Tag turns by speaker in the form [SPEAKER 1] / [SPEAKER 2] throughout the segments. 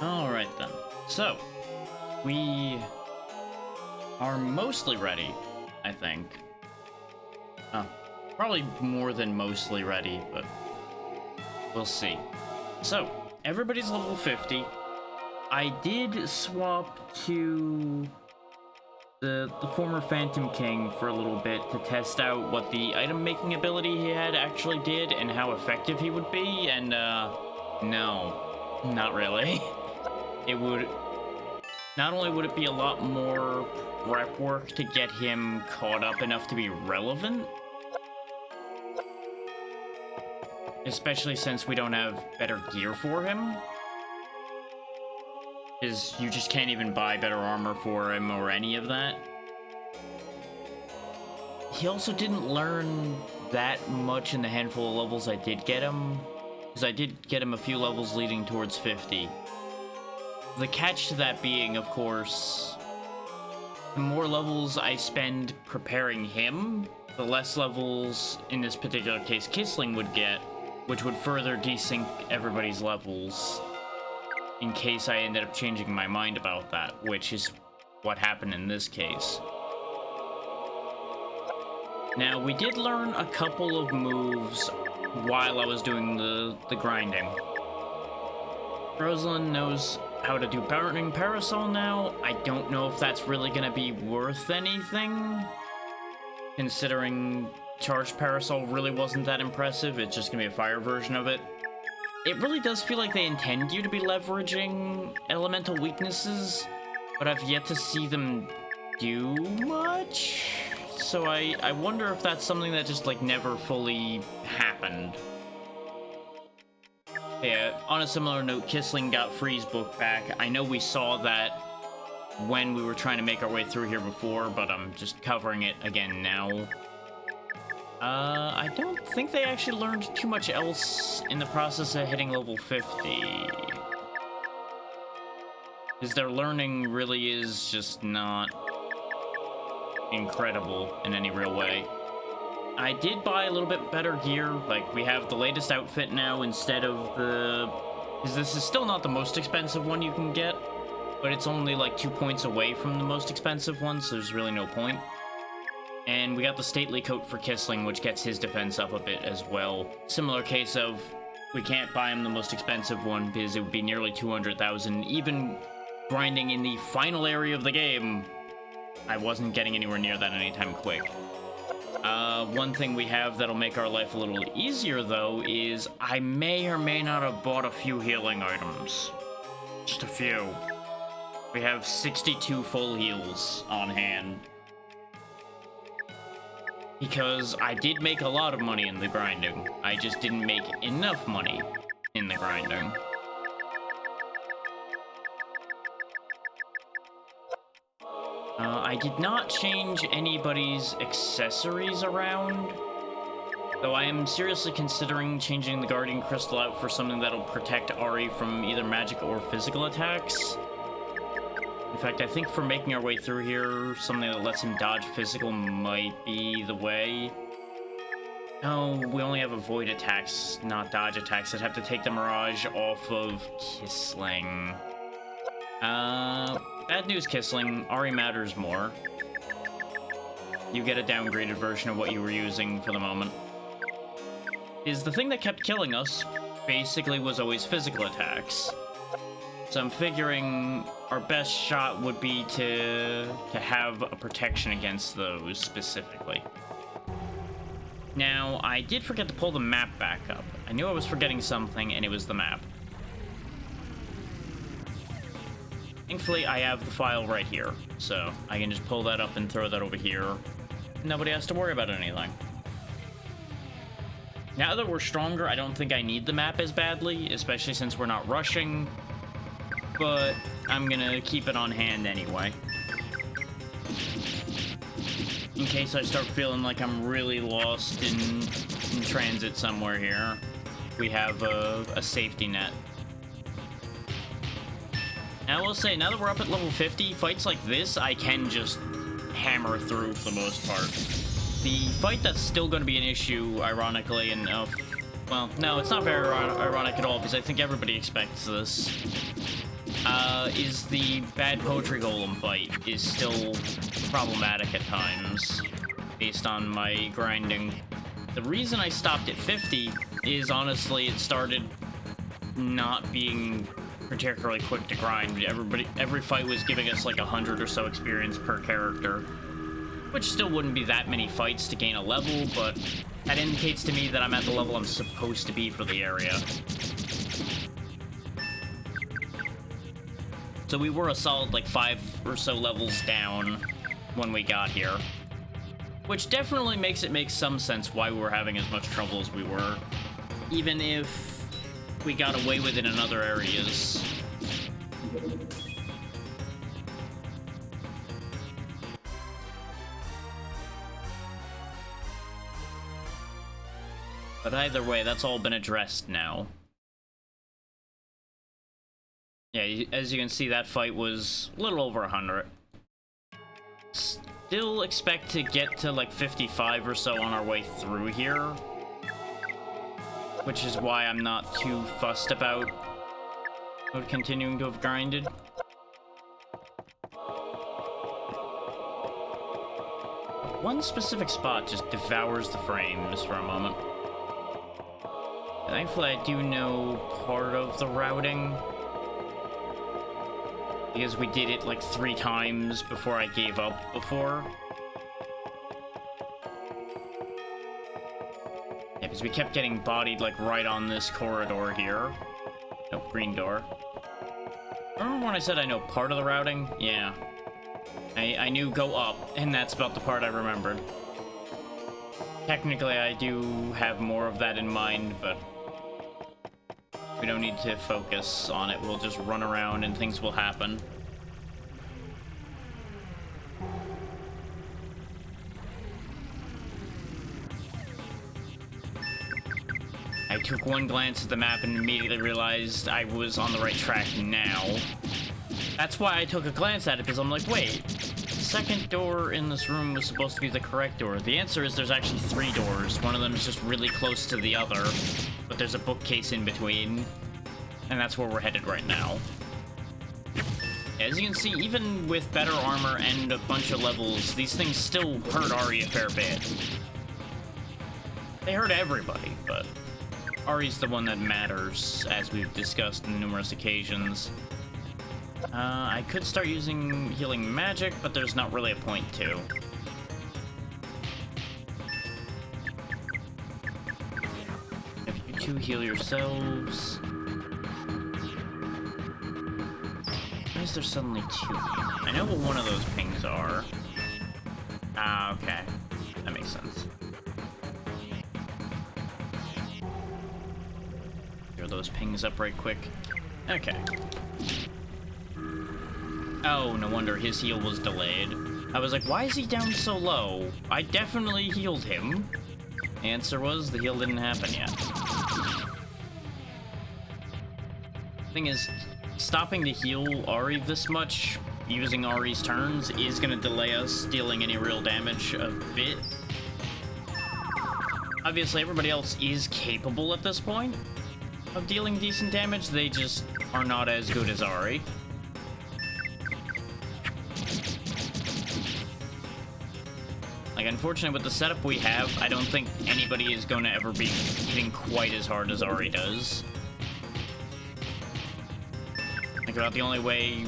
[SPEAKER 1] Alright then. So, we are mostly ready, I think. Probably more than mostly ready, but we'll see. So, everybody's level 50. I did swap to the former Phantom King for a little bit to test out what the item making ability he had actually did and how effective he would be, and no, not really. It would, not only would it be a lot more prep work to get him caught up enough to be relevant, especially since we don't have better gear for him, because you just can't even buy better armor for him or any of that. He also didn't learn that much in the handful of levels I did get him, because I did get him a few levels leading towards 50. The catch to that being, of course, the more levels I spend preparing him, the less levels, in this particular case, Kisling would get, which would further desync everybody's levels in case I ended up changing my mind about that, which is what happened in this case. Now, we did learn a couple of moves while I was doing the grinding. Rosalind knows how to do Burning Parasol now. I don't know if that's really gonna be worth anything, considering Charged Parasol really wasn't that impressive. It's just gonna be a fire version of it. It really does feel like they intend you to be leveraging elemental weaknesses, but I've yet to see them do much. So I wonder if that's something that just, like, never fully happened. Yeah, on a similar note, Kisling got Freeze Book back. I know we saw that when we were trying to make our way through here before, but I'm just covering it again now. I don't think they actually learned too much else in the process of hitting level 50. Because their learning really is just not incredible in any real way. I did buy a little bit better gear. Like, we have the latest outfit now instead of the... because this is still not the most expensive one you can get, but it's only like 2 points away from the most expensive one, so there's really no point. And we got the Stately Coat for Kisling, which gets his defense up a bit as well. Similar case of, we can't buy him the most expensive one because it would be nearly 200,000. Even grinding in the final area of the game, I wasn't getting anywhere near that anytime quick. One thing we have that'll make our life a little easier, though, is I may or may not have bought a few healing items. Just a few. We have 62 full heals on hand. Because I did make a lot of money in the grinding. I just didn't make enough money in the grinding. I did not change anybody's accessories around, though I am seriously considering changing the Guardian Crystal out for something that'll protect Ari from either magic or physical attacks. In fact, I think for making our way through here, something that lets him dodge physical might be the way. No, we only have avoid attacks, not dodge attacks. I'd have to take the Mirage off of Kisling. Bad news, Kisling. Ari matters more. You get a downgraded version of what you were using for the moment. Is the thing that kept killing us basically was always physical attacks. So I'm figuring our best shot would be to have a protection against those specifically. Now, I did forget to pull the map back up. I knew I was forgetting something, and it was the map. Thankfully, I have the file right here, so I can just pull that up and throw that over here. Nobody has to worry about anything. Now that we're stronger, I don't think I need the map as badly, especially since we're not rushing, but I'm gonna keep it on hand anyway. In case I start feeling like I'm really lost in transit somewhere here, we have a safety net. Now, I will say, now that we're up at level 50, fights like this, I can just hammer through for the most part. The fight that's still going to be an issue, ironically, and, well, no, it's not very ironic at all, because I think everybody expects this, is the bad poetry golem fight is still problematic at times, based on my grinding. The reason I stopped at 50 is honestly it started not being particularly quick to grind. Every fight was giving us like 100 or so experience per character, which still wouldn't be that many fights to gain a level, but that indicates to me that I'm at the level I'm supposed to be for the area. So we were a solid like 5 or so levels down when we got here, which definitely makes it make some sense why we were having as much trouble as we were, even if we got away with it in other areas. But either way, that's all been addressed now. Yeah, as you can see, that fight was a little over 100. Still expect to get to like 55 or so on our way through here, which is why I'm not too fussed about continuing to have grinded. One specific spot just devours the frames for a moment. Thankfully, I do know part of the routing, because we did it like 3 times before I gave up before. Yeah, because we kept getting bodied like right on this corridor here. Nope, green door. Remember when I said I know part of the routing? Yeah. I knew go up, and that's about the part I remembered. Technically, I do have more of that in mind, but we don't need to focus on it. We'll just run around and things will happen. I took one glance at the map and immediately realized I was on the right track now. That's why I took a glance at it, because I'm like, wait, the second door in this room was supposed to be the correct door. The answer is there's actually 3 doors. One of them is just really close to the other, but there's a bookcase in between, and that's where we're headed right now. As you can see, even with better armor and a bunch of levels, these things still hurt Ari a fair bit. They hurt everybody, but Ari's the one that matters, as we've discussed on numerous occasions. I could start using healing magic, but there's not really a point to. If you two heal yourselves... Why is there suddenly 2? I know what one of those pings are. Ah, okay. That makes sense. Clear those pings up right quick. Okay. Oh, no wonder his heal was delayed. I was like, why is he down so low? I definitely healed him. Answer was, the heal didn't happen yet. Thing is, stopping to heal Ari this much, using Ari's turns, is gonna delay us dealing any real damage a bit. Obviously, everybody else is capable at this point of dealing decent damage, they just are not as good as Ari. Like, unfortunately, with the setup we have, I don't think anybody is going to ever be hitting quite as hard as Ari does. Like, about the only way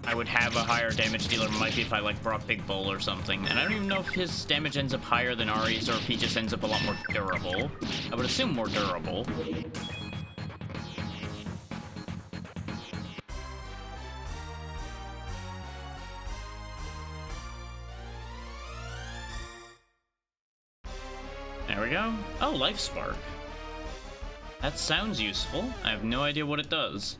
[SPEAKER 1] I would have a higher damage dealer might be if I, like, brought Big Bull or something. And I don't even know if his damage ends up higher than Ari's or if he just ends up a lot more durable. I would assume more durable. There we go. Oh, Life Spark. That sounds useful. I have no idea what it does.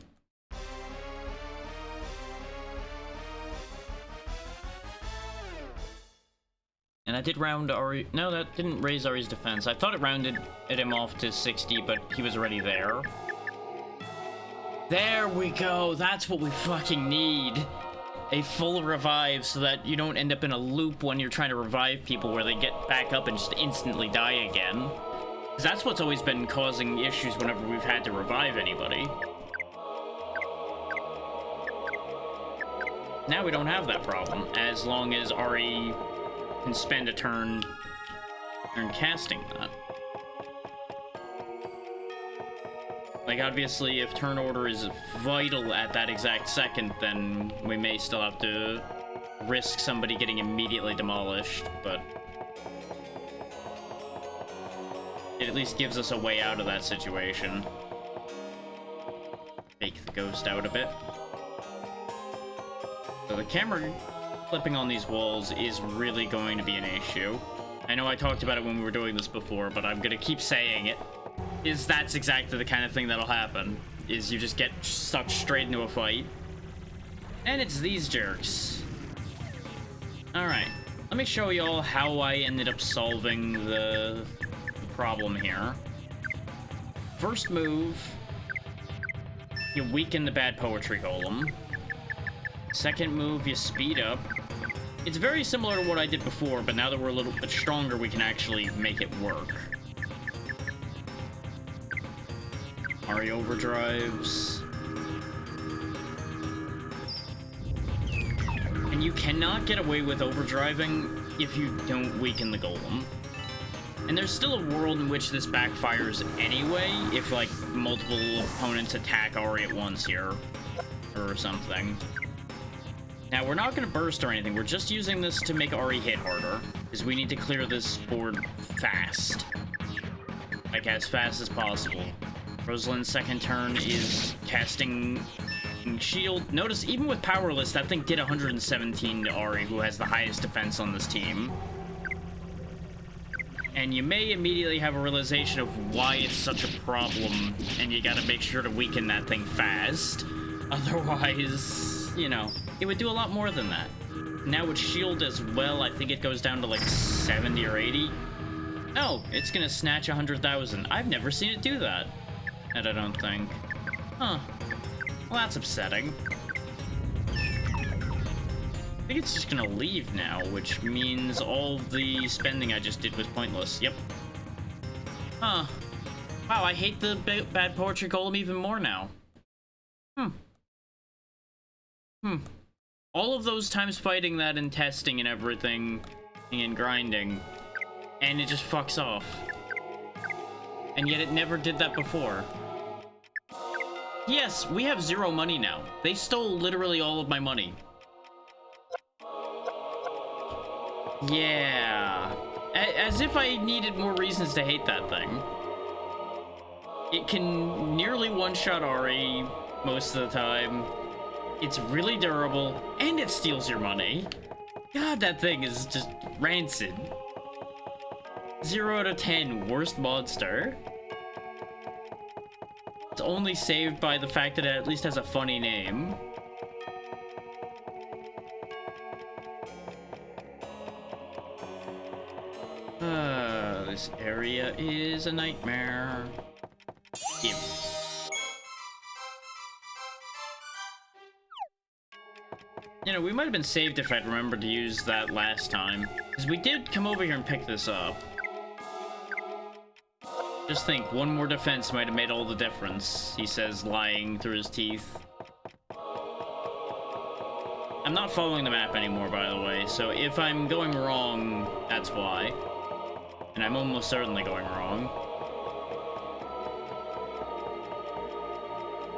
[SPEAKER 1] And I did round Ari... No, that didn't raise Ari's defense. I thought it rounded him off to 60, but he was already there. There we go. That's what we fucking need. A full revive so that you don't end up in a loop when you're trying to revive people where they get back up and just instantly die again. Because that's what's always been causing issues whenever we've had to revive anybody. Now we don't have that problem, as long as Ari can spend a turn casting that. Like, obviously, if turn order is vital at that exact second, then we may still have to risk somebody getting immediately demolished, but it at least gives us a way out of that situation. Fake the ghost out a bit. So the camera clipping on these walls is really going to be an issue. I know I talked about it when we were doing this before, but I'm gonna keep saying it. That's exactly the kind of thing that'll happen. Is you just get sucked straight into a fight. And it's these jerks. Alright, let me show you all how I ended up solving the problem here. First move, you weaken the bad poetry golem. Second move, you speed up. It's very similar to what I did before, but now that we're a little bit stronger, we can actually make it work. Ari overdrives. And you cannot get away with overdriving if you don't weaken the golem. And there's still a world in which this backfires anyway, if like multiple opponents attack Ari at once here, or something. Now, we're not going to burst or anything. We're just using this to make Ari hit harder, because we need to clear this board fast. Like, as fast as possible. Rosalind's second turn is casting shield. Notice, even with Powerless, that thing did 117 to Ari, who has the highest defense on this team. And you may immediately have a realization of why it's such a problem, and you gotta make sure to weaken that thing fast. Otherwise, you know, it would do a lot more than that. Now with shield as well, I think it goes down to like 70 or 80. Oh, it's gonna snatch 100,000. I've never seen it do that. And I don't think. Huh. Well, that's upsetting. I think it's just gonna leave now, which means all the spending I just did was pointless. Yep. Huh. Wow, I hate the bad poetry golem even more now. All of those times fighting that and testing and everything and grinding, and it just fucks off. And yet it never did that before. Yes, we have 0 money now. They stole literally all of my money. Yeah. As if I needed more reasons to hate that thing. It can nearly one-shot Ari most of the time. It's really durable, and it steals your money. God, that thing is just rancid. 0 out of 10, worst monster. It's only saved by the fact that it at least has a funny name. This area is a nightmare. Yep. You know, we might have been saved if I'd remembered to use that last time. Because we did come over here and pick this up. Just think, one more defense might have made all the difference, he says, lying through his teeth. I'm not following the map anymore, by the way, so if I'm going wrong, that's why. And I'm almost certainly going wrong.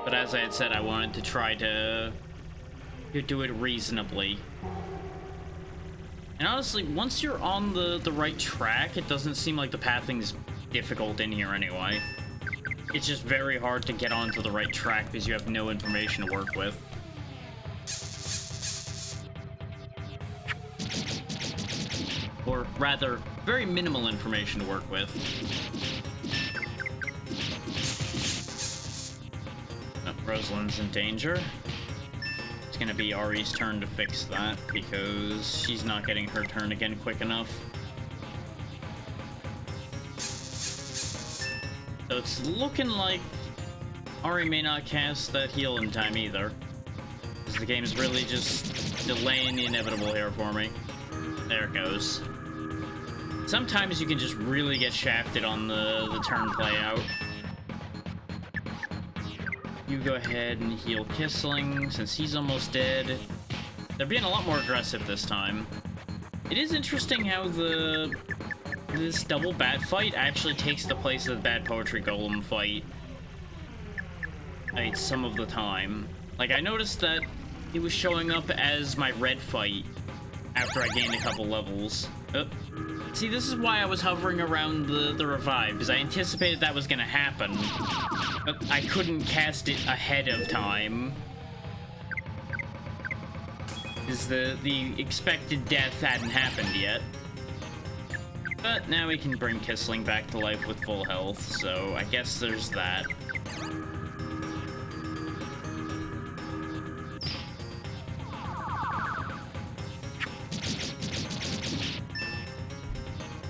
[SPEAKER 1] But as I had said, I wanted to try to do it reasonably. And honestly, once you're on the right track, it doesn't seem like the pathing's difficult in here anyway. It's just very hard to get onto the right track because you have no information to work with. Or rather, very minimal information to work with. Oh, Rosalind's in danger. It's gonna be Ari's turn to fix that because she's not getting her turn again quick enough. So it's looking like Ari may not cast that heal in time either. Because the game's really just delaying the inevitable here for me. There it goes. Sometimes you can just really get shafted on the turn play out. You go ahead and heal Kissling since he's almost dead. They're being a lot more aggressive this time. It is interesting how this double bat fight actually takes the place of the bad poetry golem fight. Like, some of the time. Like, I noticed that he was showing up as my red fight after I gained a couple levels. See, this is why I was hovering around the revive, because I anticipated that was gonna happen, but I couldn't cast it ahead of time. Because the expected death hadn't happened yet. But now we can bring Kissling back to life with full health, so I guess there's that.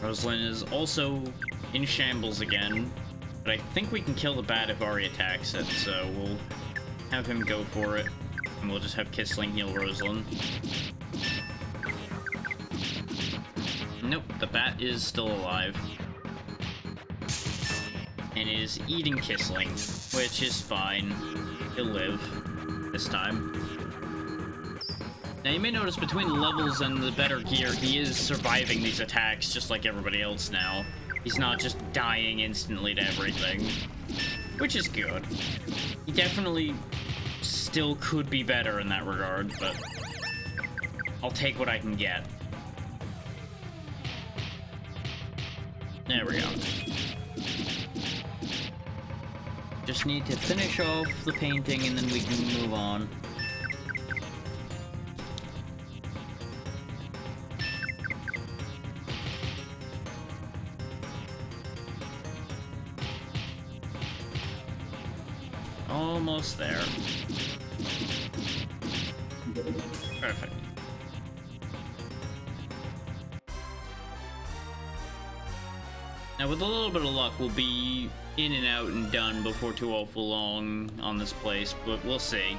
[SPEAKER 1] Rosalind is also in shambles again, but I think we can kill the bat if Ari attacks it, so we'll have him go for it, and we'll just have Kissling heal Rosalind. Nope, the bat is still alive. And is eating Kissling, which is fine. He'll live this time. Now, you may notice between the levels and the better gear, he is surviving these attacks just like everybody else now. He's not just dying instantly to everything, which is good. He definitely still could be better in that regard, but I'll take what I can get. There we go. Just need to finish off the painting and then we can move on. Almost there. Perfect. Now, with a little bit of luck, we'll be in and out and done before too awful long on this place, but we'll see.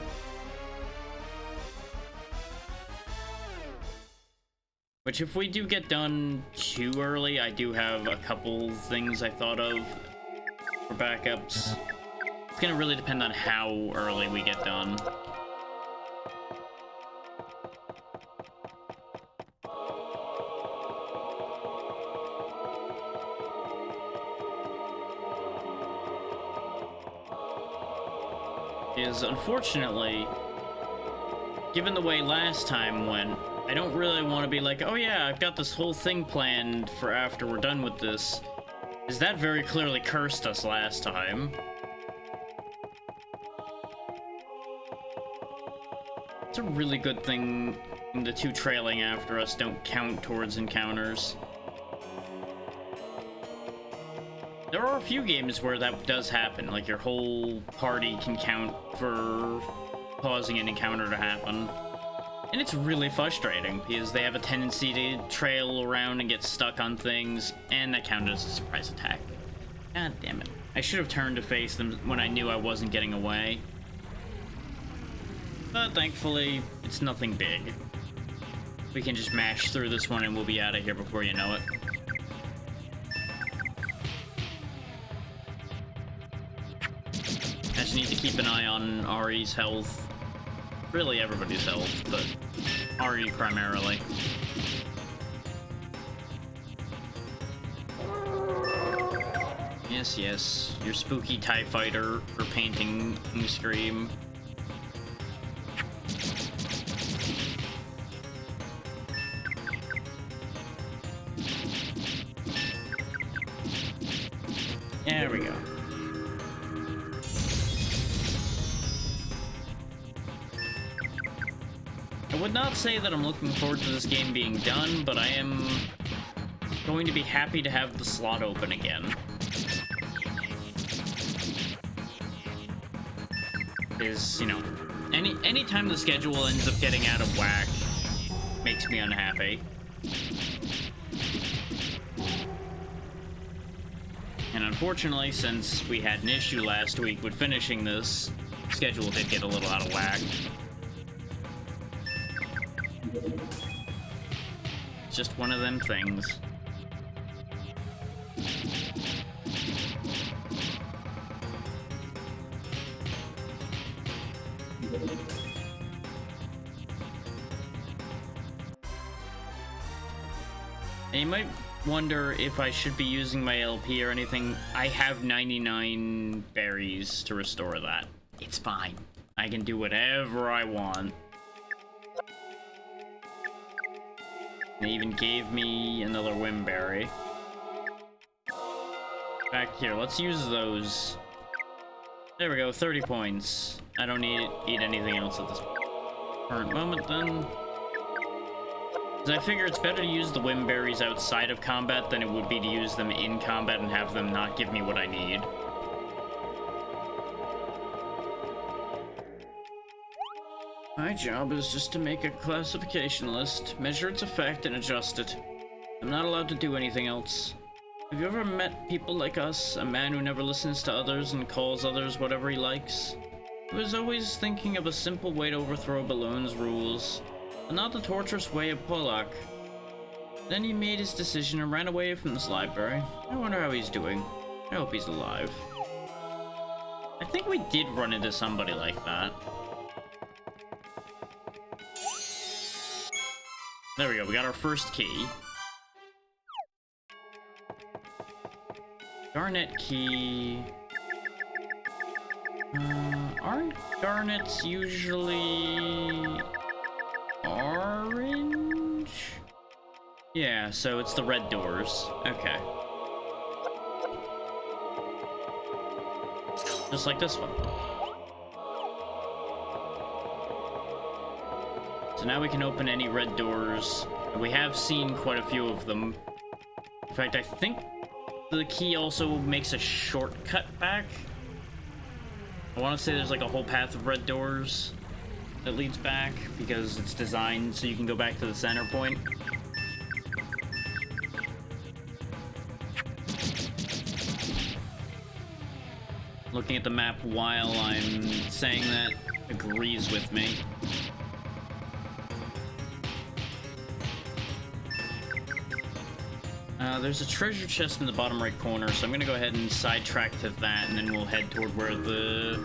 [SPEAKER 1] Which, if we do get done too early, I do have a couple things I thought of for backups. It's gonna really depend on how early we get done. Is unfortunately, given the way last time went, I don't really want to be like, oh yeah, I've got this whole thing planned for after we're done with this. Is that very clearly cursed us last time? It's a really good thing the two trailing after us don't count towards encounters. There are a few games where that does happen, like your whole party can count for causing an encounter to happen. And it's really frustrating, because they have a tendency to trail around and get stuck on things, and that counted as a surprise attack. God damn it. I should have turned to face them when I knew I wasn't getting away. But thankfully, it's nothing big. We can just mash through this one and we'll be out of here before you know it. I just need to keep an eye on Ari's health. Really everybody's health, but Ari primarily. Yes, yes, your spooky TIE fighter or painting scream. There we go. I would not say that I'm looking forward to this game being done, but I am going to be happy to have the slot open again. Is, you know, anytime the schedule ends up getting out of whack makes me unhappy. And unfortunately, since we had an issue last week with finishing this, schedule did get a little out of whack. It's just one of them things. And you might wonder if I should be using my LP or anything. I have 99 berries to restore that. It's fine. I can do whatever I want. They even gave me another Wimberry. Back here, let's use those. There we go, 30 points. I don't need eat anything else at this current moment then. I figure it's better to use the Wimberries outside of combat than it would be to use them in combat and have them not give me what I need. My job is just to make a classification list, measure its effect, and adjust it. I'm not allowed to do anything else. Have you ever met people like us? A man who never listens to others and calls others whatever he likes? He was always thinking of a simple way to overthrow Balloon's rules, but not the torturous way of Pollock. Then he made his decision and ran away from this library. I wonder how he's doing. I hope he's alive. I think we did run into somebody like that. There we go, we got our first key. Garnet key. Aren't garnets usually orange? Yeah, so it's the red doors. Okay. Just like this one. So now we can open any red doors. We have seen quite a few of them. In fact, I think the key also makes a shortcut back. I want to say there's like a whole path of red doors that leads back because it's designed so you can go back to the center point. Looking at the map while I'm saying that agrees with me. There's a treasure chest in the bottom right corner, so I'm gonna go ahead and sidetrack to that, and then we'll head toward where the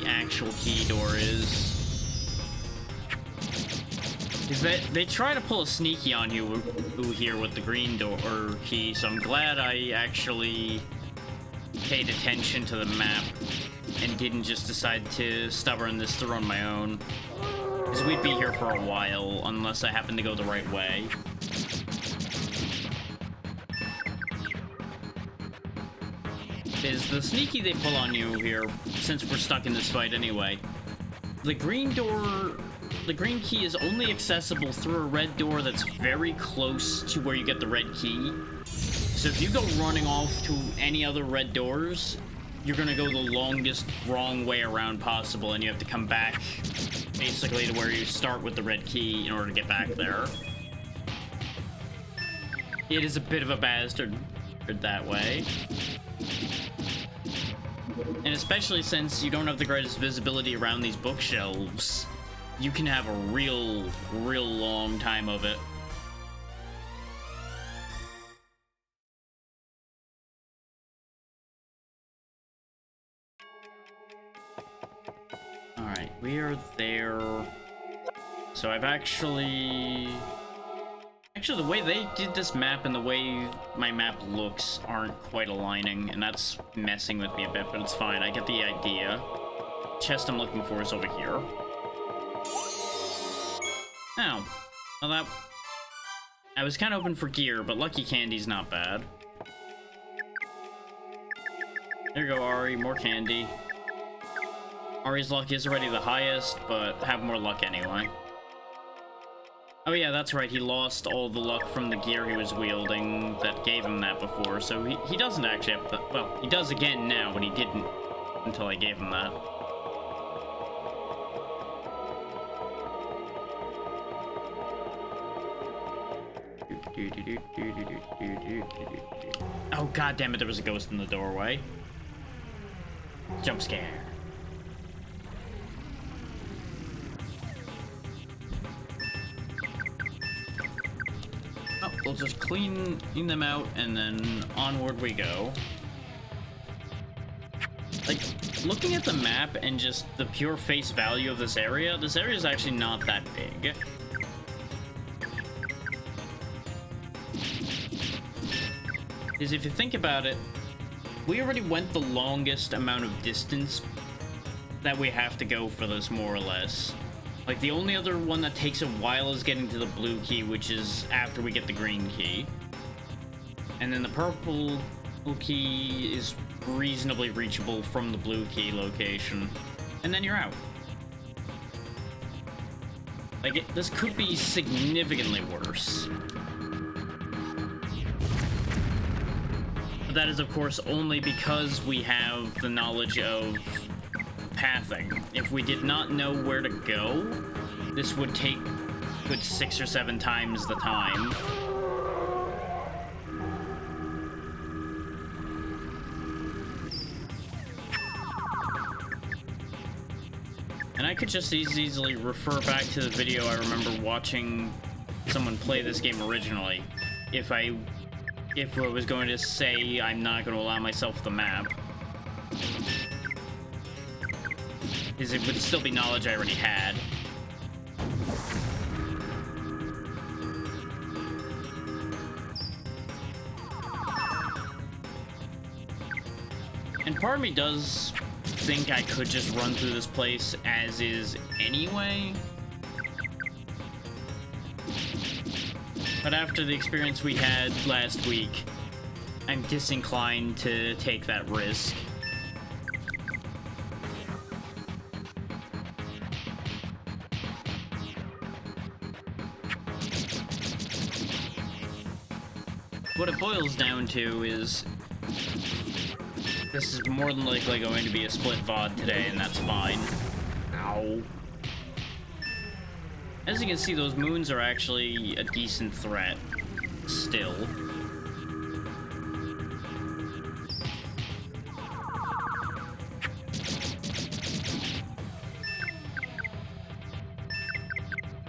[SPEAKER 1] actual key door is. Is that they try to pull a sneaky on you here with the green door or key, so I'm glad I actually paid attention to the map and didn't just decide to stubborn this through on my own, because we'd be here for a while unless I happen to go the right way. Is the sneaky they pull on you here, since we're stuck in this fight anyway. The green key is only accessible through a red door that's very close to where you get the red key. So if you go running off to any other red doors, you're gonna go the longest wrong way around possible, and you have to come back basically to where you start with the red key in order to get back there. It is a bit of a bastard that way. And especially since you don't have the greatest visibility around these bookshelves, you can have a real long time of it. Alright, we are there. So I've actually, the way they did this map and the way my map looks aren't quite aligning, and that's messing with me a bit, but it's fine. I get the idea. Chest I'm looking for is over here. Oh. Well, I was kind of hoping for gear, but lucky candy's not bad. There you go, Ari. More candy. Ari's luck is already the highest, but have more luck anyway. Oh yeah, that's right, he lost all the luck from the gear he was wielding that gave him that before, so he doesn't actually have the, well, he does again now, but he didn't until I gave him that. Oh god damn it, there was a ghost in the doorway. Jump scare. We'll just clean them out, and then onward we go. Like, looking at the map and just the pure face value of this area is actually not that big. is if you think about it, we already went the longest amount of distance that we have to go for this, more or less. Like, the only other one that takes a while is getting to the blue key, which is after we get the green key. And then the purple key is reasonably reachable from the blue key location. And then you're out. Like, this could be significantly worse. But that is, of course, only because we have the knowledge of pathing. If we did not know where to go, this would take a good 6 or 7 times the time. And I could just easily refer back to the video I remember watching someone play this game originally. If I was going to say I'm not going to allow myself the map, is it would still be knowledge I already had. And part of me does think I could just run through this place as is anyway. But after the experience we had last week, I'm disinclined to take that risk. What it boils down to is this is more than likely going to be a split VOD today, and that's fine. Ow. As you can see, those moons are actually a decent threat. Still.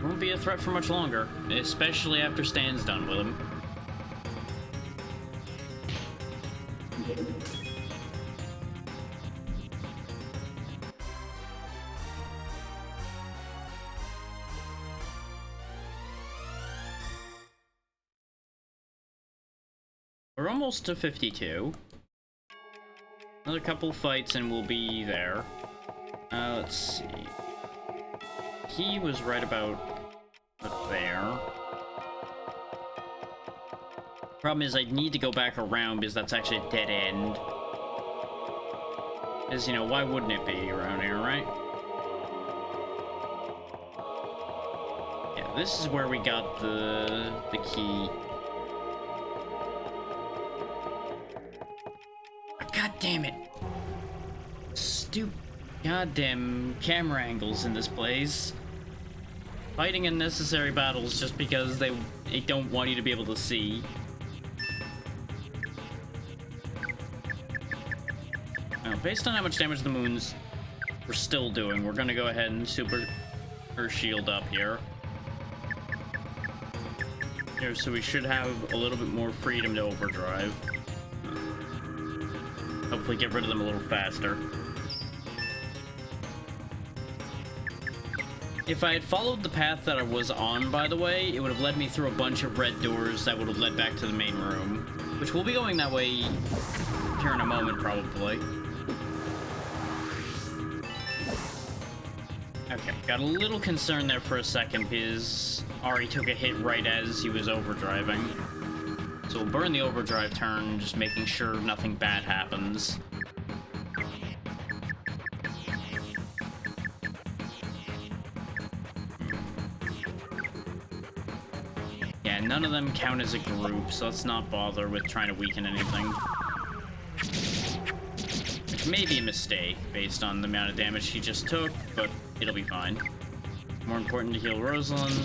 [SPEAKER 1] Won't be a threat for much longer, especially after Stan's done with him. We're almost to 52. Another couple fights and we'll be there. Let's see. He was right about there. Problem is I need to go back around because that's actually a dead end. Because, you know, why wouldn't it be around here, right? Yeah, this is where we got the key. God damn it. Stupid goddamn camera angles in this place. Fighting unnecessary battles just because they don't want you to be able to see. Now, based on how much damage the moons we're still doing, we're gonna go ahead and super shield up here. So we should have a little bit more freedom to overdrive. Hopefully get rid of them a little faster. If I had followed the path that I was on, by the way, it would have led me through a bunch of red doors that would have led back to the main room. Which we'll be going that way here in a moment, probably. Okay, got a little concerned there for a second because Ari took a hit right as he was overdriving. So we'll burn the overdrive turn, just making sure nothing bad happens. Yeah, none of them count as a group, so let's not bother with trying to weaken anything. Which may be a mistake, based on the amount of damage she just took, but it'll be fine. More important to heal Rosalind.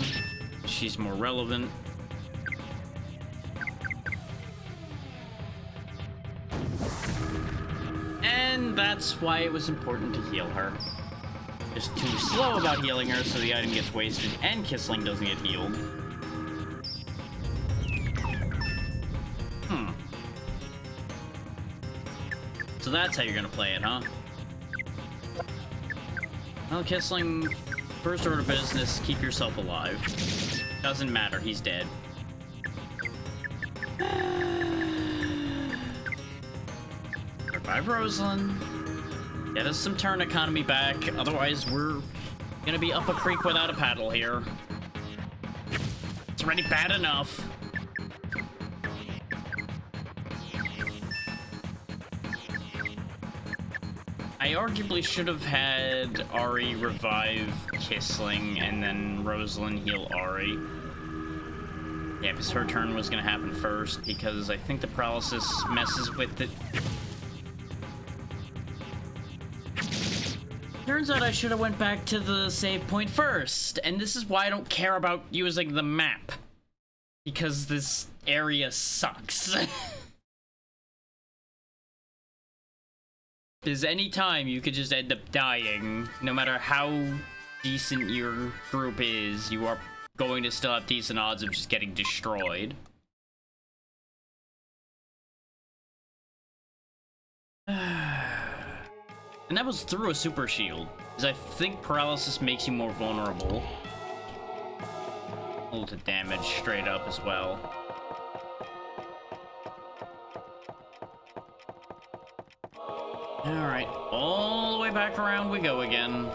[SPEAKER 1] She's more relevant. And that's why it was important to heal her. Just too slow about healing her so the item gets wasted and Kissling doesn't get healed. So that's how you're gonna play it, huh? Well, Kissling, first order of business, keep yourself alive. Doesn't matter, he's dead. Revive Rosalind. Get us some turn economy back. Otherwise, we're gonna be up a creek without a paddle here. It's already bad enough. I arguably should have had Ari revive Kissling and then Rosalind heal Ari. Yeah, because her turn was gonna happen first, because I think the paralysis messes with it. Turns out I should have went back to the save point first, and this is why I don't care about using the map. Because this area sucks. Because any time you could just end up dying, no matter how decent your group is, you are going to still have decent odds of just getting destroyed. And that was through a super shield, because I think paralysis makes you more vulnerable. A little to damage straight up as well. Alright, all the way back around we go again.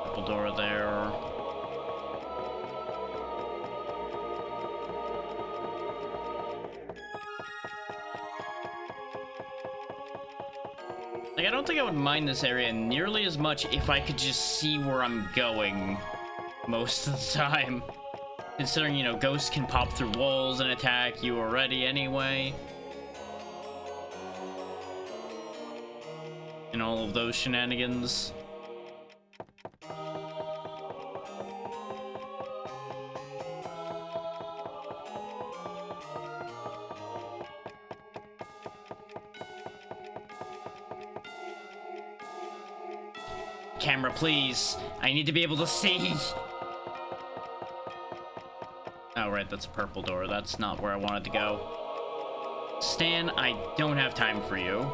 [SPEAKER 1] Double door there. Like, I don't think I would mind this area nearly as much if I could just see where I'm going most of the time. Considering, you know, ghosts can pop through walls and attack you already anyway. And all of those shenanigans. Camera, please. I need to be able to see. Oh, right, that's a purple door. That's not where I wanted to go. Stan, I don't have time for you.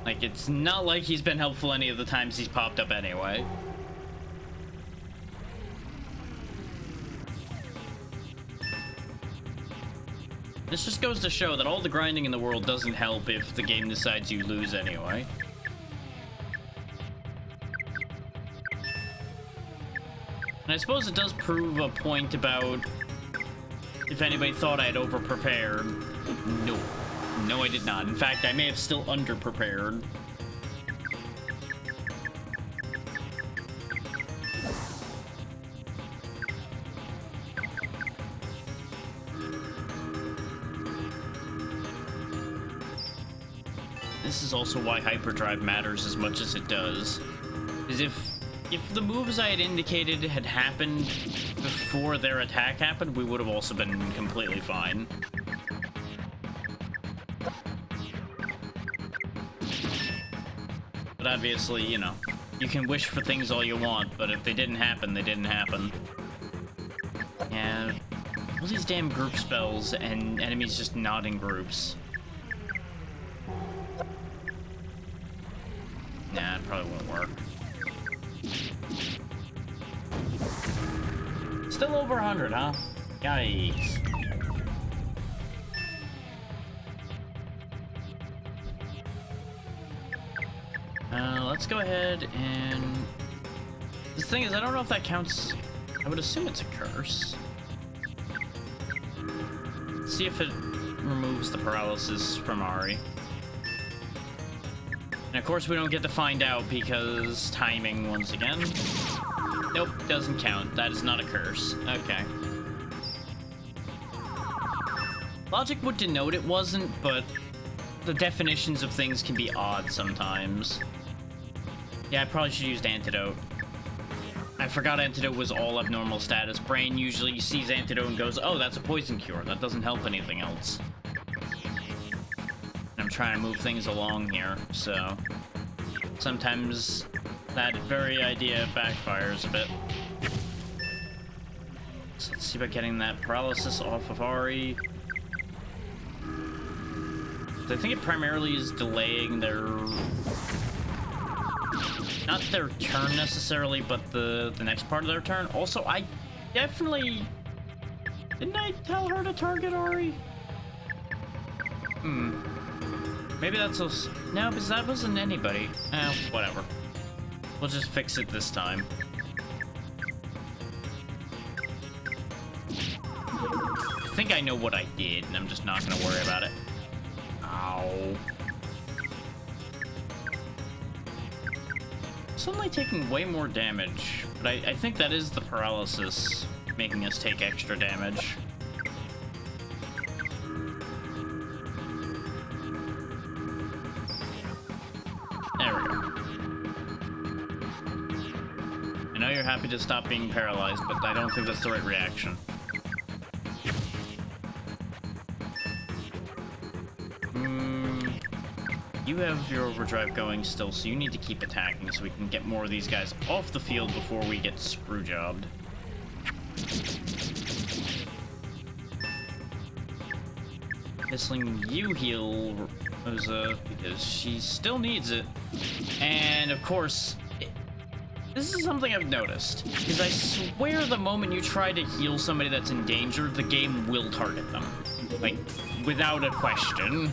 [SPEAKER 1] Like, it's not like he's been helpful any of the times he's popped up anyway. This just goes to show that all the grinding in the world doesn't help if the game decides you lose anyway. And I suppose it does prove a point about if anybody thought I had over-prepared. No. No, I did not. In fact, I may have still under-prepared. This is also why hyperdrive matters as much as it does. Is if the moves I had indicated had happened before their attack happened, we would have also been completely fine. But obviously, you know, you can wish for things all you want, but if they didn't happen, they didn't happen. Yeah, all these damn group spells and enemies just not in groups. Nah, it probably won't work. Still over 100, huh? Yikes. Let's go ahead and... The thing is, I don't know if that counts... I would assume it's a curse. Let's see if it removes the paralysis from Ari. And of course we don't get to find out because timing once again. Nope, doesn't count. That is not a curse. Okay. Logic would denote it wasn't, but the definitions of things can be odd sometimes. Yeah, I probably should have used Antidote. I forgot Antidote was all abnormal status. Brain usually sees Antidote and goes, oh, that's a poison cure. That doesn't help anything else. I'm trying to move things along here, so sometimes that very idea backfires a bit. So let's see about getting that paralysis off of Ari. I think it primarily is delaying their... Not their turn necessarily, but the next part of their turn. Also, I definitely... Didn't I tell her to target Ari? Maybe that's us. No, because that wasn't anybody. Whatever. We'll just fix it this time. I think I know what I did, and I'm just not gonna worry about it. Ow. Suddenly taking way more damage, but I think that is the paralysis making us take extra damage. There we go. I know you're happy to stop being paralyzed, but I don't think that's the right reaction. You have your overdrive going still, so you need to keep attacking so we can get more of these guys off the field before we get screw-jobbed. Whistling you heal Rosa because she still needs it. And of course, this is something I've noticed, because I swear the moment you try to heal somebody that's in danger, the game will target them. Like, without a question.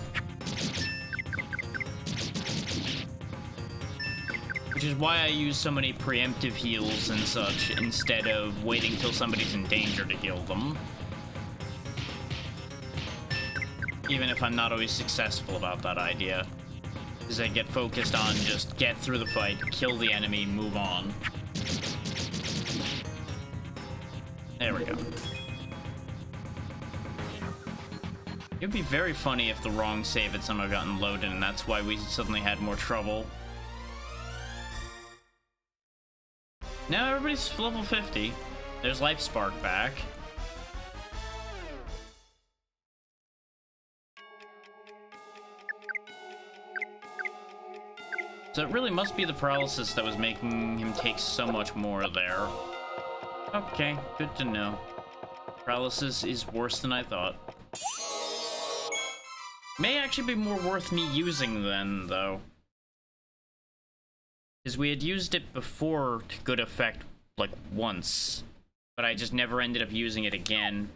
[SPEAKER 1] Which is why I use so many preemptive heals and such, instead of waiting till somebody's in danger to heal them. Even if I'm not always successful about that idea. Because I get focused on just get through the fight, kill the enemy, move on. There we go. It would be very funny if the wrong save had somehow gotten loaded, and that's why we suddenly had more trouble. Now everybody's level 50. There's Life Spark back. So it really must be the paralysis that was making him take so much more there. Okay, good to know. Paralysis is worse than I thought. May actually be more worth me using then, though. Because we had used it before to good effect, like, once. But I just never ended up using it again.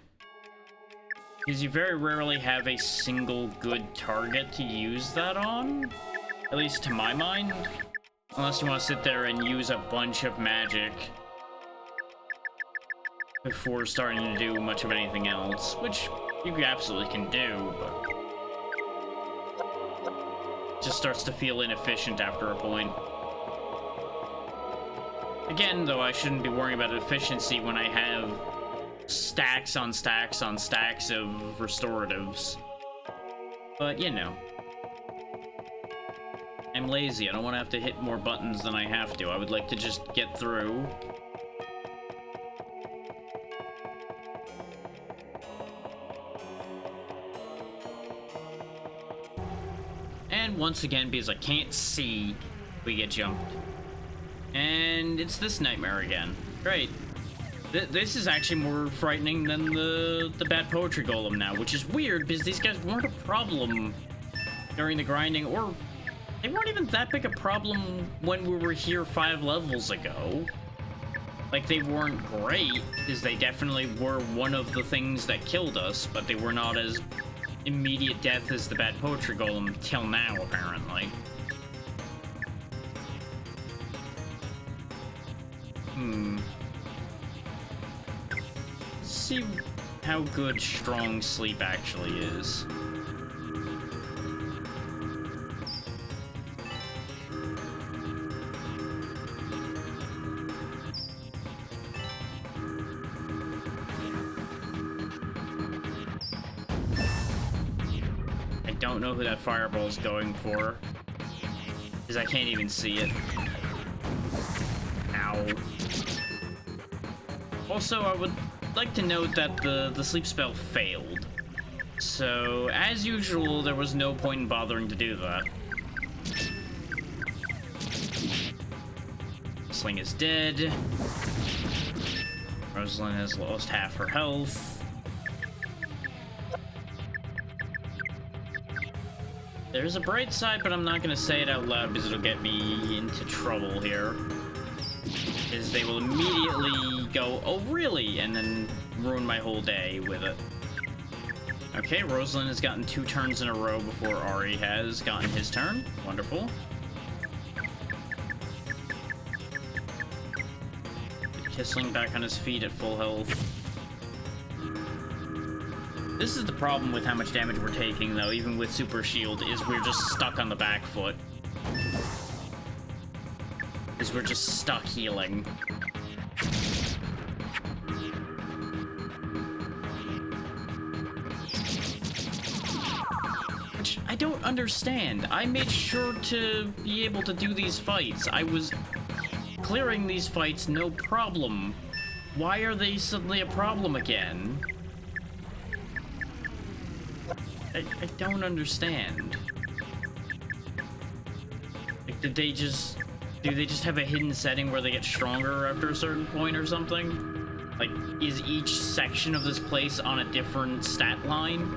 [SPEAKER 1] Because you very rarely have a single good target to use that on. At least to my mind. Unless you want to sit there and use a bunch of magic before starting to do much of anything else. Which you absolutely can do, but it just starts to feel inefficient after a point. Again, though, I shouldn't be worrying about efficiency when I have stacks on stacks on stacks of restoratives. But, you know. I'm lazy. I don't want to have to hit more buttons than I have to. I would like to just get through. And once again, because I can't see, we get jumped. And it's this nightmare again. Great. This is actually more frightening than the bad poetry golem now, which is weird because these guys weren't a problem during the grinding, or they weren't even that big a problem when we were here 5 levels ago. Like, they weren't great, because they definitely were one of the things that killed us, but they were not as immediate death as the bad poetry golem till now, apparently. Let's see how good strong sleep actually is. I don't know who that fireball's going for, because I can't even see it. Ow. Also, I would like to note that the sleep spell failed. So, as usual, there was no point in bothering to do that. Sling is dead. Rosalind has lost half her health. There's a bright side, but I'm not gonna say it out loud because it'll get me into trouble here. Is they will immediately go, oh really? And then ruin my whole day with it. Okay, Rosalind has gotten 2 turns in a row before Ari has gotten his turn. Wonderful. Kissling back on his feet at full health. This is the problem with how much damage we're taking, though, even with Super Shield, is we're just stuck on the back foot. Is we're just stuck healing. Which I don't understand. I made sure to be able to do these fights. I was clearing these fights no problem. Why are they suddenly a problem again? I don't understand. Like, do they just have a hidden setting where they get stronger after a certain point or something? Like, is each section of this place on a different stat line?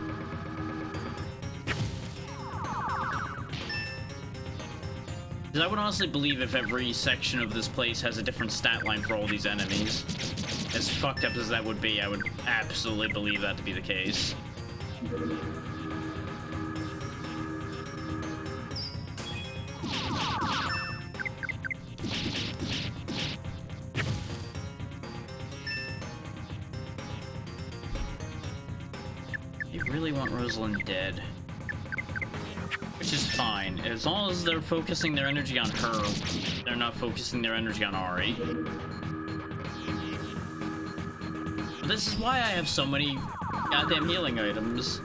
[SPEAKER 1] Because I would honestly believe if every section of this place has a different stat line for all these enemies. As fucked up as that would be, I would absolutely believe that to be the case. You really want Rosalind dead. Which is fine, as long as they're focusing their energy on her, they're not focusing their energy on Ari. But this is why I have so many goddamn healing items.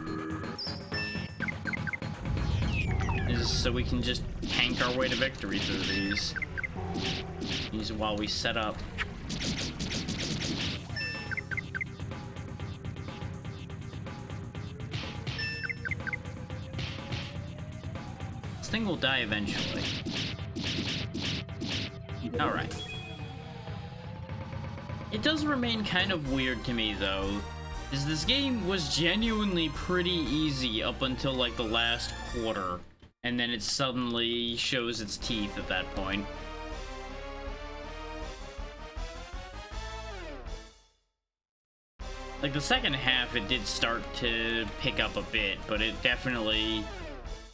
[SPEAKER 1] Is so we can just tank our way to victory through these. These while we set up. This thing will die eventually. Alright. It does remain kind of weird to me, though, is this game was genuinely pretty easy up until, like, the last quarter, and then it suddenly shows its teeth at that point. Like, the second half, it did start to pick up a bit, but it definitely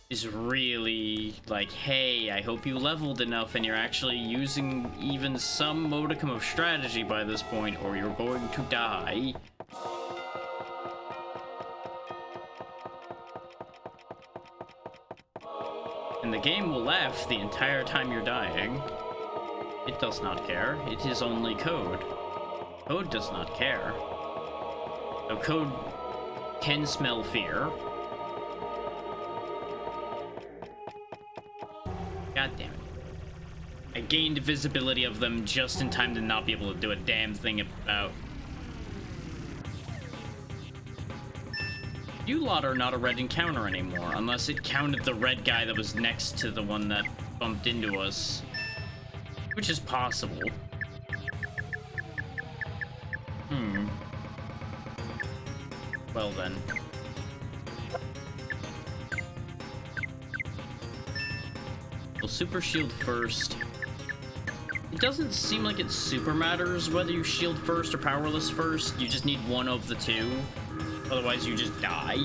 [SPEAKER 1] is really like, hey, I hope you leveled enough and you're actually using even some modicum of strategy by this point, or you're going to die. And the game will laugh the entire time you're dying. It does not care. It is only code. Code does not care. So code can smell fear. God damn it. I gained visibility of them just in time to not be able to do a damn thing about. You lot are not a red encounter anymore, unless it counted the red guy that was next to the one that bumped into us. Which is possible. Well then. We'll super shield first. It doesn't seem like it super matters whether you shield first or powerless first. You just need one of the two. Otherwise, you just die.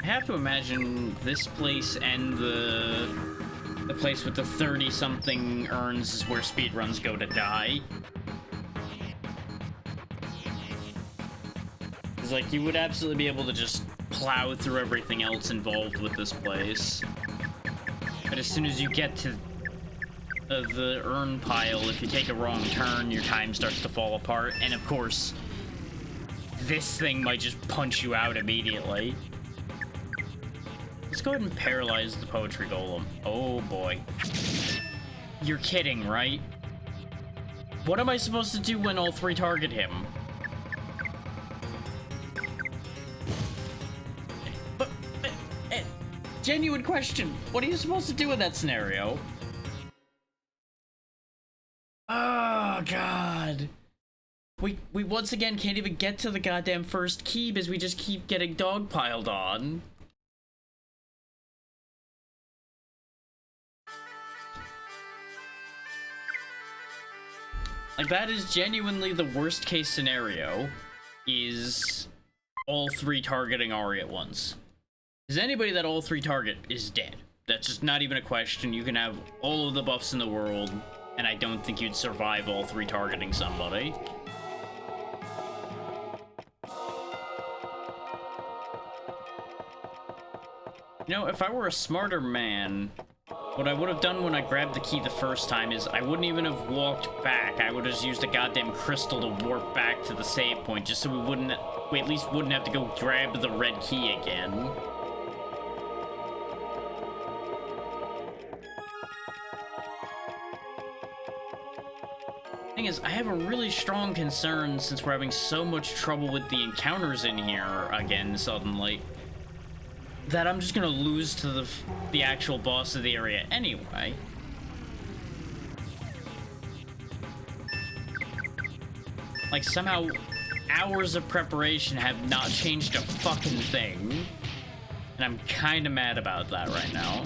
[SPEAKER 1] I have to imagine this place and the place with the 30-something urns is where speedruns go to die. It's like, you would absolutely be able to just plow through everything else involved with this place. But as soon as you get to the urn pile, if you take a wrong turn, your time starts to fall apart. And of course, this thing might just punch you out immediately. Let's go ahead and paralyze the poetry golem. Oh boy. You're kidding, right? What am I supposed to do when all three target him? Genuine question. What are you supposed to do in that scenario? Oh, God. We once again can't even get to the goddamn first key because we just keep getting dogpiled on. Like, that is genuinely the worst case scenario, is all three targeting Ari at once. Because anybody that all three target is dead. That's just not even a question. You can have all of the buffs in the world, and I don't think you'd survive all three targeting somebody. You know, if I were a smarter man, what I would have done when I grabbed the key the first time is I wouldn't even have walked back. I would have just used a goddamn crystal to warp back to the save point, just so we at least wouldn't have to go grab the red key again. Thing is, I have a really strong concern, since we're having so much trouble with the encounters in here again suddenly, that I'm just gonna lose to the actual boss of the area anyway. Like, somehow hours of preparation have not changed a fucking thing, and I'm kinda mad about that right now.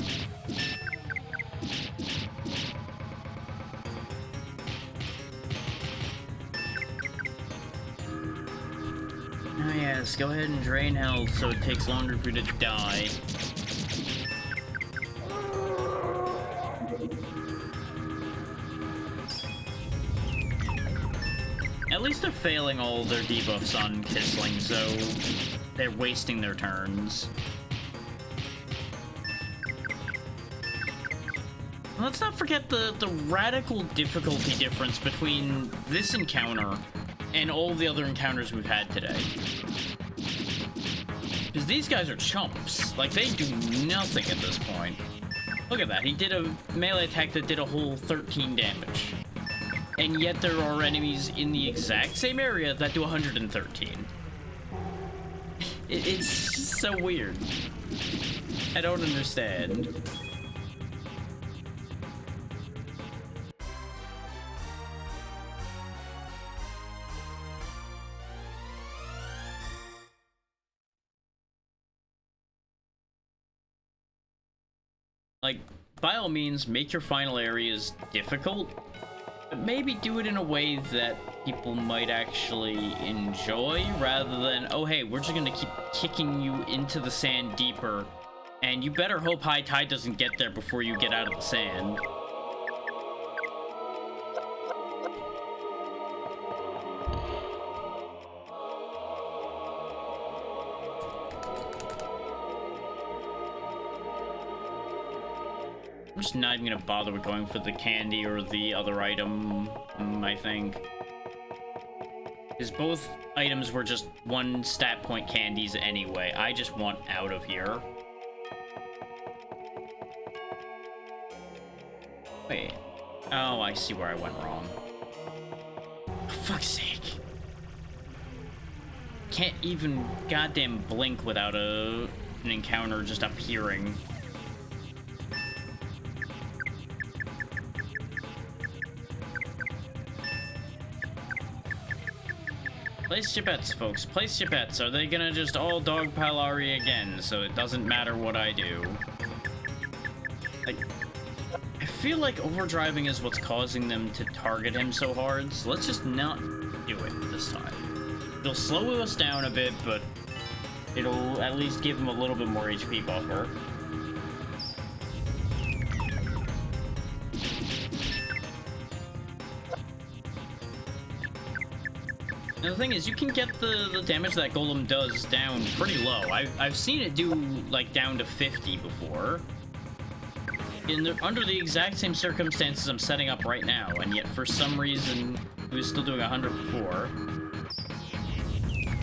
[SPEAKER 1] Oh yes, go ahead and drain health so it takes longer for you to die. At least they're failing all their debuffs on Kissling, so they're wasting their turns. Let's not forget the radical difficulty difference between this encounter and all the other encounters we've had today. Because these guys are chumps. Like, they do nothing at this point. Look at that. He did a melee attack that did a whole 13 damage. And yet there are enemies in the exact same area that do 113. It's just so weird. I don't understand. Like, by all means, make your final areas difficult, but maybe do it in a way that people might actually enjoy, rather than, oh hey, we're just gonna keep kicking you into the sand deeper, and you better hope High Tide doesn't get there before you get out of the sand. I'm just not even gonna bother with going for the candy or the other item, I think. Because both items were just one stat point candies anyway. I just want out of here. Wait. Oh, I see where I went wrong. For fuck's sake. Can't even goddamn blink without an encounter just appearing. Place your bets, folks. Place your bets. Are they gonna just all dogpile Ari again, so it doesn't matter what I do? I feel like overdriving is what's causing them to target him so hard, so let's just not do it this time. It'll slow us down a bit, but it'll at least give him a little bit more HP buffer. And the thing is, you can get the damage that Golem does down pretty low. I've seen it do, like, down to 50 before. Under the exact same circumstances I'm setting up right now, and yet for some reason, he was still doing 100 before.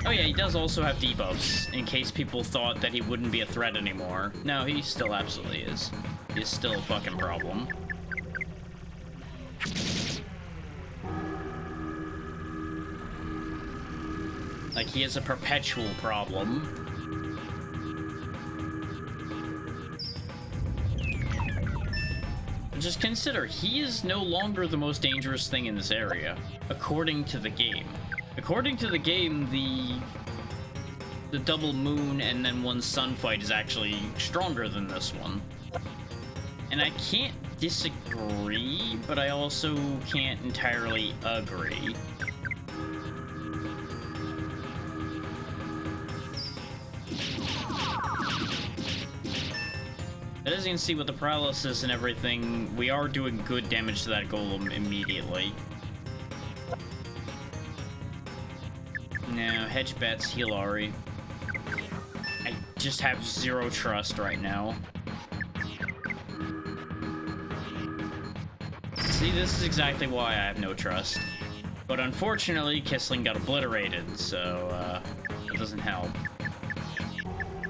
[SPEAKER 1] Oh yeah, he does also have debuffs, in case people thought that he wouldn't be a threat anymore. No, he still absolutely is. He's still a fucking problem. Like, he is a perpetual problem. just consider, he is no longer the most dangerous thing in this area, according to the game. According to the game, the double moon and then one sun fight is actually stronger than this one. And I can't disagree, but I also can't entirely agree. But as you can see with the paralysis and everything, we are doing good damage to that golem immediately. Now, hedge bets, heal Ari. I just have zero trust right now. See, this is exactly why I have no trust. But unfortunately, Kissling got obliterated, so it doesn't help.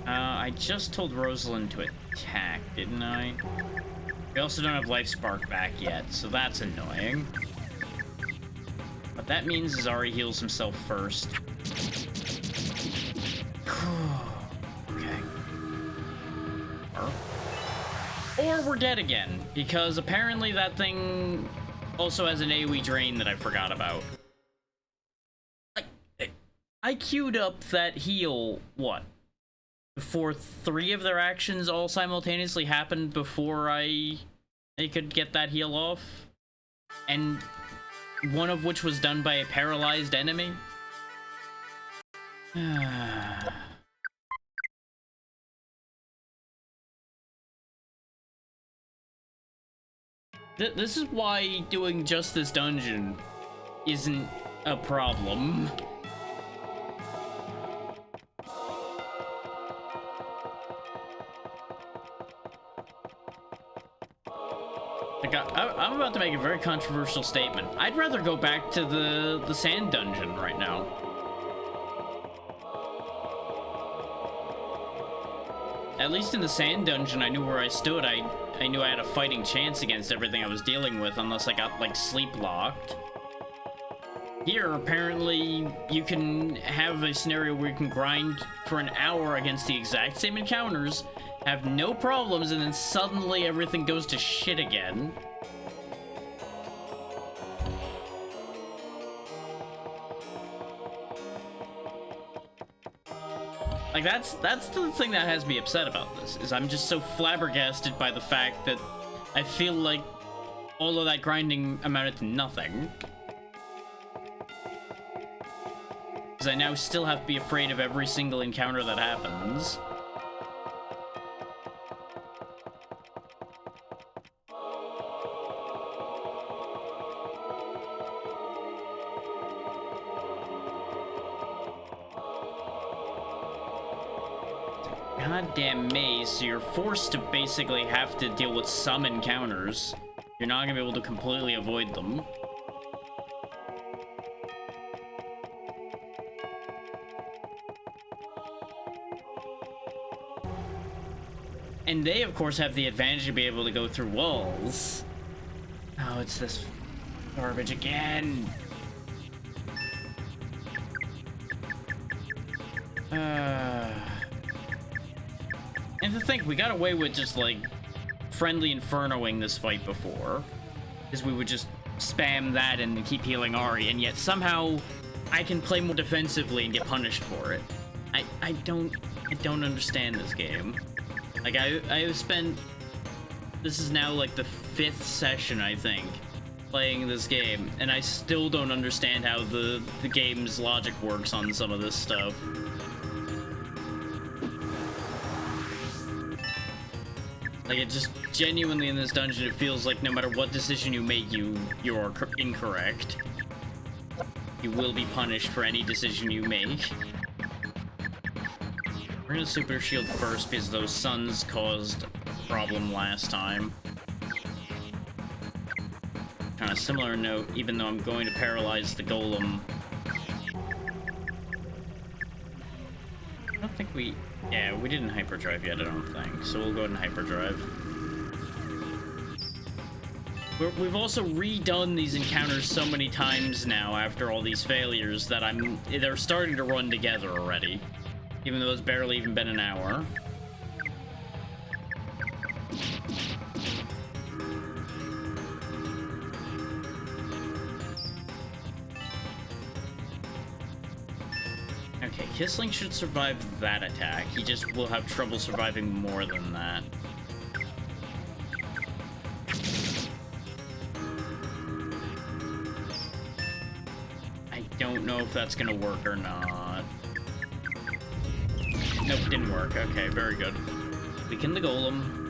[SPEAKER 1] I just told Rosalind to attack, didn't I? We also don't have Life Spark back yet, so that's annoying. What that means is Ari heals himself first. Okay. Or we're dead again, because apparently that thing also has an AoE drain that I forgot about. I queued up that heal, what? Before 3 of their actions all simultaneously happened before I could get that heal off. And one of which was done by a paralyzed enemy. This is why doing just this dungeon isn't a problem. Like, I'm about to make a very controversial statement. I'd rather go back to the sand dungeon right now. At least in the sand dungeon, I knew where I stood. I knew I had a fighting chance against everything I was dealing with, unless I got, like, sleep locked. Here, apparently, you can have a scenario where you can grind for an hour against the exact same encounters, have no problems, and then suddenly everything goes to shit again. Like, that's the thing that has me upset about this, is I'm just so flabbergasted by the fact that I feel like all of that grinding amounted to nothing. Because I now still have to be afraid of every single encounter that happens. Goddamn maze, so you're forced to basically have to deal with some encounters. You're not gonna be able to completely avoid them. And they, of course, have the advantage to be able to go through walls. Oh, it's this garbage again. And to think, we got away with just, like, friendly infernoing this fight before. Because we would just spam that and keep healing Ari, and yet somehow I can play more defensively and get punished for it. I don't understand this game. Like, I've spent... This is now, like, the 5th session, I think, playing this game, and I still don't understand how the game's logic works on some of this stuff. Like, it just genuinely in this dungeon, it feels like no matter what decision you make, you're incorrect. You will be punished for any decision you make. We're gonna super shield first because those suns caused a problem last time. On a similar note, even though I'm going to paralyze the golem, I don't think we... Yeah, we didn't hyperdrive yet, I don't think. So we'll go ahead and hyperdrive. We've also redone these encounters so many times now after all these failures that they're starting to run together already. Even though it's barely even been an hour. Okay, Kissling should survive that attack. He just will have trouble surviving more than that. I don't know if that's gonna work or not. Nope, didn't work. Okay, very good. Weaken the golem.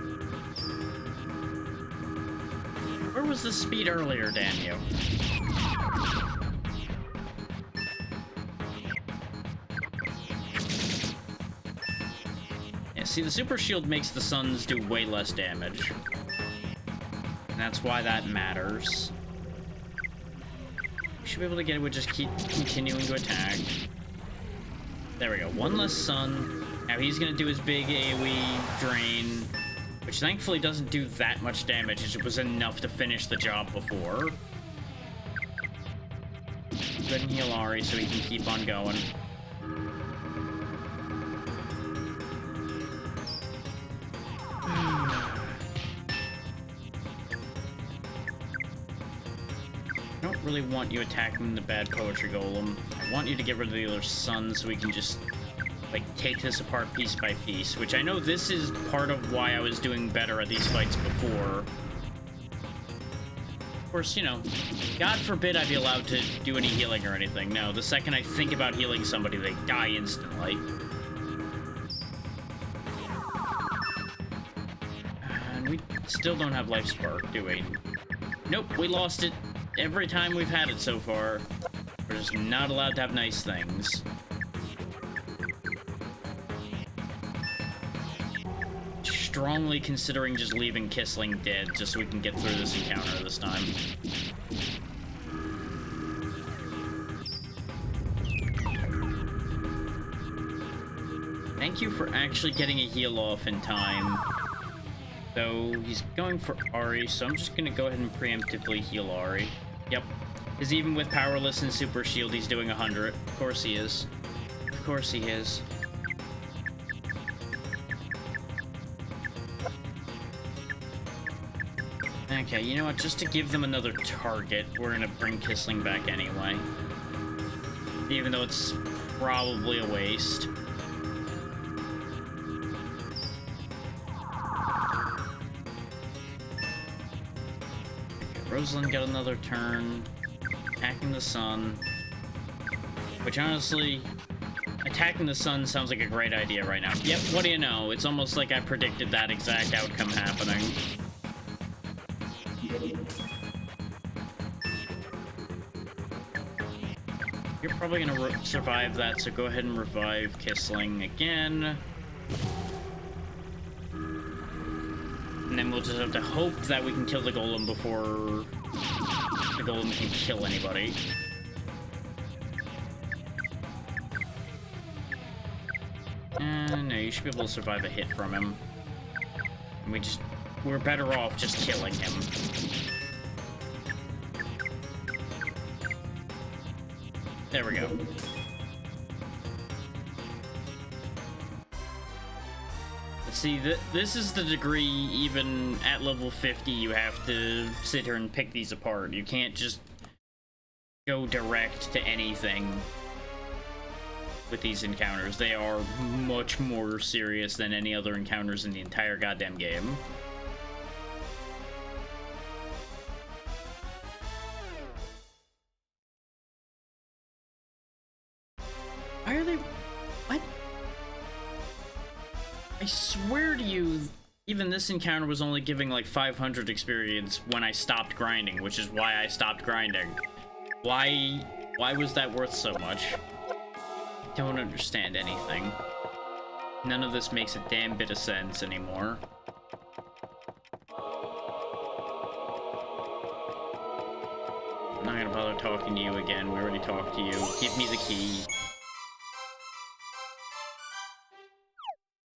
[SPEAKER 1] Where was the speed earlier, damn you? Yeah, see, the super shield makes the suns do way less damage. And that's why that matters. We should be able to get it with just keep continuing to attack. There we go. One less sun. Now he's gonna do his big AoE drain, which thankfully doesn't do that much damage. It was enough to finish the job before. Go ahead and heal Ari so he can keep on going. I don't really want you attacking the bad poetry golem. I want you to get rid of the other sun so we can just, like, take this apart piece by piece, which I know this is part of why I was doing better at these fights before. Of course, you know, God forbid I be allowed to do any healing or anything. No, the second I think about healing somebody, they die instantly. And we still don't have Life Spark, do we? Nope, we lost it every time we've had it so far. We're just not allowed to have nice things. Strongly considering just leaving Kissling dead just so we can get through this encounter this time. Thank you for actually getting a heal off in time. So he's going for Ari, so I'm just gonna go ahead and preemptively heal Ari. Yep, because even with Powerless and Super Shield, he's doing 100. Of course he is. Of course he is. Okay, you know what? Just to give them another target, we're gonna bring Kissling back anyway. Even though it's probably a waste. Okay, Rosalind got another turn. Attacking the sun. Which honestly, attacking the sun sounds like a great idea right now. Yep, what do you know? It's almost like I predicted that exact outcome happening. You're probably gonna survive that, so go ahead and revive Kissling again. And then we'll just have to hope that we can kill the golem before the golem can kill anybody. No, you should be able to survive a hit from him. And we're better off just killing him. There we go. Let's see, this is the degree, even at level 50, you have to sit here and pick these apart. You can't just go direct to anything with these encounters. They are much more serious than any other encounters in the entire goddamn game. Why are they... What? I swear to you, even this encounter was only giving like 500 experience when I stopped grinding, which is why I stopped grinding. Why was that worth so much? I don't understand anything. None of this makes a damn bit of sense anymore. I'm not gonna bother talking to you again. We already talked to you. Give me the key.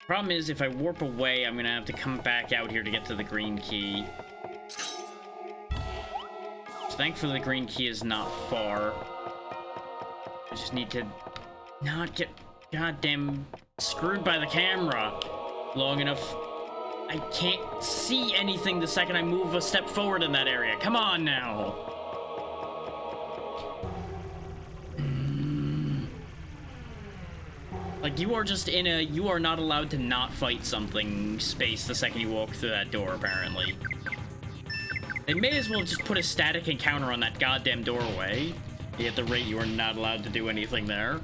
[SPEAKER 1] Problem is, if I warp away, I'm gonna have to come back out here to get to the green key. So thankfully, the green key is not far. I just need to not get goddamn screwed by the camera long enough. I can't see anything the second I move a step forward in that area. Come on now. Like, you are just in a you are not allowed to not fight something space the second you walk through that door, apparently. They may as well just put a static encounter on that goddamn doorway. At the rate you are not allowed to do anything there.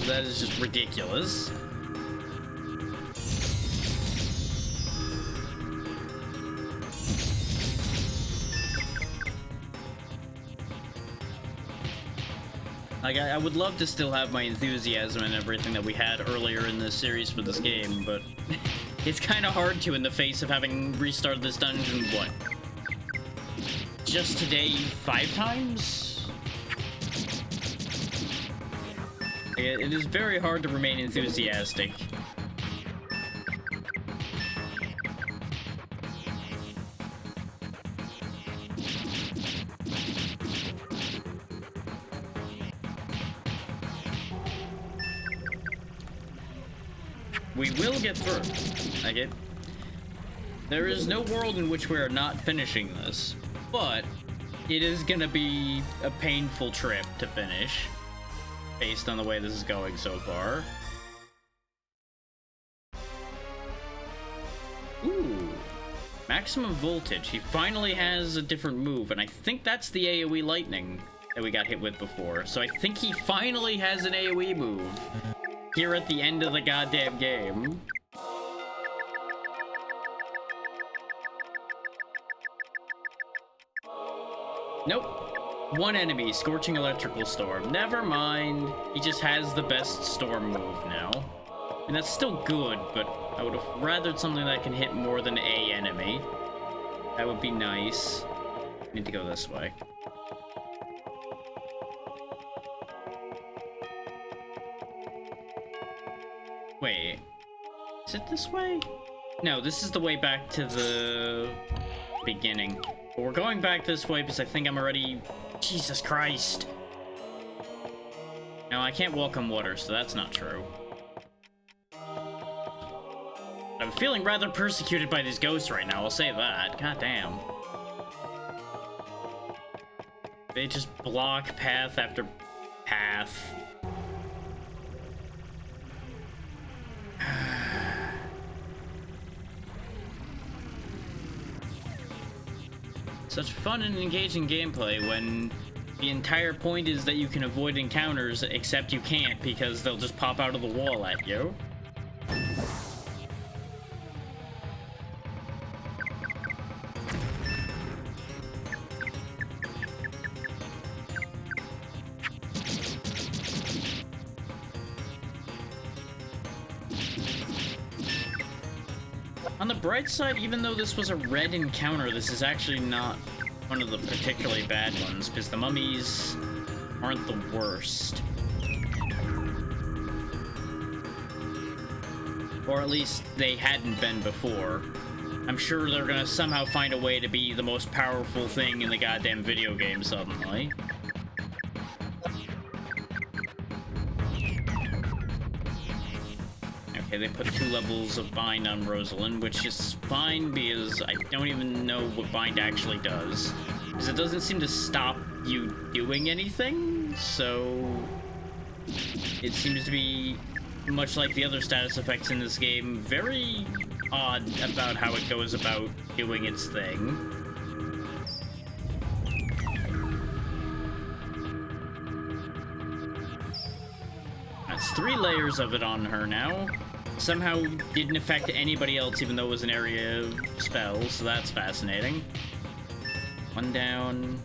[SPEAKER 1] That is just ridiculous. Like, I would love to still have my enthusiasm and everything that we had earlier in this series for this game, but it's kind of hard to in the face of having restarted this dungeon, what? Just today 5 times? It is very hard to remain enthusiastic. We will get through. There is no world in which we are not finishing this, but it is gonna be a painful trip to finish, based on the way this is going so far. Ooh, maximum voltage. He finally has a different move, and I think that's the AoE lightning that we got hit with before. So I think he finally has an AoE move here at the end of the goddamn game. Nope. One enemy, Scorching Electrical Storm. Never mind. He just has the best storm move now. And that's still good, but I would have rathered something that can hit more than a enemy. That would be nice. Need to go this way. Wait, is it this way? No, this is the way back to the beginning. But we're going back this way because I think I'm already... Jesus Christ. No, I can't walk on water, so that's not true. I'm feeling rather persecuted by these ghosts right now, I'll say that. God damn. They just block path after path. Such fun and engaging gameplay when the entire point is that you can avoid encounters, except you can't because they'll just pop out of the wall at you. On the bright side, even though this was a red encounter, this is actually not one of the particularly bad ones, because the mummies aren't the worst. Or at least they hadn't been before. I'm sure they're gonna somehow find a way to be the most powerful thing in the goddamn video game suddenly. Okay, they put 2 levels of bind on Rosalind, which is fine because I don't even know what bind actually does. Because it doesn't seem to stop you doing anything, so it seems to be, much like the other status effects in this game, very odd about how it goes about doing its thing. That's 3 layers of it on her now. Somehow didn't affect anybody else, even though it was an area spell, so that's fascinating. 1 down.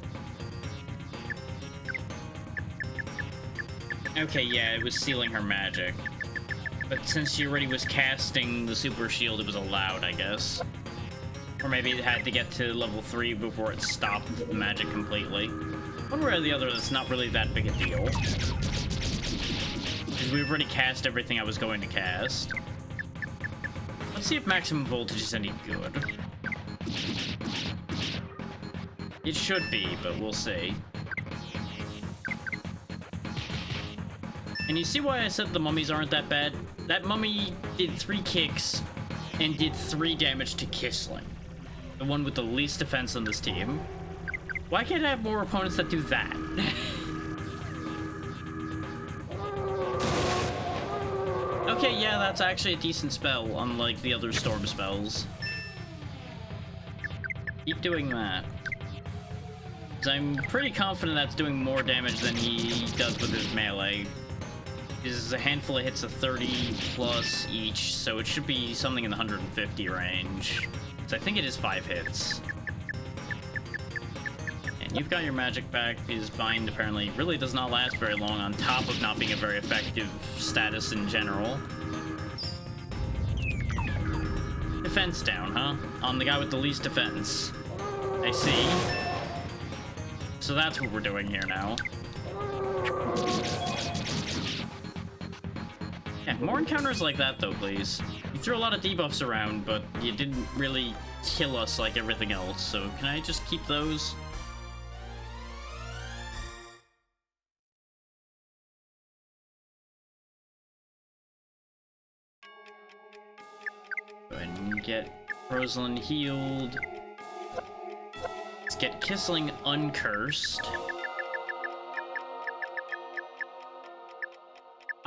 [SPEAKER 1] Okay, yeah, it was sealing her magic. But since she already was casting the super shield, it was allowed, I guess. Or maybe it had to get to level 3 before it stopped the magic completely. One way or the other, that's not really that big a deal. Because we've already cast everything I was going to cast. Let's see if maximum voltage is any good. It should be, but we'll see. And you see why I said the mummies aren't that bad? That mummy did 3 kicks and did 3 damage to Kissling. The one with the least defense on this team. Why can't I have more opponents that do that? Okay, yeah, that's actually a decent spell, unlike the other storm spells. Keep doing that. 'Cause I'm pretty confident that's doing more damage than he does with his melee. Is a handful of hits of 30 plus each, so it should be something in the 150 range. So I think it is 5 hits. And you've got your magic back, because Bind apparently really does not last very long, on top of not being a very effective status in general. Defense down, huh? On the guy with the least defense. I see. So that's what we're doing here now. Yeah, more encounters like that, though, please. You threw a lot of debuffs around, but you didn't really kill us like everything else, so can I just keep those? Go ahead and get Rosalind healed. Let's get Kissling uncursed.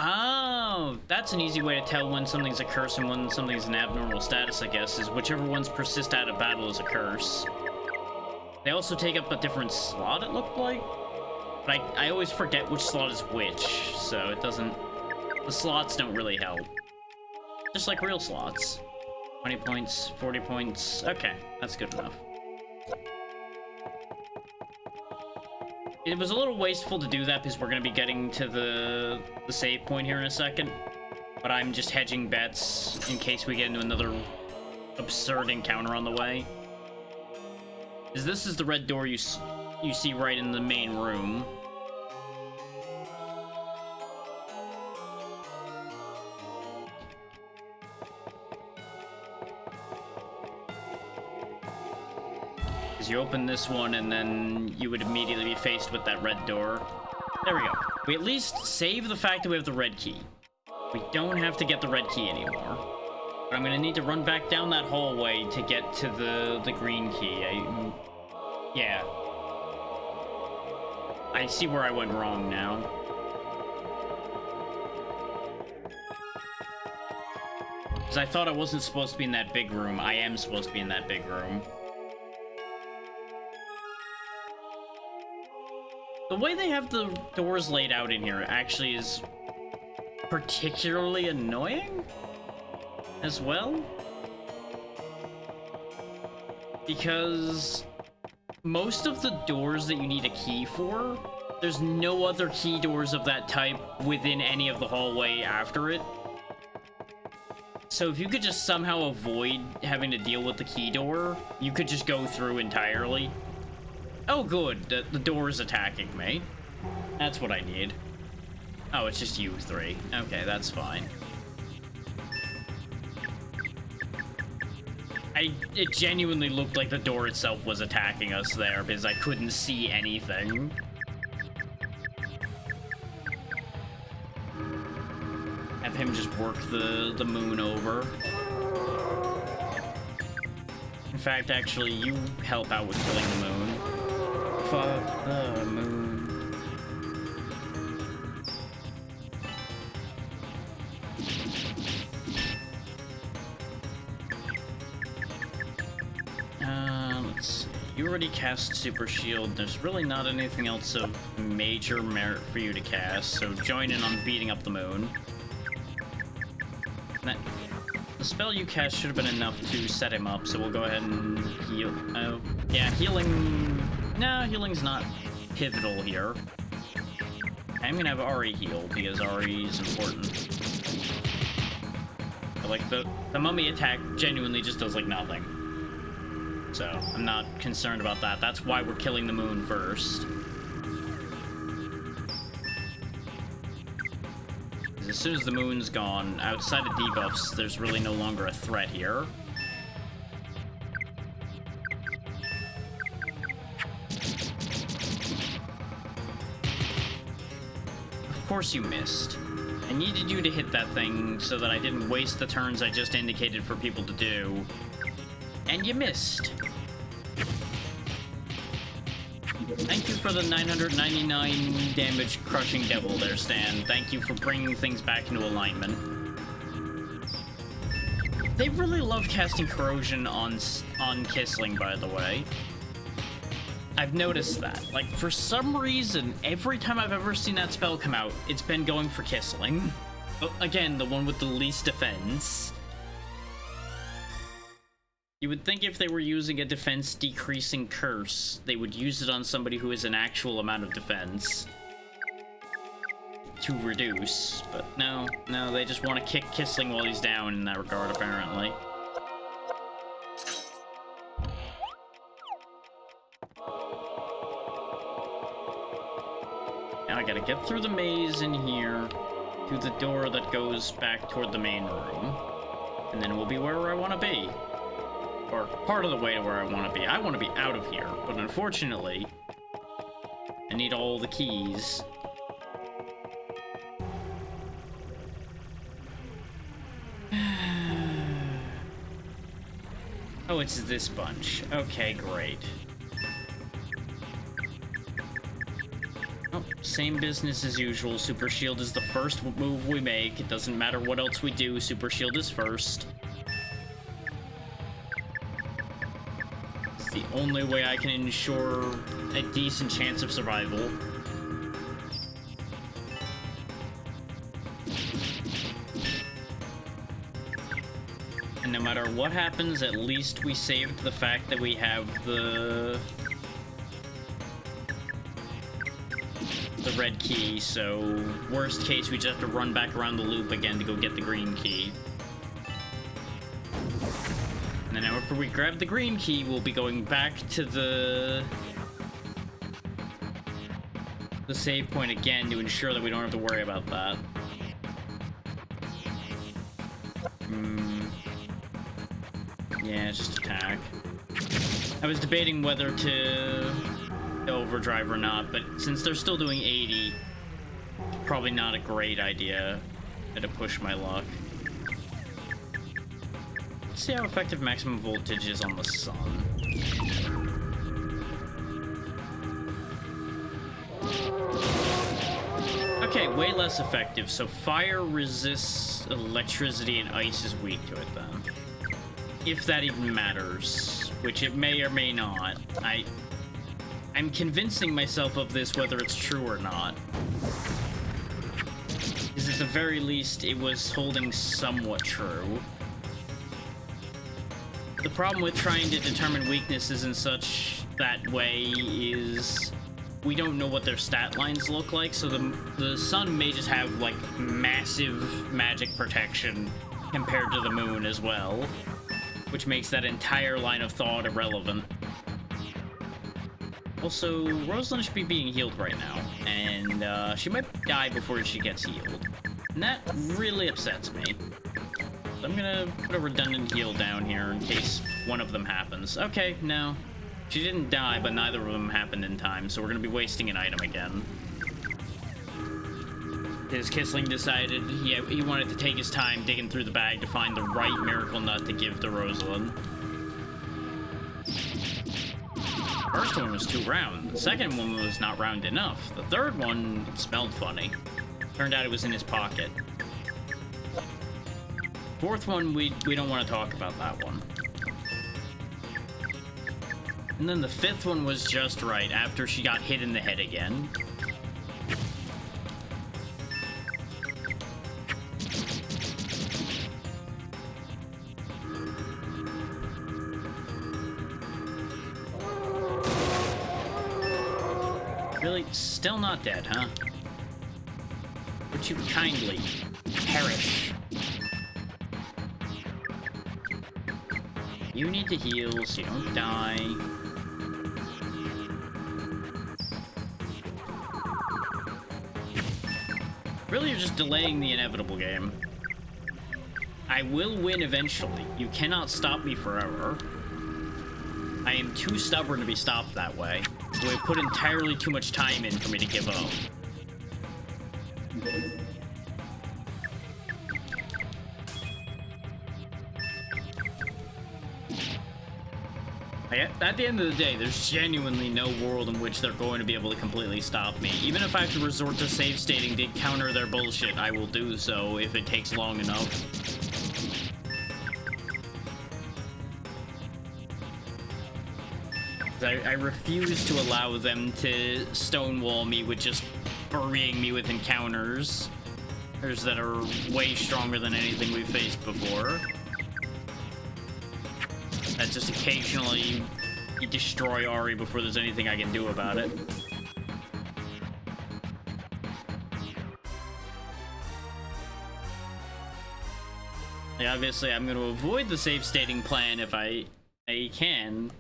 [SPEAKER 1] Oh, that's an easy way to tell when something's a curse and when something's an abnormal status, I guess, is whichever ones persist out of battle is a curse. They also take up a different slot, it looked like. But I always forget which slot is which, so it doesn't... The slots don't really help. Just like real slots. 20 points, 40 points. Okay, that's good enough. It was a little wasteful to do that because we're going to be getting to the save point here in a second. But I'm just hedging bets in case we get into another absurd encounter on the way. Because this is the red door you see right in the main room. You open this one, and then you would immediately be faced with that red door. There we go. We at least save the fact that we have the red key. We don't have to get the red key anymore. But I'm gonna need to run back down that hallway to get to the green key. Yeah. I see where I went wrong now. Because I thought I wasn't supposed to be in that big room. I am supposed to be in that big room. The way they have the doors laid out in here actually is particularly annoying as well. Because most of the doors that you need a key for, there's no other key doors of that type within any of the hallway after it. So if you could just somehow avoid having to deal with the key door, you could just go through entirely. Oh, good. The door is attacking me. That's what I need. Oh, it's just you three. Okay, that's fine. It genuinely looked like the door itself was attacking us there because I couldn't see anything. Have him just work the moon over. In fact, actually, you help out with killing the moon. Fuck the moon. Let's see. You already cast Super Shield. There's really not anything else of major merit for you to cast, so join in on beating up the moon. The spell you cast should have been enough to set him up, so we'll go ahead and heal. Oh, yeah, healing... No, healing's not pivotal here. I'm gonna have Ari heal, because Ari is important. But, like, the mummy attack genuinely just does, like, nothing. So, I'm not concerned about that. That's why we're killing the moon first. As soon as the moon's gone, outside of debuffs, there's really no longer a threat here. Of course you missed. I needed you to hit that thing so that I didn't waste the turns I just indicated for people to do. And you missed. Thank you for the 999 damage crushing devil there, Stan. Thank you for bringing things back into alignment. They really love casting corrosion on Kissling, by the way. I've noticed that. Like, for some reason, every time I've ever seen that spell come out, it's been going for Kissling. Again, the one with the least defense. You would think if they were using a defense decreasing curse, they would use it on somebody who has an actual amount of defense to reduce, but no, they just want to kick Kissling while he's down in that regard, apparently. Now I gotta get through the maze in here to the door that goes back toward the main room, and then we'll be where I want to be. Or part of the way to where I want to be. I want to be out of here, but unfortunately, I need all the keys. Oh, it's this bunch. Okay, great. Oh, same business as usual. Super Shield is the first move we make. It doesn't matter what else we do, Super Shield is first. It's the only way I can ensure a decent chance of survival. And no matter what happens, at least we saved the fact that we have the red key, so worst case, we just have to run back around the loop again to go get the green key. And then after we grab the green key, we'll be going back to the save point again to ensure that we don't have to worry about that. Yeah, just attack. I was debating whether to overdrive or not, but since they're still doing 80, probably not a great idea to push my luck. Let's see how effective maximum voltage is on the sun. Okay, way less effective, so fire resists electricity and ice is weak to it then. If that even matters, which it may or may not. I'm convincing myself of this whether it's true or not. Because at the very least, it was holding somewhat true. The problem with trying to determine weaknesses in such that way is we don't know what their stat lines look like, so the sun may just have, like, massive magic protection compared to the moon as well, which makes that entire line of thought irrelevant. Also, Rosalind should be being healed right now, and she might die before she gets healed. And that really upsets me. So I'm gonna put a redundant heal down here in case one of them happens. Okay, no. She didn't die, but neither of them happened in time, so we're gonna be wasting an item again. His Kissling decided he wanted to take his time digging through the bag to find the right miracle nut to give to Rosalind. First one was too round. The second one was not round enough. The third one smelled funny. Turned out it was in his pocket. Fourth one, we don't want to talk about that one. And then the fifth one was just right after she got hit in the head again. Really? Still not dead, huh? Would you kindly perish? You need to heal so you don't die. Really, you're just delaying the inevitable game. I will win eventually. You cannot stop me forever. I am too stubborn to be stopped that way. It would put entirely too much time in for me to give up. At the end of the day, there's genuinely no world in which they're going to be able to completely stop me. Even if I have to resort to save stating to counter their bullshit, I will do so if it takes long enough. I refuse to allow them to stonewall me with just burying me with encounters. That are way stronger than anything we've faced before. That just occasionally destroy Ari before there's anything I can do about it. Yeah, obviously I'm going to avoid the safe stating plan if I can.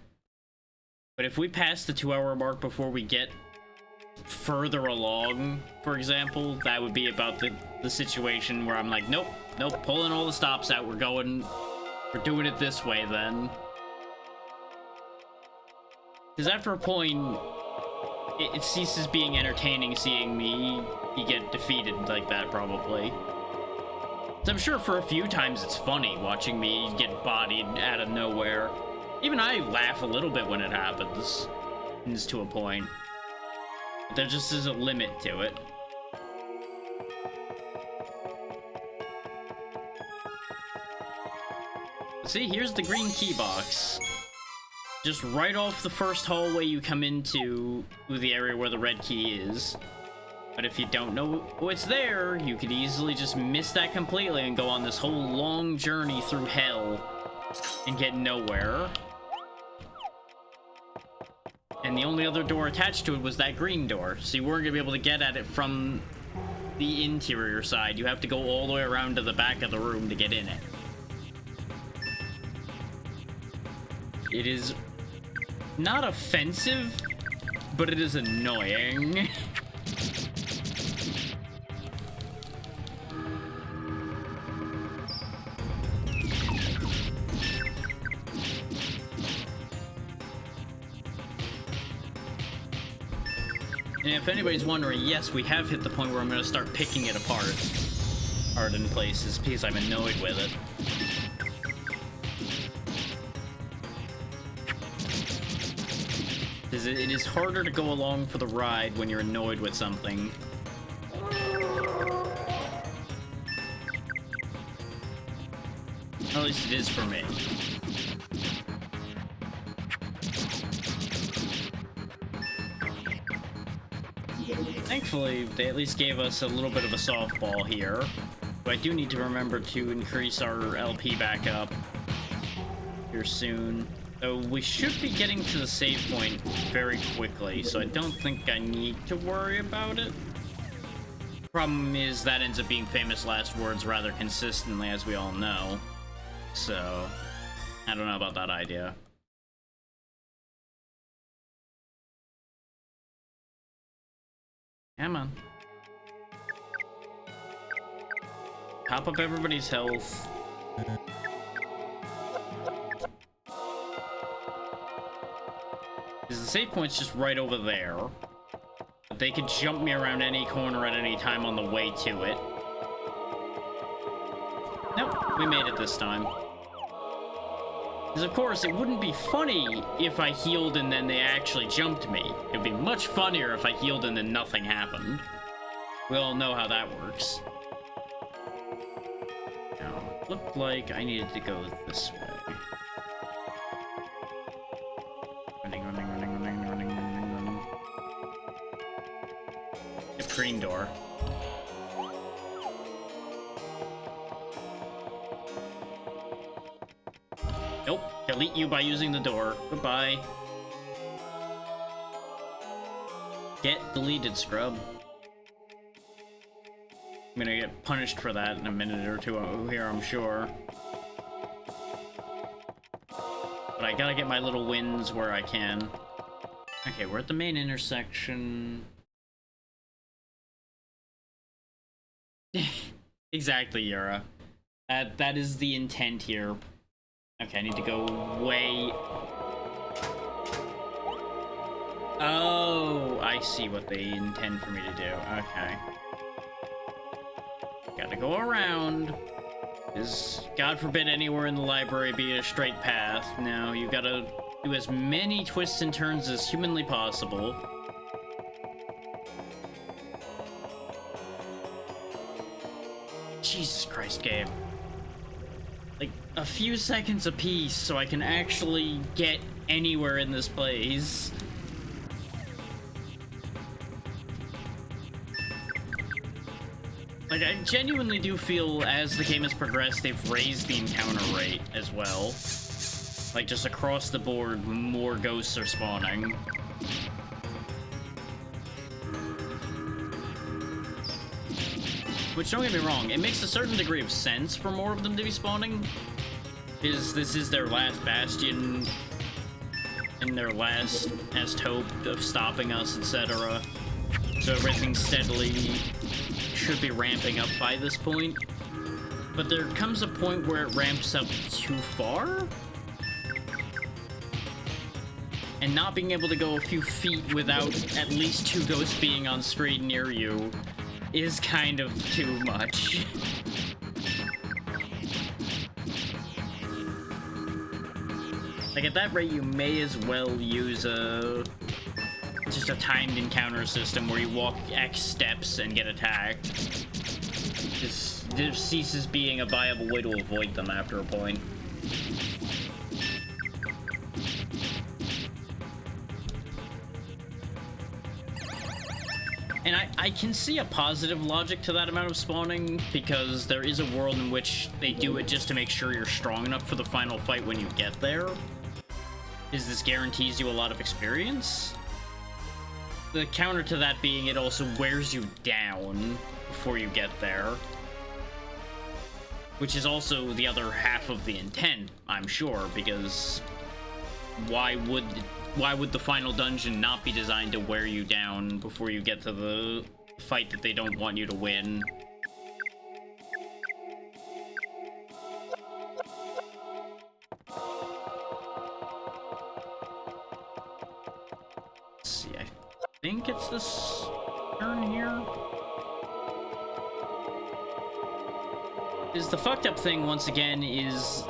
[SPEAKER 1] But if we pass the 2-hour mark before we get further along, for example, that would be about the situation where I'm like, nope, pulling all the stops out, we're doing it this way then. Because after a point, it ceases being entertaining seeing me get defeated like that, probably. So I'm sure for a few times it's funny watching me get bodied out of nowhere. Even I laugh a little bit when it happens to a point. There just is a limit to it. See, here's the green key box. Just right off the first hallway you come into the area where the red key is. But if you don't know what's there, you could easily just miss that completely and go on this whole long journey through hell and get nowhere. And the only other door attached to it was that green door, so you weren't gonna be able to get at it from the interior side. You have to go all the way around to the back of the room to get in it. It is not offensive, but it is annoying. And if anybody's wondering, yes, we have hit the point where I'm going to start picking it apart in places because I'm annoyed with it. It is harder to go along for the ride when you're annoyed with something. Or at least it is for me. Thankfully, they at least gave us a little bit of a softball here. But I do need to remember to increase our LP back up here soon. So we should be getting to the save point very quickly, so I don't think I need to worry about it. Problem is that ends up being famous last words rather consistently, as we all know. So, I don't know about that idea. Come on. Top up everybody's health. Because the save point's just right over there. But they could jump me around any corner at any time on the way to it. Nope, we made it this time. Because of course, it wouldn't be funny if I healed and then they actually jumped me. It would be much funnier if I healed and then nothing happened. We all know how that works. Now, it looked like I needed to go this way. Running. Get green door. Nope. Delete you by using the door. Goodbye. Get deleted, scrub. I'm gonna get punished for that in a minute or two here, I'm sure. But I gotta get my little wins where I can. Okay, we're at the main intersection. Exactly, Yura. That is the intent here. Okay, I need to go way... Oh, I see what they intend for me to do. Okay. Gotta go around. Is, God forbid, anywhere in the library be a straight path. No, you gotta do as many twists and turns as humanly possible. Jesus Christ, game. Like, a few seconds apiece so I can actually get anywhere in this place. Like, I genuinely do feel as the game has progressed, they've raised the encounter rate as well. Like, just across the board, more ghosts are spawning. Which, don't get me wrong, it makes a certain degree of sense for more of them to be spawning. Because this is their last bastion, and their last hope of stopping us, etc. So everything steadily should be ramping up by this point. But there comes a point where it ramps up too far? And not being able to go a few feet without at least 2 ghosts being on screen near you is kind of too much. Like, at that rate, you may as well use just a timed encounter system where you walk X steps and get attacked. This ceases being a viable way to avoid them after a point. And I can see a positive logic to that amount of spawning, because there is a world in which they do it just to make sure you're strong enough for the final fight when you get there. This guarantees you a lot of experience. The counter to that being it also wears you down before you get there. Which is also the other half of the intent, I'm sure, because why would the final dungeon not be designed to wear you down before you get to the fight that they don't want you to win? Let's see, I think it's this turn here. Is the fucked up thing, once again, is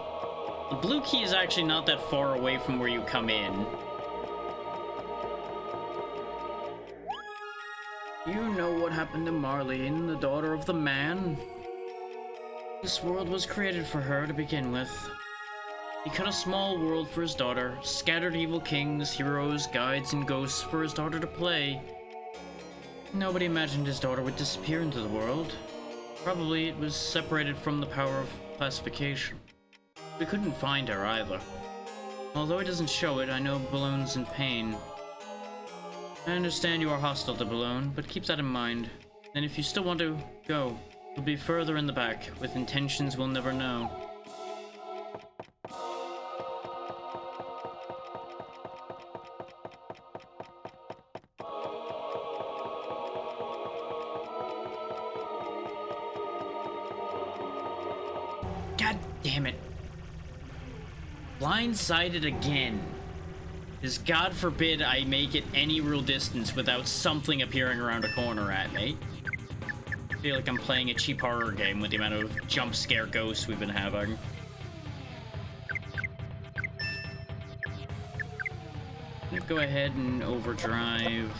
[SPEAKER 1] the blue key is actually not that far away from where you come in. You know what happened to Marlene, the daughter of the man? This world was created for her to begin with. He cut a small world for his daughter, scattered evil kings, heroes, guides, and ghosts for his daughter to play. Nobody imagined his daughter would disappear into the world. Probably it was separated from the power of classification. We couldn't find her either. Although it doesn't show it, I know Balloon's in pain. I understand you are hostile to Balloon, but keep that in mind. And if you still want to go, we'll be further in the back, with intentions we'll never know. God damn it. Blindsided again. Because God forbid I make it any real distance without something appearing around a corner at me. I feel like I'm playing a cheap horror game with the amount of jump scare ghosts we've been having. Let's go ahead and overdrive.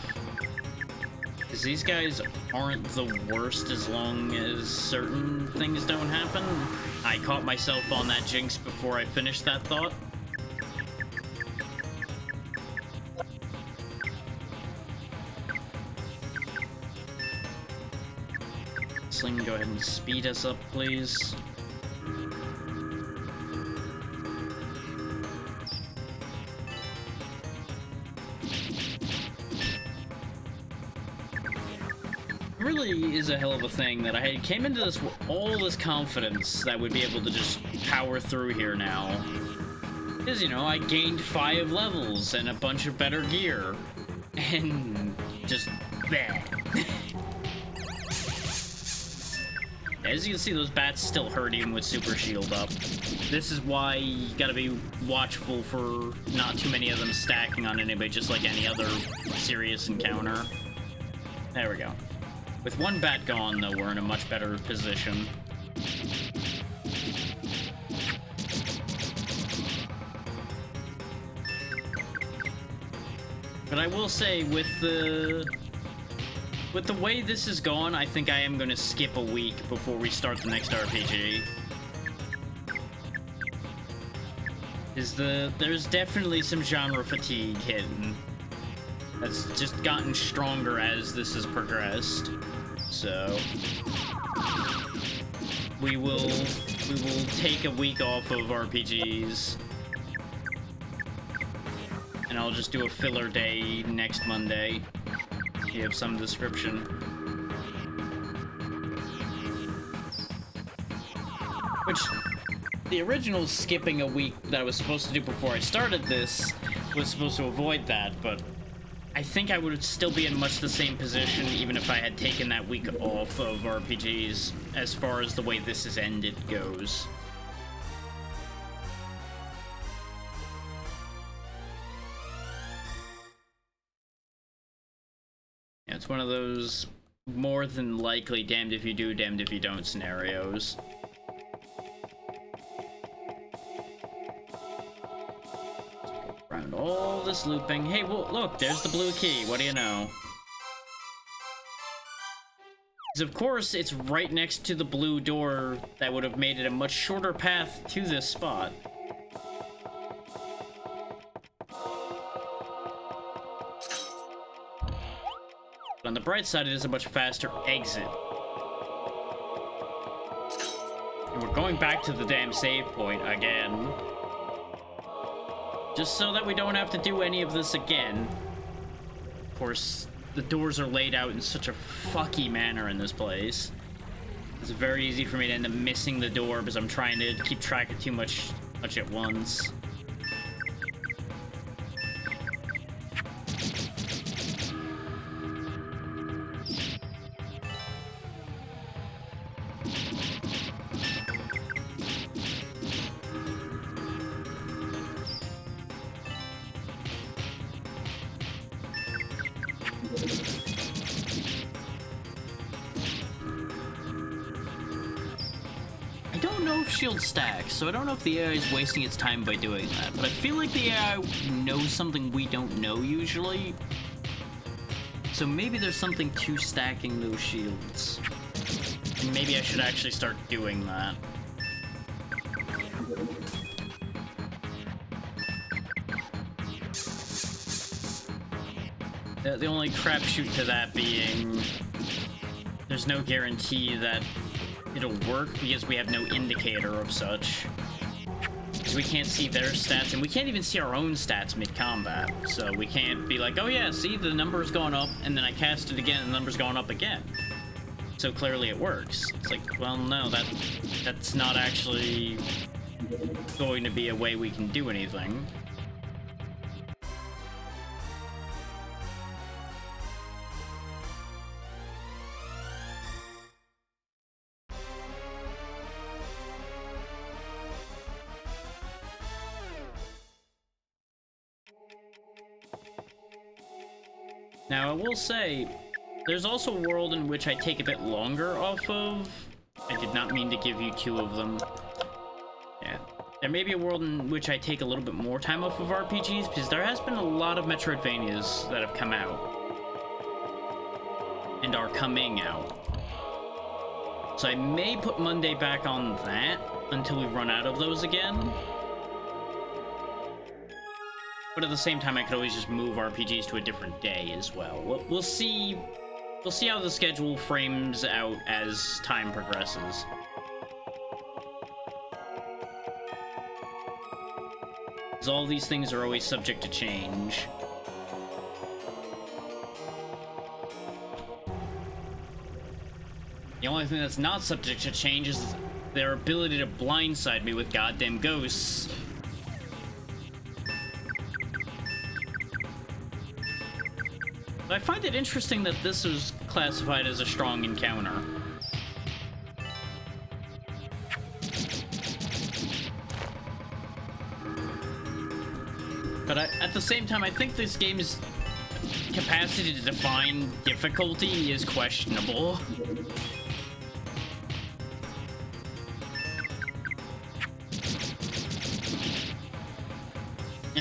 [SPEAKER 1] Because these guys aren't the worst as long as certain things don't happen. I caught myself on that jinx before I finished that thought. Sling, go ahead and speed us up, please. It really is a hell of a thing that I came into this with all this confidence that we'd be able to just power through here now. Because, you know, I gained 5 levels and a bunch of better gear. And just bleh. As you can see, those bats still hurt even with super shield up. This is why you gotta be watchful for not too many of them stacking on anybody, just like any other serious encounter. There we go. With one bat gone, though, we're in a much better position. But I will say, with the way this is gone, I think I am going to skip a week before we start the next RPG. There's definitely some genre fatigue hitting. That's just gotten stronger as this has progressed. So we will take a week off of RPGs. And I'll just do a filler day next Monday. You have some description. Which, the original skipping a week that I was supposed to do before I started this was supposed to avoid that, but I think I would still be in much the same position even if I had taken that week off of RPGs as far as the way this has ended goes. It's one of those more than likely damned if you do, damned if you don't scenarios. Around all this looping. Hey, well, look, there's the blue key. What do you know? Because of course, it's right next to the blue door that would have made it a much shorter path to this spot. But on the bright side, it is a much faster exit. And we're going back to the damn save point again. Just so that we don't have to do any of this again. Of course, the doors are laid out in such a fucky manner in this place. It's very easy for me to end up missing the door because I'm trying to keep track of too much at once. Shield stacks, so I don't know if the AI is wasting its time by doing that, but I feel like the AI knows something we don't know usually. So maybe there's something to stacking those shields. And maybe I should actually start doing that. The only crapshoot to that being there's no guarantee that it'll work because we have no indicator of such. Because we can't see their stats, and we can't even see our own stats mid-combat. So we can't be like, oh yeah, see, the number's going up, and then I cast it again, and the number's going up again. So clearly it works. It's like, well, no, that's not actually going to be a way we can do anything. Now, I will say, there's also a world in which I take a bit longer off of. I did not mean to give you two of them. Yeah. There may be a world in which I take a little bit more time off of RPGs, because there has been a lot of Metroidvanias that have come out. And are coming out. So I may put Monday back on that until we run out of those again. But at the same time, I could always just move RPGs to a different day as well. We'll see. We'll see how the schedule frames out as time progresses. Because all these things are always subject to change. The only thing that's not subject to change is their ability to blindside me with goddamn ghosts. I find it interesting that this was classified as a strong encounter. But at the same time, I think this game's capacity to define difficulty is questionable.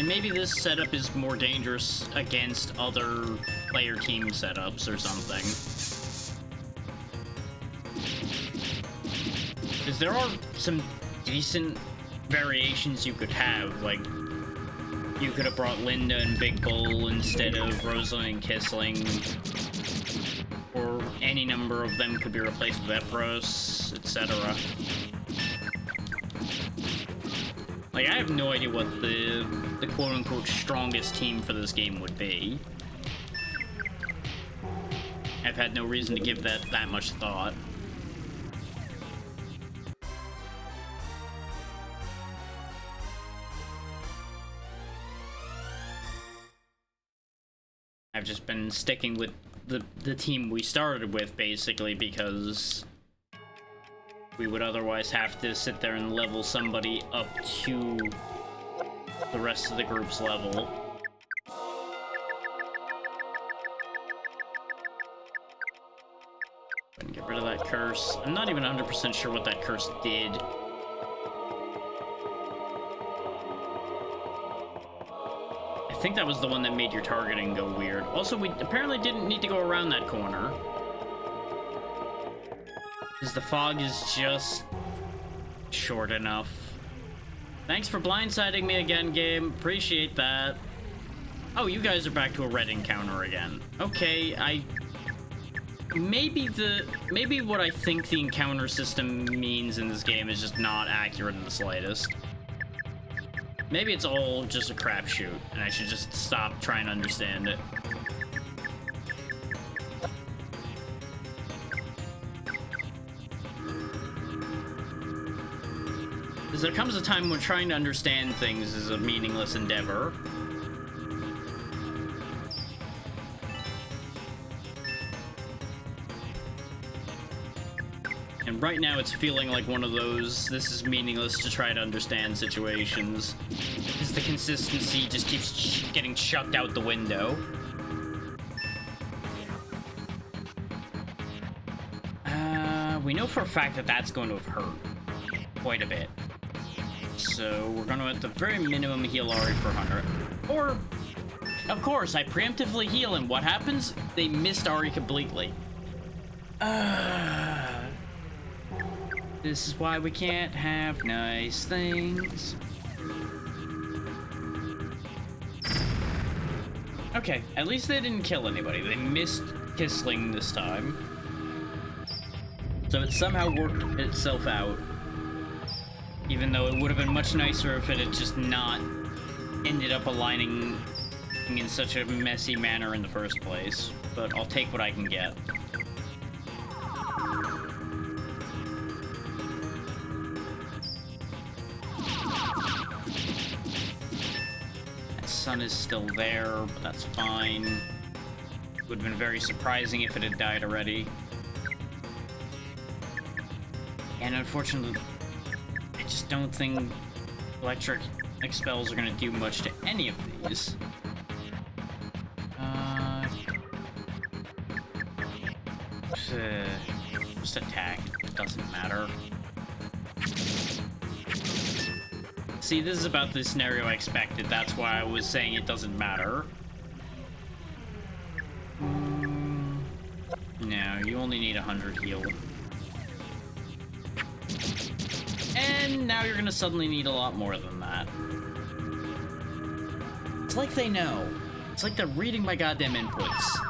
[SPEAKER 1] And maybe this setup is more dangerous against other player team setups or something. Because there are some decent variations you could have, like you could have brought Linda and Big Bull instead of Rosalind and Kissling, or any number of them could be replaced with Epros, etc. Like, I have no idea what the quote-unquote strongest team for this game would be. I've had no reason to give that much thought. I've just been sticking with the team we started with, basically, because we would otherwise have to sit there and level somebody up to the rest of the group's level. And get rid of that curse. I'm not even 100% sure what that curse did. I think that was the one that made your targeting go weird. Also, we apparently didn't need to go around that corner, because the fog is just short enough. Thanks for blindsiding me again, game. Appreciate that. Oh, you guys are back to a red encounter again. Okay, maybe what I think the encounter system means in this game is just not accurate in the slightest. Maybe it's all just a crapshoot, and I should just stop trying to understand it. Because there comes a time when trying to understand things is a meaningless endeavor. And right now it's feeling like one of those, this is meaningless to try to understand situations. Because the consistency just keeps getting chucked out the window. We know for a fact that that's going to have hurt quite a bit. So we're going to at the very minimum heal Ari for 100. Or, of course, I preemptively heal, and what happens? They missed Ari completely. This is why we can't have nice things. Okay, at least they didn't kill anybody. They missed Kissling this time. So it somehow worked itself out. Even though it would have been much nicer if it had just not ended up aligning in such a messy manner in the first place. But I'll take what I can get. Sun is still there, but that's fine. It would have been very surprising if it had died already. And unfortunately, I just don't think electric spells are going to do much to any of these. Just attack. It doesn't matter. See, this is about the scenario I expected. That's why I was saying it doesn't matter. No, you only need 100 heal. And now you're gonna suddenly need a lot more than that. It's like they know. It's like they're reading my goddamn inputs.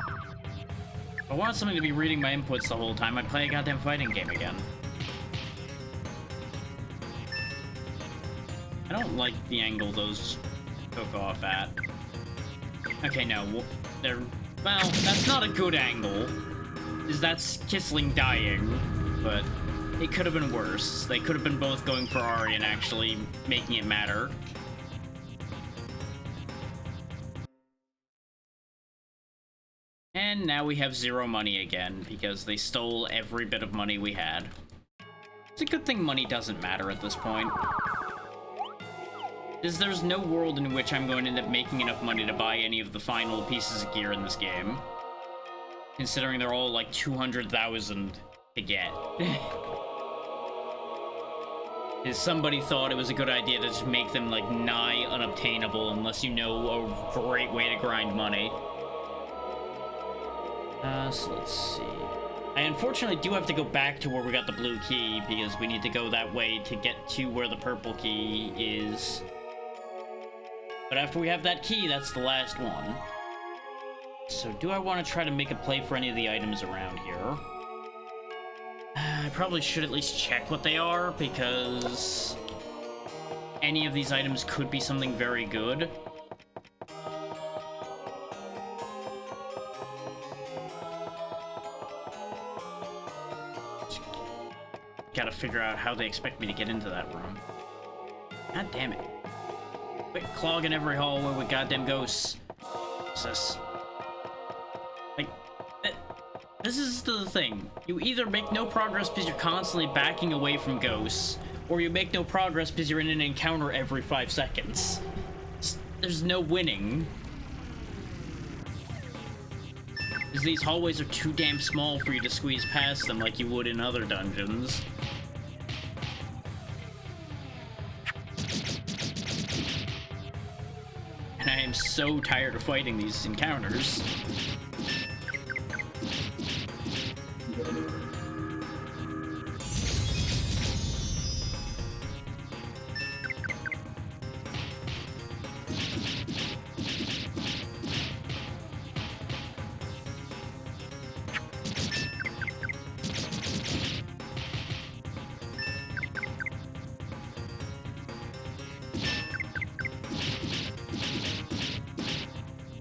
[SPEAKER 1] If I wanted something to be reading my inputs the whole time, I'd play a goddamn fighting game again. I don't like the angle those took off at. Okay, no, they're... Well, that's not a good angle. That's Kissling dying, but it could have been worse. They could have been both going for Ari and actually making it matter. And now we have 0 money again, because they stole every bit of money we had. It's a good thing money doesn't matter at this point. There's no world in which I'm going to end up making enough money to buy any of the final pieces of gear in this game. Considering they're all like 200,000 to get. is somebody thought it was a good idea to just make them like nigh unobtainable unless you know a great way to grind money. So let's see. I unfortunately do have to go back to where we got the blue key because we need to go that way to get to where the purple key is. But after we have that key, that's the last one. So do I want to try to make a play for any of the items around here? I probably should at least check what they are because any of these items could be something very good. Gotta figure out how they expect me to get into that room. God damn it. Quit clogging every hallway with goddamn ghosts. What's this? Like, this is the thing. You either make no progress because you're constantly backing away from ghosts, or you make no progress because you're in an encounter every 5 seconds. There's no winning. Because these hallways are too damn small for you to squeeze past them like you would in other dungeons. And I am so tired of fighting these encounters.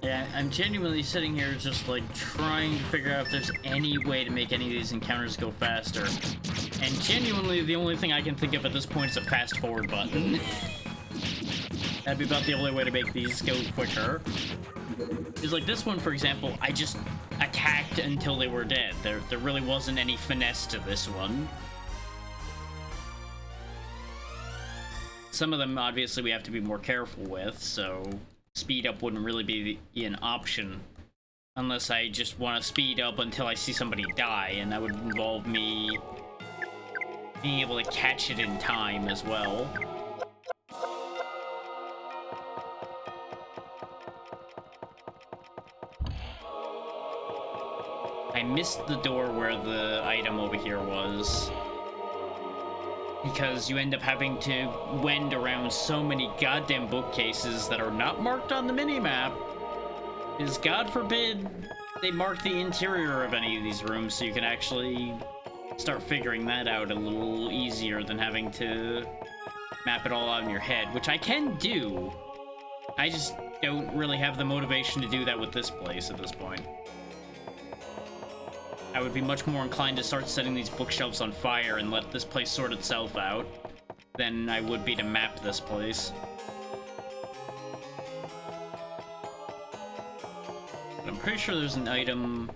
[SPEAKER 1] Yeah, I'm genuinely sitting here just like trying to figure out if there's any way to make any of these encounters go faster. And genuinely the only thing I can think of at this point is a fast forward button. That'd be about the only way to make these go quicker. Because like this one, for example, I just attacked until they were dead. There really wasn't any finesse to this one. Some of them, obviously, we have to be more careful with, so speed up wouldn't really be an option unless I just want to speed up until I see somebody die, and that would involve me being able to catch it in time as well. I missed the door where the item over here was, because you end up having to wend around so many goddamn bookcases that are not marked on the minimap. Because God forbid they mark the interior of any of these rooms so you can actually start figuring that out a little easier than having to map it all out in your head, which I can do. I just don't really have the motivation to do that with this place at this point. I would be much more inclined to start setting these bookshelves on fire and let this place sort itself out than I would be to map this place. But I'm pretty sure there's an item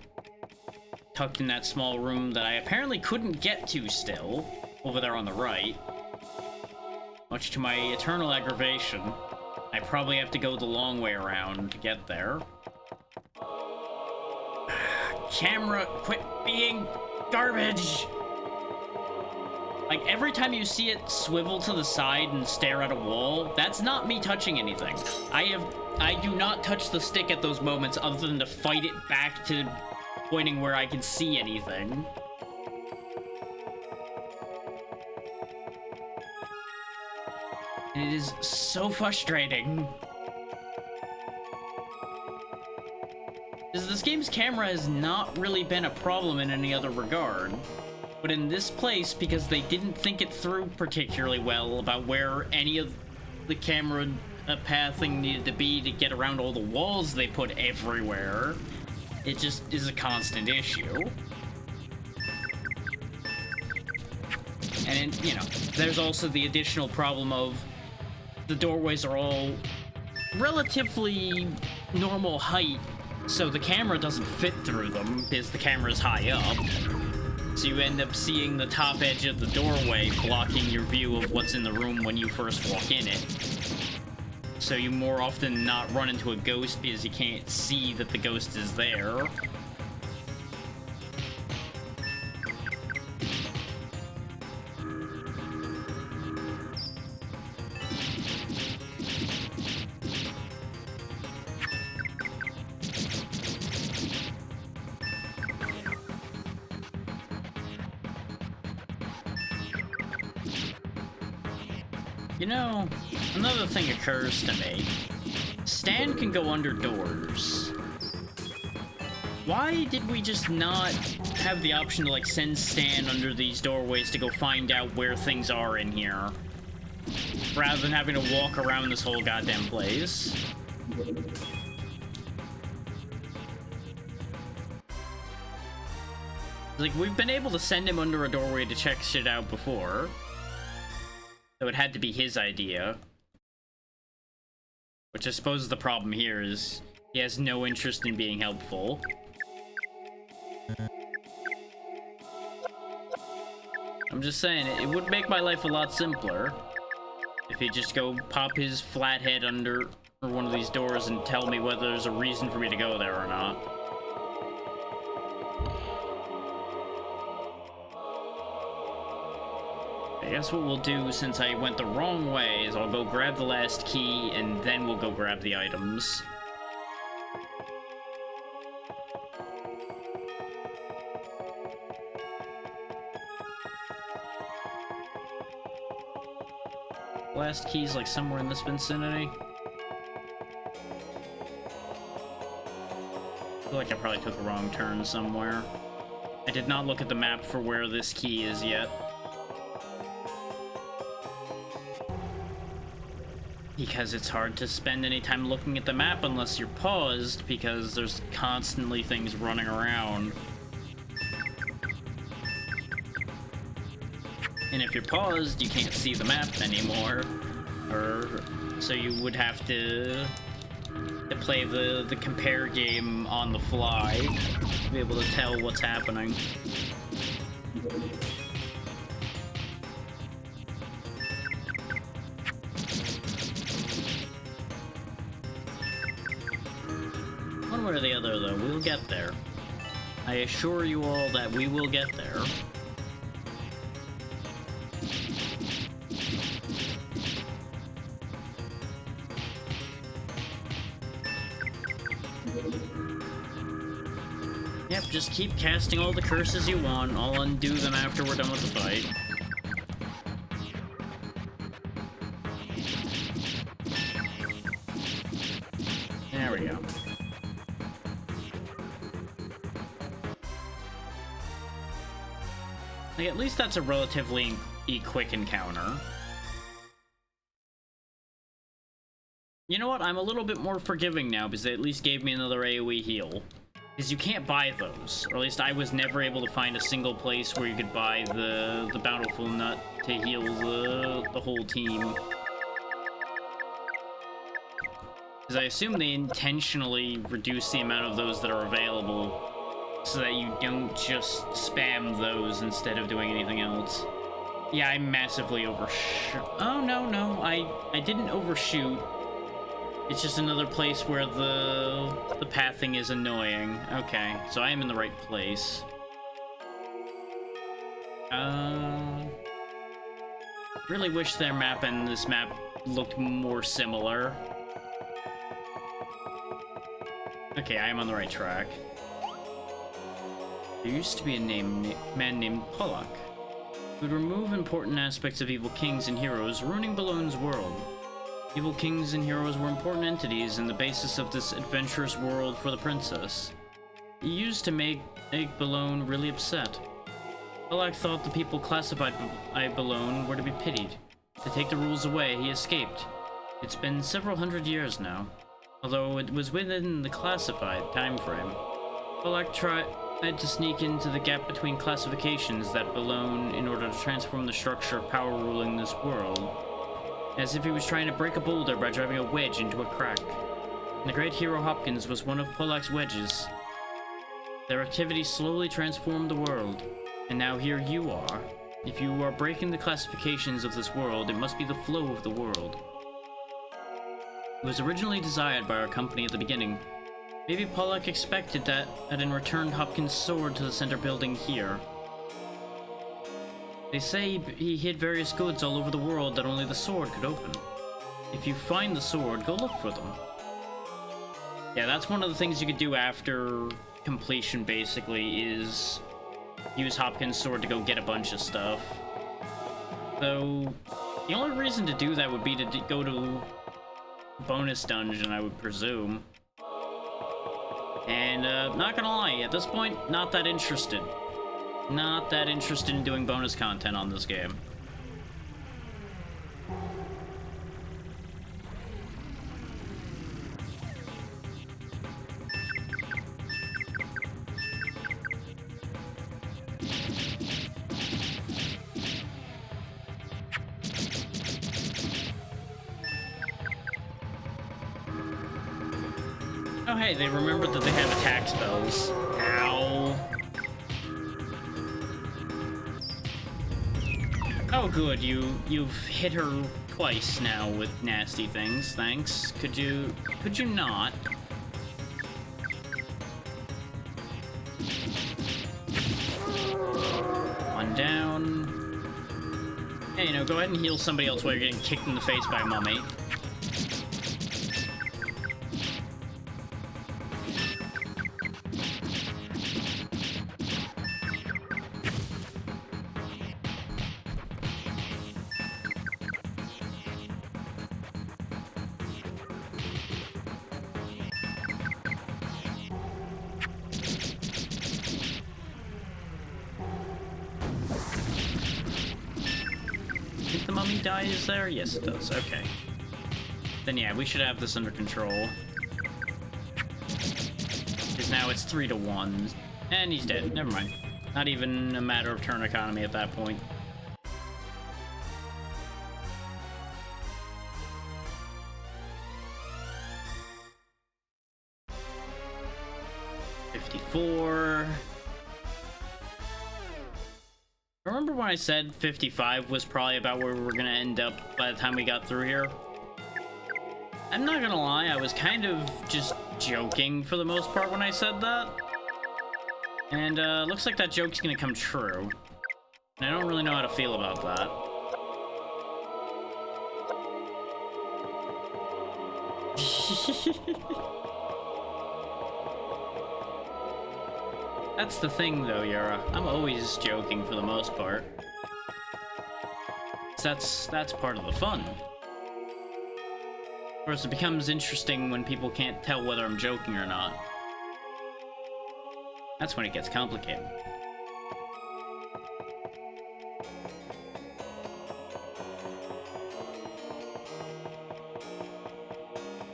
[SPEAKER 1] tucked in that small room that I apparently couldn't get to still, over there on the right. Much to my eternal aggravation, I probably have to go the long way around to get there. Camera, quit being garbage! Like, every time you see it swivel to the side and stare at a wall, that's not me touching anything. I do not touch the stick at those moments other than to fight it back to pointing where I can see anything. And it is so frustrating. Because this game's camera has not really been a problem in any other regard. But in this place, because they didn't think it through particularly well about where any of the camera pathing needed to be to get around all the walls they put everywhere, it just is a constant issue. And, you know, there's also the additional problem of the doorways are all relatively normal height, so the camera doesn't fit through them because the camera's high up. So you end up seeing the top edge of the doorway blocking your view of what's in the room when you first walk in it. So you more often than not run into a ghost because you can't see that the ghost is there. You know, another thing occurs to me. Stan can go under doors. Why did we just not have the option to, like, send Stan under these doorways to go find out where things are in here? Rather than having to walk around this whole goddamn place. Like, we've been able to send him under a doorway to check shit out before. So it had to be his idea. Which I suppose the problem here is he has no interest in being helpful. I'm just saying, it would make my life a lot simpler if he'd just go pop his flat head under one of these doors and tell me whether there's a reason for me to go there or not. I guess what we'll do, since I went the wrong way, is I'll go grab the last key, and then we'll go grab the items. Last key's like somewhere in this vicinity. I feel like I probably took a wrong turn somewhere. I did not look at the map for where this key is yet. Because it's hard to spend any time looking at the map unless you're paused, because there's constantly things running around. And if you're paused, you can't see the map anymore. So you would have to play the compare game on the fly to be able to tell what's happening. One way or the other, though, we'll get there. I assure you all that we will get there. Yep, just keep casting all the curses you want. I'll undo them after we're done with the fight. There we go. Like, at least that's a relatively quick encounter. You know what? I'm a little bit more forgiving now because they at least gave me another AoE heal. Because you can't buy those, or at least I was never able to find a single place where you could buy the bountiful nut to heal the whole team. Because I assume they intentionally reduce the amount of those that are available so that you don't just spam those instead of doing anything else. Yeah, I massively overshot. Oh, no, I didn't overshoot. It's just another place where the pathing is annoying. Okay, so I am in the right place. Really wish their map and this map looked more similar. Okay, I am on the right track. There used to be a man named Pollock, who would remove important aspects of evil kings and heroes, ruining Balloon's world. Evil kings and heroes were important entities and the basis of this adventurous world for the princess. He used to make Balloon really upset. Pollock thought the people classified by Balloon were to be pitied. To take the rules away, he escaped. It's been several hundred years now, although it was within the classified time frame. Pollock tried to sneak into the gap between classifications that Balloon in order to transform the structure of power ruling this world. As if he was trying to break a boulder by driving a wedge into a crack. The great hero Hopkins was one of Pollock's wedges. Their activities slowly transformed the world, and now here you are. If you are breaking the classifications of this world, it must be the flow of the world. It was originally desired by our company at the beginning. Maybe Pollock expected that and returned Hopkins' sword to the center building here. They say he hid various goods all over the world that only the sword could open. If you find the sword, go look for them. Yeah, that's one of the things you could do after completion, basically, is use Hopkins' sword to go get a bunch of stuff. Though, The only reason to do that would be to go to bonus dungeon, I would presume. And, not gonna lie, at this point, not that interested. Not that interested in doing bonus content on this game. Oh hey, they remembered that they have attack spells. Ow. Oh good, you've hit her twice now with nasty things, thanks. Could you not? One down. Hey, go ahead and heal somebody else while you're getting kicked in the face by a mummy. The mummy dies there? Yes, it does. Okay. Then yeah, we should have this under control. Because now it's 3-1. And he's dead. Never mind. Not even a matter of turn economy at that point. $54. Remember when I said 55 was probably about where we were gonna end up by the time we got through here? I'm not gonna lie, I was kind of just joking for the most part when I said that. And looks like that joke's gonna come true. And I don't really know how to feel about that. That's the thing, though, Yara. I'm always joking for the most part. That's part of the fun. Of course, it becomes interesting when people can't tell whether I'm joking or not. That's when it gets complicated.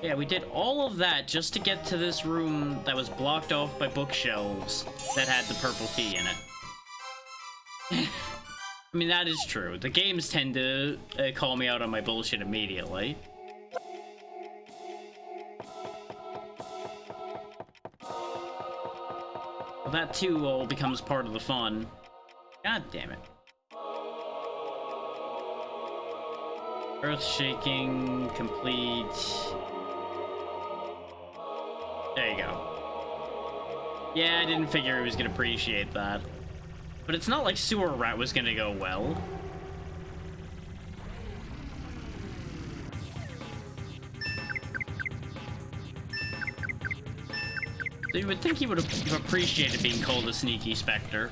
[SPEAKER 1] Yeah, we did all of that just to get to this room that was blocked off by bookshelves that had the purple key in it. I mean, that is true. The games tend to call me out on my bullshit immediately. Well, that too all becomes part of the fun. God damn it. Earth shaking, complete. There you go. Yeah, I didn't figure he was gonna appreciate that. But it's not like Sewer Rat was gonna go well. So you would think he would have appreciated being called a sneaky Spectre.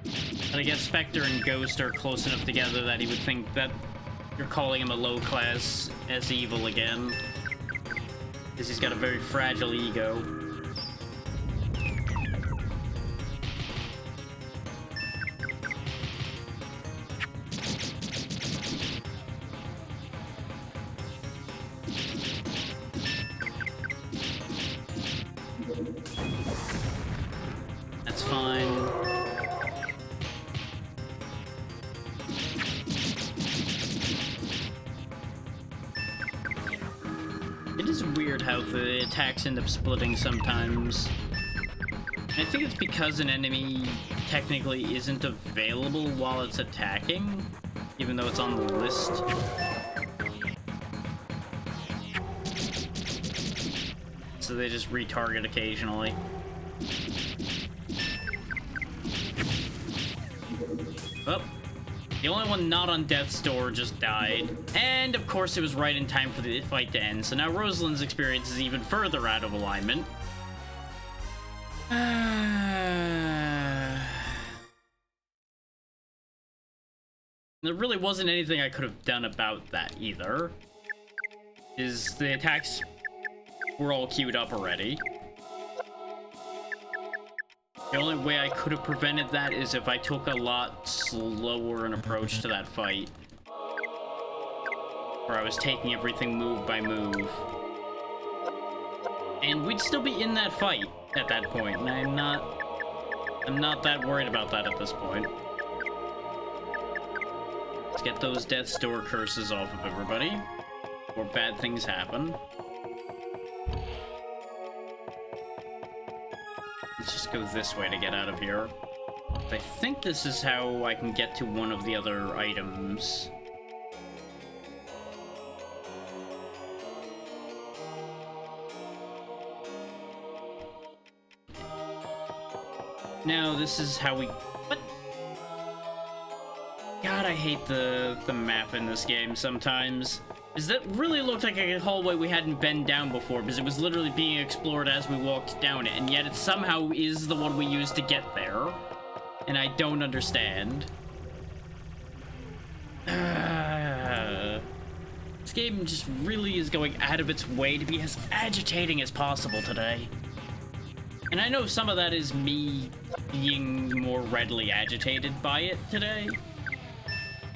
[SPEAKER 1] But I guess Spectre and Ghost are close enough together that he would think that you're calling him a low-class as evil again. Because he's got a very fragile ego. That's fine. It is weird how the attacks end up splitting sometimes. I think it's because an enemy technically isn't available while it's attacking, even though it's on the list. So they just retarget occasionally. Oh. The only one not on death's door just died. And, of course, it was right in time for the fight to end, so now Rosalind's experience is even further out of alignment. There really wasn't anything I could have done about that either. The attacks were all queued up already. The only way I could have prevented that is if I took a lot slower an approach to that fight. Where I was taking everything move by move. And we'd still be in that fight at that point, and I'm not that worried about that at this point. Let's get those Death's Door curses off of everybody, before bad things happen. Let's just go this way to get out of here. I think this is how I can get to one of the other items. No, this is how we... What? God, I hate the map in this game sometimes. Is that really looked like a hallway we hadn't been down before, because it was literally being explored as we walked down it, and yet it somehow is the one we used to get there. And I don't understand. This game just really is going out of its way to be as agitating as possible today. And I know some of that is me being more readily agitated by it today.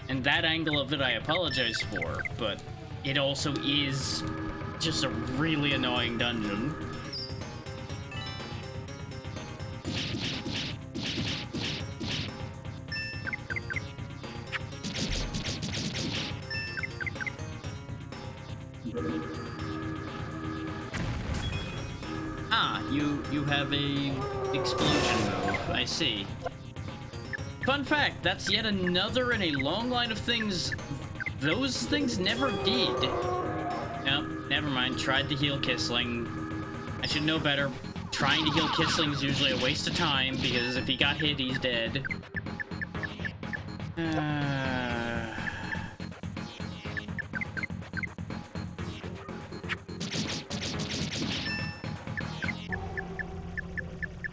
[SPEAKER 1] And that angle of it I apologize for, but it also is just a really annoying dungeon. Ah, you have a explosion move, I see. Fun fact, that's yet another in a long line of things those things never did. Nope, never mind, tried to heal Kissling. I should know better. Trying to heal Kissling is usually a waste of time, because if he got hit, he's dead.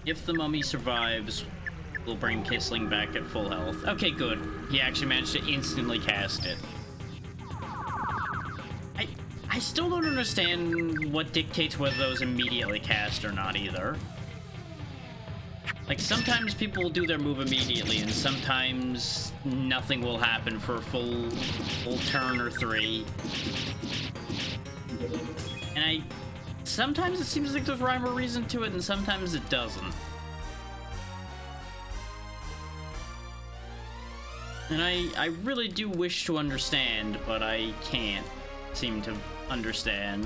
[SPEAKER 1] If the mummy survives, we'll bring Kissling back at full health. Okay, good. He actually managed to instantly cast it. I still don't understand what dictates whether those immediately cast or not either. Like, sometimes people will do their move immediately, and sometimes nothing will happen for a full turn or three. And sometimes it seems like there's rhyme or reason to it, and sometimes it doesn't. And I really do wish to understand, but I can't seem to understand.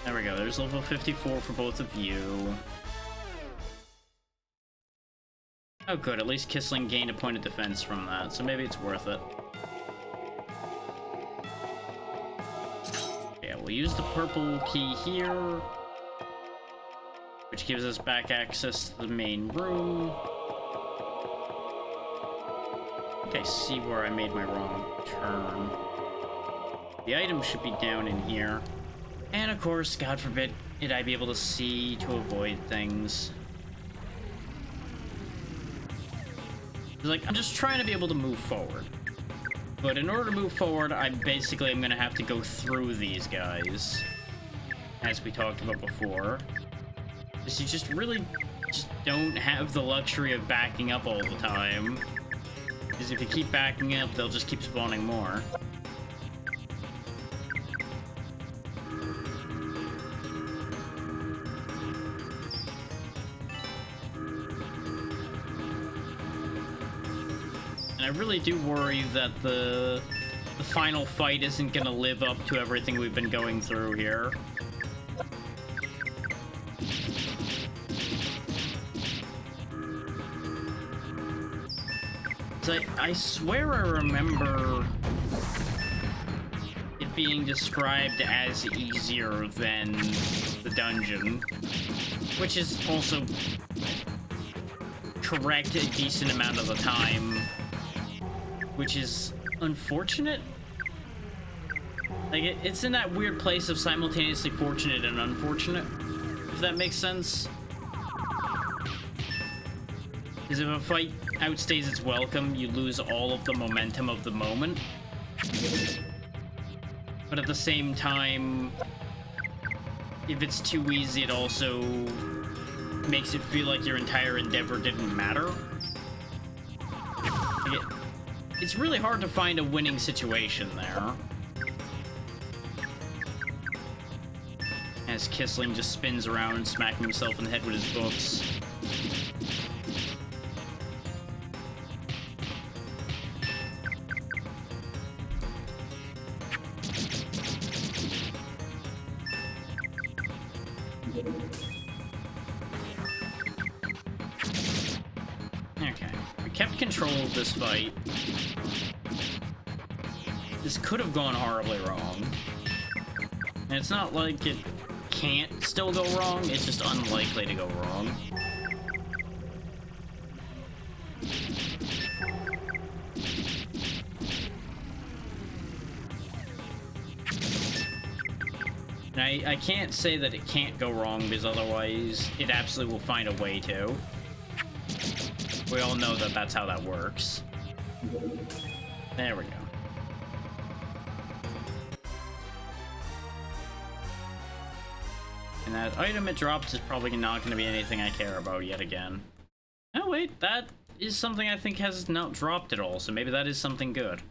[SPEAKER 1] There we go, there's level 54 for both of you. Oh good, at least Kissling gained a point of defense from that, so maybe it's worth it. Yeah, we'll use the purple key here, which gives us back access to the main room. I see where I made my wrong turn. The item should be down in here. And of course, God forbid, did I be able to see to avoid things. Like, I'm just trying to be able to move forward. But in order to move forward, I'm gonna have to go through these guys. As we talked about before. Because you just really don't have the luxury of backing up all the time. Because if you keep backing up, they'll just keep spawning more. And I really do worry that the final fight isn't gonna live up to everything we've been going through here. I swear I remember it being described as easier than the dungeon, which is also correct a decent amount of the time, which is unfortunate. Like, it's in that weird place of simultaneously fortunate and unfortunate, if that makes sense. Because if a fight outstays its welcome, you lose all of the momentum of the moment. But at the same time, if it's too easy, it also makes it feel like your entire endeavor didn't matter. It's really hard to find a winning situation there. As Kissling just spins around, smacking himself in the head with his books. Okay, we kept control of this fight. This could have gone horribly wrong. And it's not like it can't still go wrong, it's just unlikely to go wrong. And I can't say that it can't go wrong, because otherwise it absolutely will find a way to. We all know that that's how that works. There we go. And that item it drops is probably not going to be anything I care about yet again. Oh wait, that is something I think has not dropped at all, so maybe that is something good.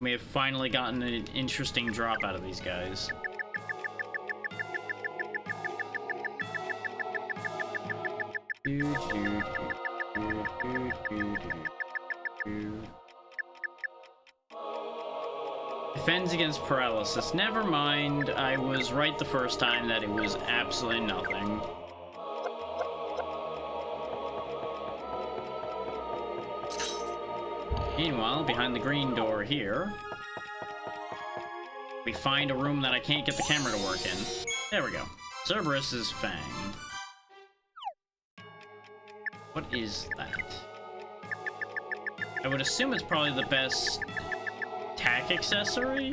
[SPEAKER 1] We have finally gotten an interesting drop out of these guys. Defends against paralysis. Never mind, I was right the first time that it was absolutely nothing. Meanwhile, behind the green door here, we find a room that I can't get the camera to work in. There we go. Cerberus's Fang. What is that? I would assume it's probably the best attack accessory?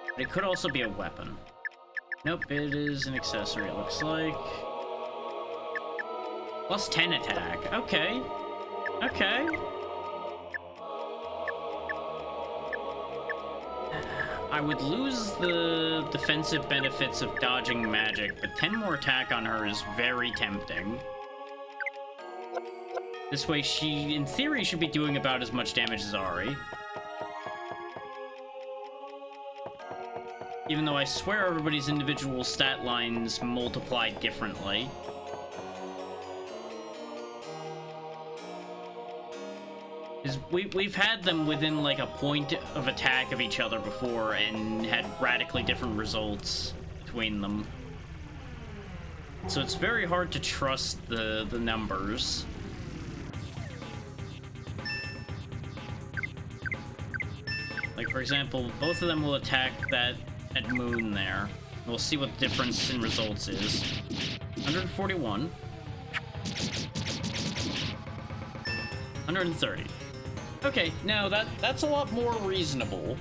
[SPEAKER 1] But it could also be a weapon. Nope, it is an accessory, it looks like. Plus 10 attack. Okay. Okay. I would lose the defensive benefits of dodging magic, but 10 more attack on her is very tempting. This way she, in theory, should be doing about as much damage as Ari. Even though I swear everybody's individual stat lines multiply differently. We've had them within like a point of attack of each other before and had radically different results between them. So it's very hard to trust the numbers. Like, for example, both of them will attack that moon there. We'll see what the difference in results is. 141. 130. Okay, now that's a lot more reasonable.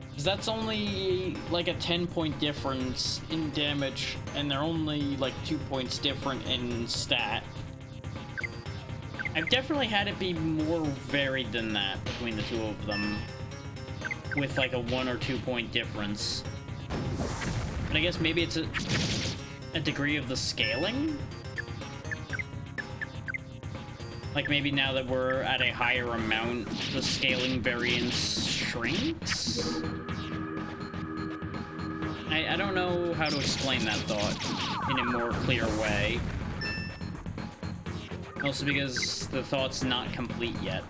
[SPEAKER 1] Because that's only like a 10-point difference in damage, and they're only like 2 points different in stat. I've definitely had it be more varied than that between the two of them, with like a 1 or 2 point difference. But I guess maybe it's a degree of the scaling? Like maybe now that we're at a higher amount, the scaling variance shrinks? I don't know how to explain that thought in a more clear way. Also because the thought's not complete yet.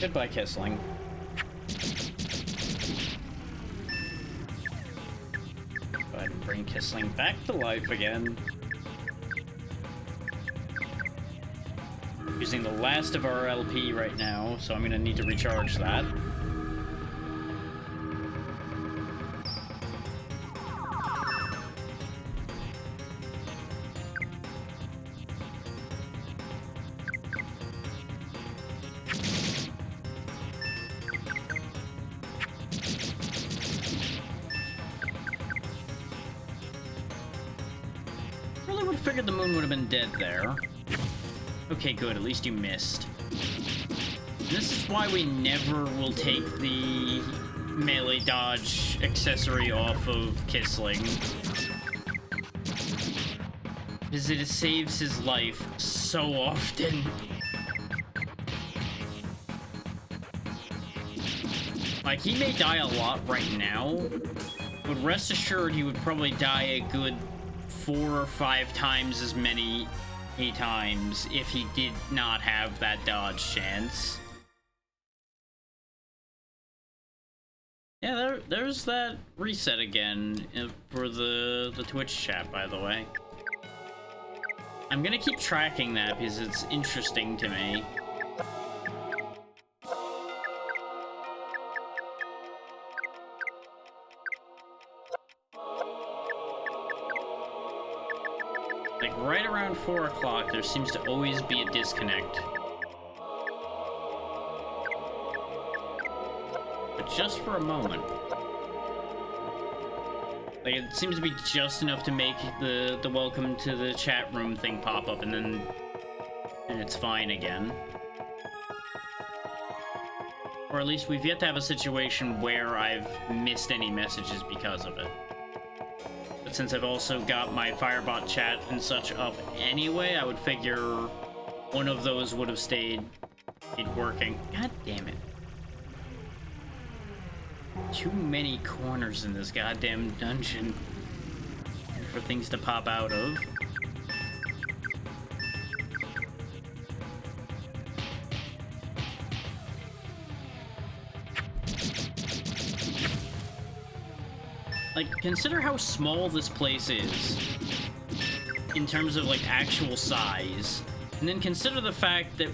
[SPEAKER 1] Goodbye, Kissling. Go ahead and bring Kissling back to life again. Using the last of our LP right now, so I'm gonna need to recharge that. figured the moon would have been dead there. Okay, good. At least you missed. This is why we never will take the melee dodge accessory off of Kissling. Because it saves his life so often. Like, he may die a lot right now, but rest assured he would probably die a good 4 or 5 times as many times if he did not have that dodge chance. Yeah, there's that reset again for the Twitch chat, by the way. I'm gonna keep tracking that because it's interesting to me. Like, right around 4 o'clock, there seems to always be a disconnect. But just for a moment. Like, it seems to be just enough to make the welcome to the chat room thing pop up, and then it's fine again. Or at least we've yet to have a situation where I've missed any messages because of it. But since I've also got my Firebot chat and such up anyway, I would figure one of those would have stayed working. God damn it. Too many corners in this goddamn dungeon for things to pop out of. Like, consider how small this place is in terms of, like, actual size. And then consider the fact that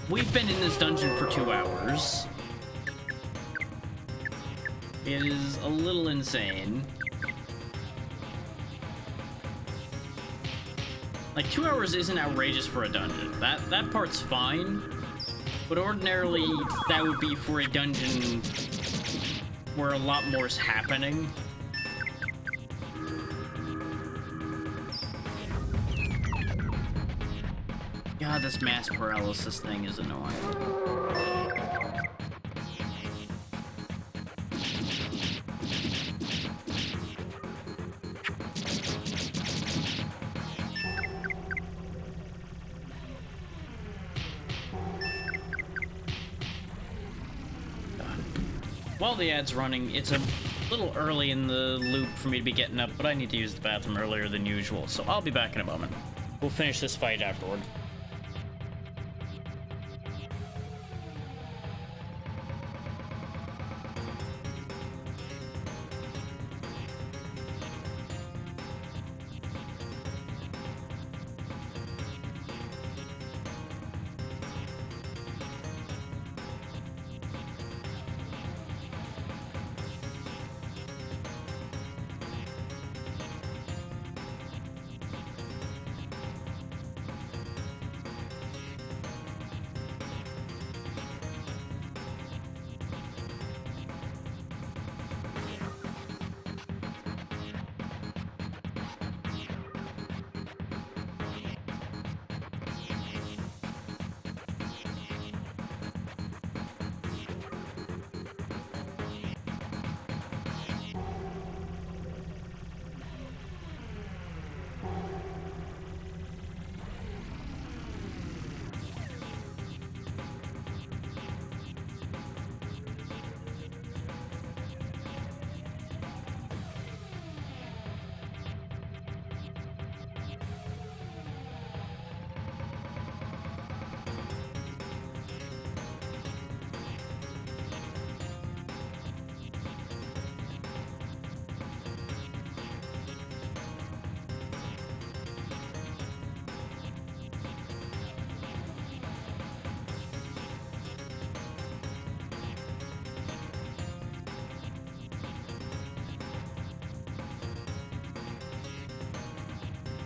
[SPEAKER 1] we've been in this dungeon for 2 hours. It is a little insane. Like, 2 hours isn't outrageous for a dungeon. That part's fine. But ordinarily, that would be for a dungeon where a lot more is happening. God, this mass paralysis thing is annoying. While the ad's running, it's a little early in the loop for me to be getting up, but I need to use the bathroom earlier than usual, so I'll be back in a moment. We'll finish this fight afterward.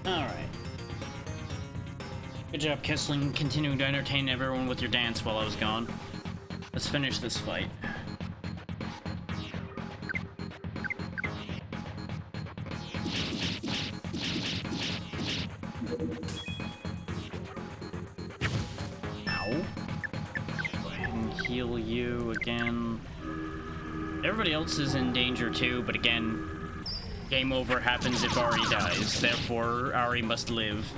[SPEAKER 1] Alright. Good job, Kissling, continuing to entertain everyone with your dance while I was gone. Let's finish this fight. now. Go ahead and heal you again. Everybody else is in danger too, but again, game over happens if Ari dies. Therefore, Ari must live.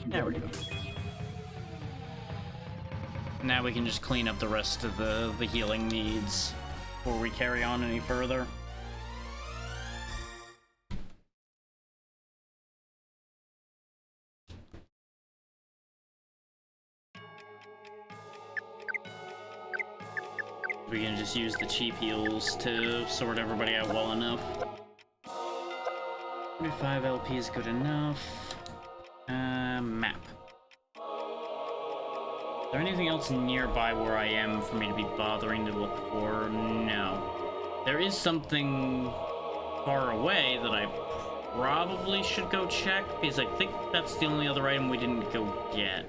[SPEAKER 1] There we go. Now we can just clean up the rest of the healing needs before we carry on any further. We can just use the cheap heals to sort everybody out well enough. 25 LP is good enough. Map. Is there anything else nearby where I am for me to be bothering to look for? No. There is something far away that I probably should go check, because I think that's the only other item we didn't go get.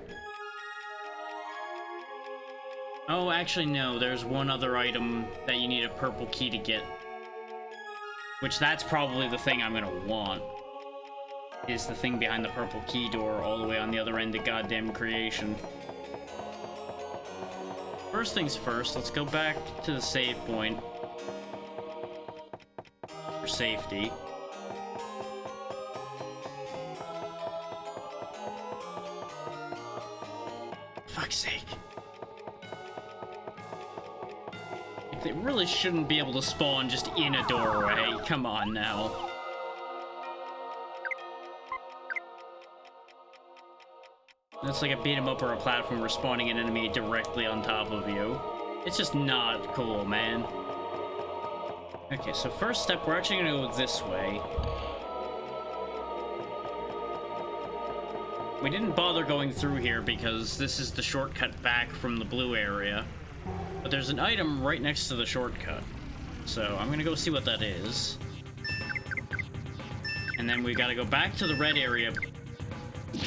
[SPEAKER 1] Oh, actually, no. There's one other item that you need a purple key to get. Which, that's probably the thing I'm gonna want. Is the thing behind the purple key door all the way on the other end of goddamn creation. First things first, let's go back to the save point. For safety. Fuck's sake. They really shouldn't be able to spawn just in a doorway. Come on now. That's like a beat 'em up or a platformer spawning an enemy directly on top of you. It's just not cool, man. Okay, so first step, we're actually gonna go this way. We didn't bother going through here because this is the shortcut back from the blue area. But there's an item right next to the shortcut. So I'm gonna go see what that is. And then we gotta go back to the red area.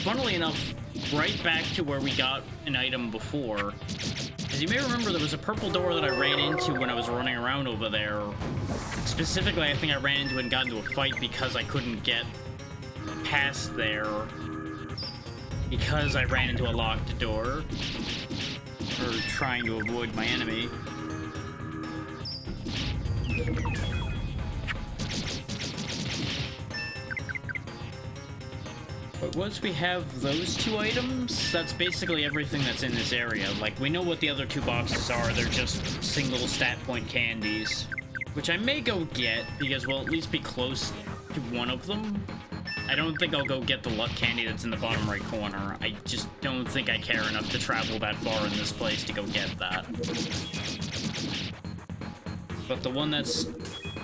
[SPEAKER 1] Funnily enough, right back to where we got an item before. As you may remember, there was a purple door that I ran into when I was running around over there. Specifically, I think I ran into and got into a fight because I couldn't get past there. Because I ran into a locked door. Or trying to avoid my enemy. But once we have those two items, that's basically everything that's in this area. Like, we know what the other two boxes are. They're just single stat point candies. Which I may go get, because we'll at least be close to one of them. I don't think I'll go get the luck candy that's in the bottom right corner. I just don't think I care enough to travel that far in this place to go get that. But the one that's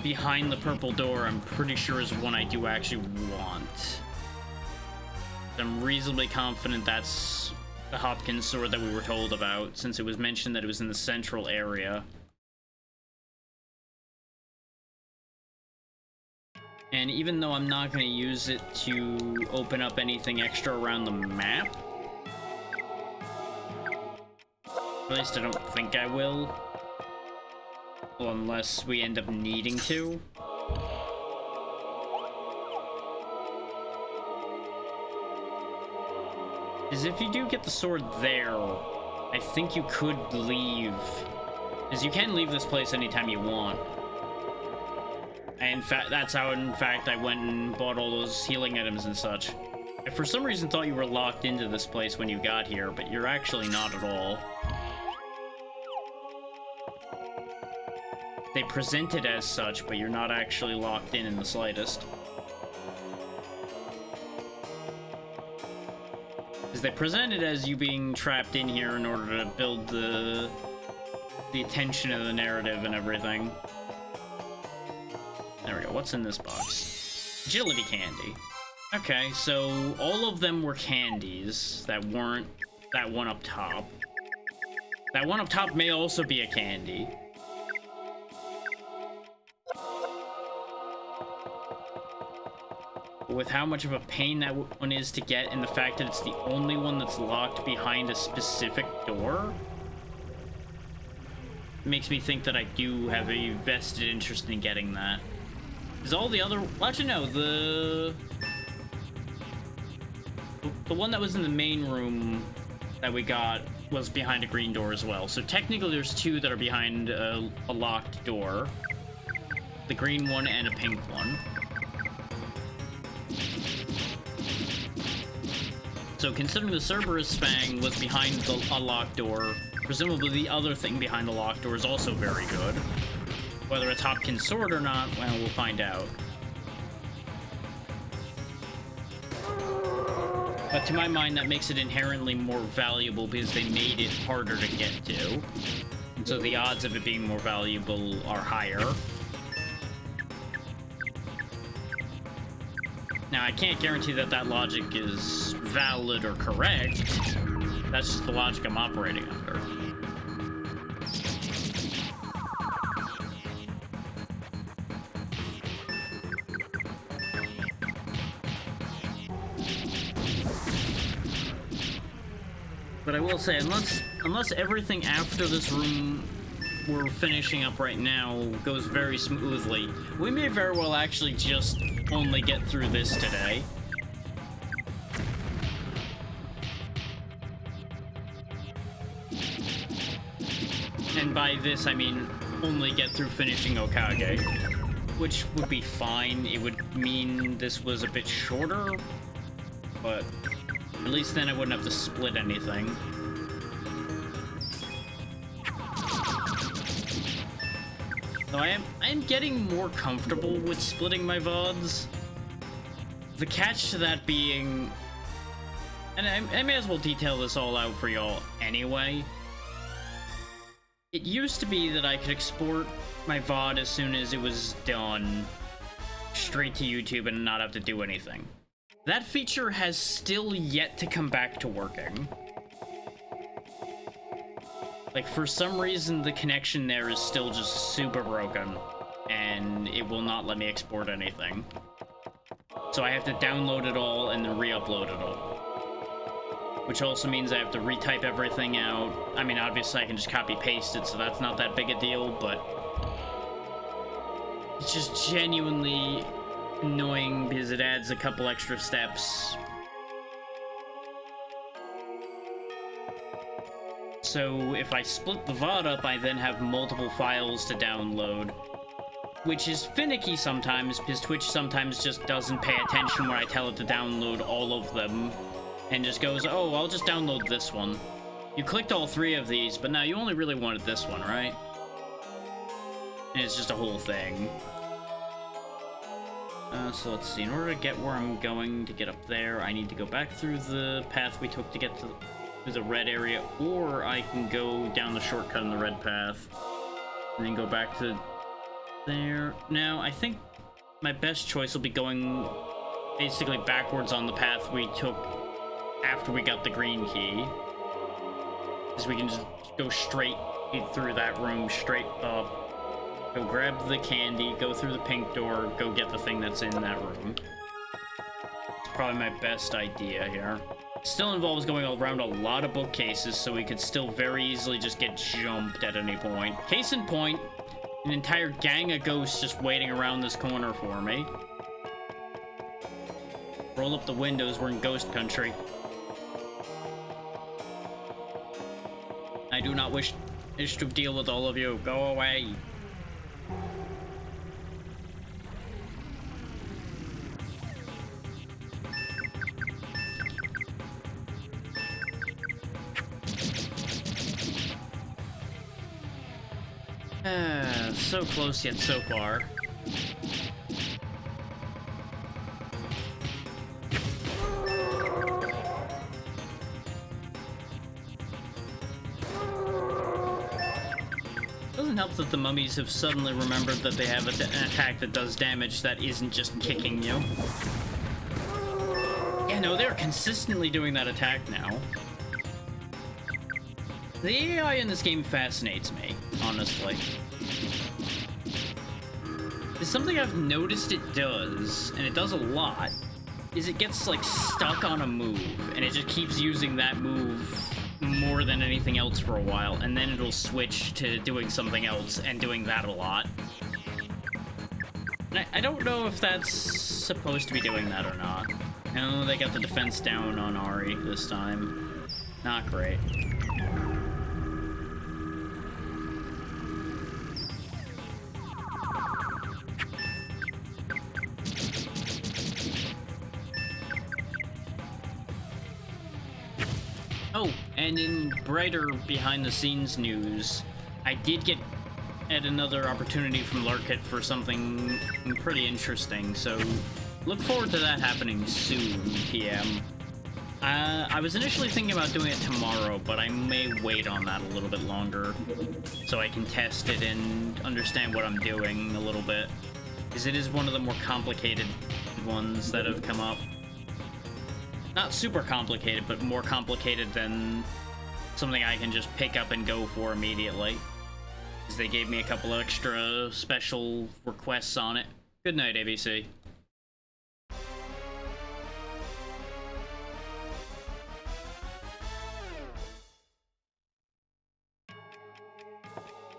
[SPEAKER 1] behind the purple door, I'm pretty sure is one I do actually want. I'm reasonably confident that's the Hopkins sword that we were told about, since it was mentioned that it was in the central area. And even though I'm not going to use it to open up anything extra around the map, at least I don't think I will. Well, unless we end up needing to. Because if you do get the sword there, I think you could leave. Because you can leave this place anytime you want. And in fact, that's how, in fact, I went and bought all those healing items and such. I for some reason thought you were locked into this place when you got here, but you're actually not at all. They present it as such, but you're not actually locked in the slightest. Because they present it as you being trapped in here in order to build the attention of the narrative and everything. There we go. What's in this box? Agility candy. Okay, so all of them were candies that weren't that one up top. That one up top may also be a candy. With how much of a pain that one is to get, and the fact that it's the only one that's locked behind a specific door, makes me think that I do have a vested interest in getting that. Is all the other... Well, actually, no, the one that was in the main room that we got was behind a green door as well. So technically there's two that are behind a locked door. The green one and a pink one. So considering the Cerberus Fang was behind a locked door, presumably the other thing behind the locked door is also very good. Whether it's Hopkins' sword or not, well, we'll find out. But to my mind, that makes it inherently more valuable because they made it harder to get to. And so the odds of it being more valuable are higher. Now, I can't guarantee that that logic is valid or correct. That's just the logic I'm operating under. But I will say, unless everything after this room we're finishing up right now goes very smoothly, we may very well actually just only get through this today. And by this, I mean only get through finishing Okage, which would be fine. It would mean this was a bit shorter, but at least then I wouldn't have to split anything. So I am getting more comfortable with splitting my VODs. The catch to that being, and I may as well detail this all out for y'all anyway. It used to be that I could export my VOD as soon as it was done straight to YouTube and not have to do anything. That feature has still yet to come back to working. Like, for some reason, the connection there is still just super broken, and it will not let me export anything. So I have to download it all and then re-upload it all. Which also means I have to retype everything out. I mean, obviously I can just copy-paste it, so that's not that big a deal, but it's just genuinely annoying because it adds a couple extra steps. So if I split the VOD up, I then have multiple files to download, which is finicky sometimes because Twitch sometimes just doesn't pay attention when I tell it to download all of them and just goes, oh, I'll just download this one. You clicked all three of these, but now you only really wanted this one, right? And it's just a whole thing. So let's see, in order to get where I'm going to get up there, I need to go back through the path we took to get to the red area, or I can go down the shortcut in the red path and then go back to there. Now, I think my best choice will be going basically backwards on the path we took after we got the green key, because we can just go straight through that room, straight up. Go grab the candy, go through the pink door, go get the thing that's in that room. It's probably my best idea here. Still involves going around a lot of bookcases, so we could still very easily just get jumped at any point. Case in point, an entire gang of ghosts just waiting around this corner for me. Roll up the windows, we're in ghost country. I do not wish to deal with all of you. Go away. So close yet so far. Doesn't help that the mummies have suddenly remembered that they have an attack that does damage that isn't just kicking you. Yeah, no, they're consistently doing that attack now. The AI in this game fascinates me, honestly. There's something I've noticed it does, and it does a lot, is it gets, like, stuck on a move, and it just keeps using that move more than anything else for a while, and then it'll switch to doing something else and doing that a lot. I don't know if that's supposed to be doing that or not. I know they got the defense down on Ari this time. Not great. Oh, and in brighter behind-the-scenes news, I did get another opportunity from Larkit for something pretty interesting, so look forward to that happening soon, PM. I was initially thinking about doing it tomorrow, but I may wait on that a little bit longer so I can test it and understand what I'm doing a little bit, because it is one of the more complicated ones that have come up. Not super complicated, but more complicated than something I can just pick up and go for immediately. Because they gave me a couple extra special requests on it. Good night, ABC.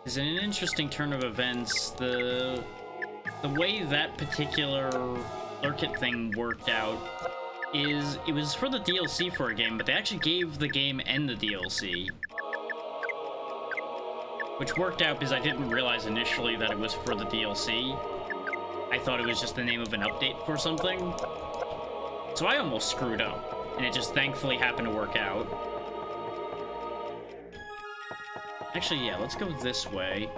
[SPEAKER 1] It's an interesting turn of events. The way that particular Lurkit thing worked out is it was for the DLC for a game, but they actually gave the game and the DLC. Which worked out because I didn't realize initially that it was for the DLC. I thought it was just the name of an update for something. So I almost screwed up, and it just thankfully happened to work out. Actually, yeah, let's go this way.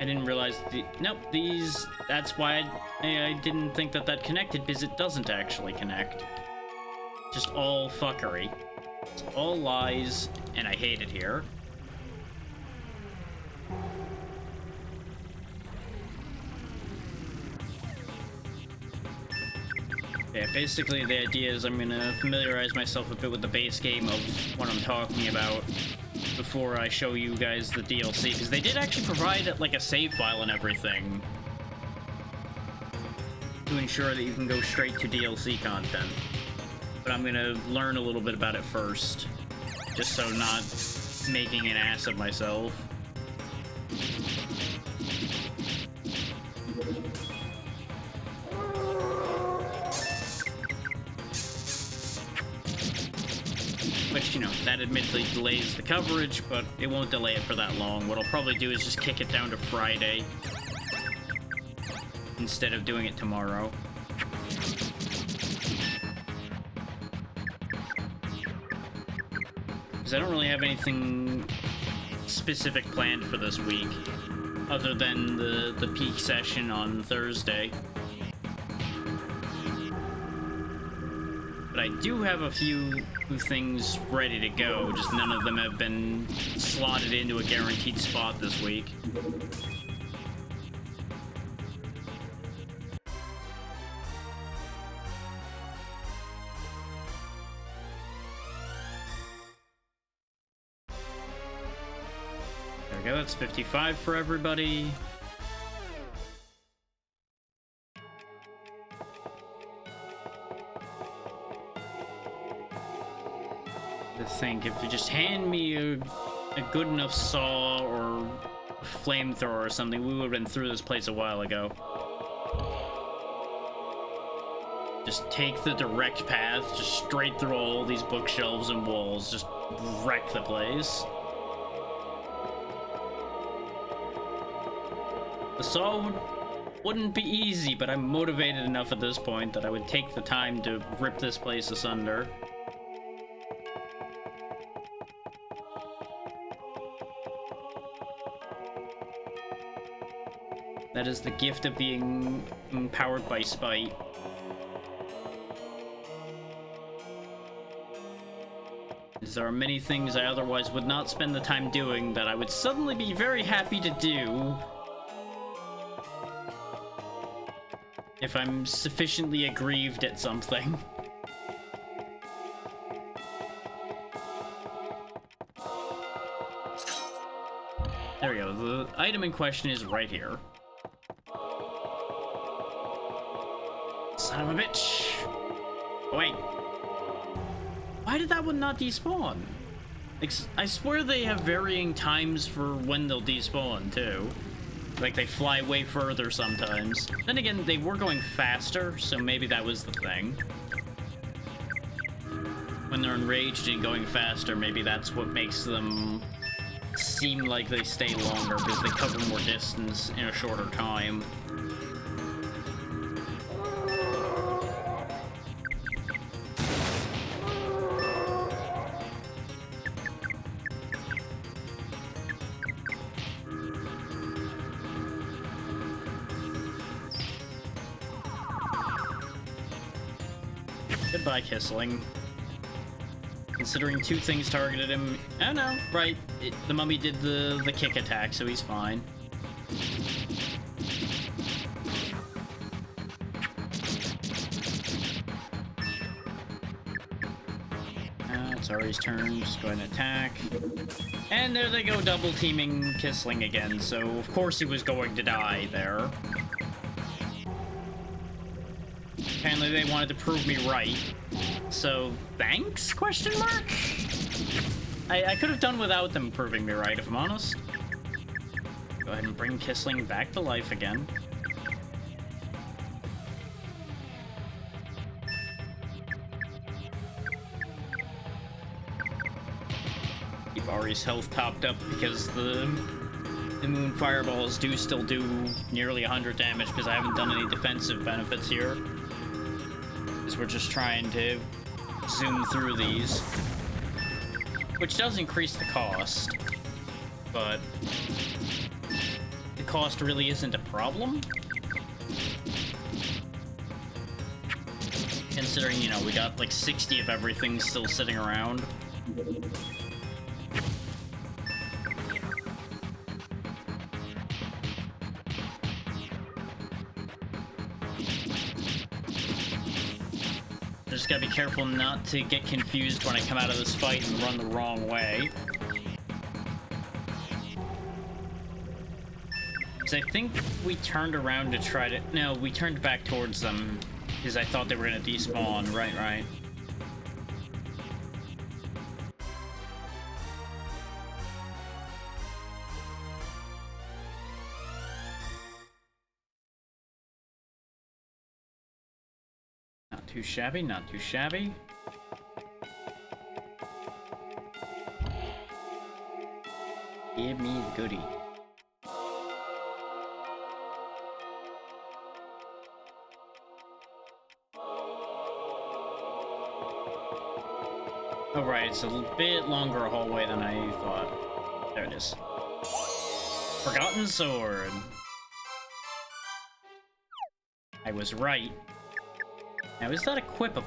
[SPEAKER 1] I didn't realize nope, that's why I didn't think that connected, because it doesn't actually connect. Just all fuckery. It's all lies, and I hate it here. Yeah, basically the idea is I'm gonna familiarize myself a bit with the base game of what I'm talking about before I show you guys the DLC, because they did actually provide like a save file and everything to ensure that you can go straight to DLC content. But I'm gonna learn a little bit about it first, just so I'm not making an ass of myself. Which, you know, that admittedly delays the coverage, but it won't delay it for that long. What I'll probably do is just kick it down to Friday instead of doing it tomorrow. Because I don't really have anything specific planned for this week, other than the peak session on Thursday. But I do have a few things ready to go, just none of them have been slotted into a guaranteed spot this week. There we go, that's 55 for everybody. Think if you just hand me a good enough saw or a flamethrower or something, we would have been through this place a while ago. Just take the direct path, just straight through all these bookshelves and walls, just wreck the place. The saw wouldn't be easy, but I'm motivated enough at this point that I would take the time to rip this place asunder. That is the gift of being empowered by spite. There are many things I otherwise would not spend the time doing that I would suddenly be very happy to do if I'm sufficiently aggrieved at something. There we go. The item in question is right here. Son of a bitch. Oh, wait. Why did that one not despawn? Like, I swear they have varying times for when they'll despawn, too. Like, they fly way further sometimes. Then again, they were going faster, so maybe that was the thing. When they're enraged and going faster, maybe that's what makes them seem like they stay longer, because they cover more distance in a shorter time. Goodbye, Kissling. Considering two things targeted him... Oh no, right. The mummy did the kick attack, so he's fine. It's Ari's turn. Just go ahead and attack. And there they go, double teaming Kissling again, so of course he was going to die there. Apparently they wanted to prove me right. So, thanks? Question mark? I could have done without them proving me right, if I'm honest. Go ahead and bring Kissling back to life again. Keep Ari's health topped up because the moon fireballs do still do nearly 100 damage because I haven't done any defensive benefits here. Because we're just trying to zoom through these. Which does increase the cost, but the cost really isn't a problem. Considering, you know, we got like 60 of everything still sitting around. Just gotta be careful not to get confused when I come out of this fight and run the wrong way. So I think we turned around to try to... No, we turned back towards them because I thought they were gonna despawn. Right. Not too shabby, not too shabby. Give me the goodie. Oh right, it's a bit longer a hallway than I thought. There it is. Forgotten Sword. I was right. Now, is that equipable?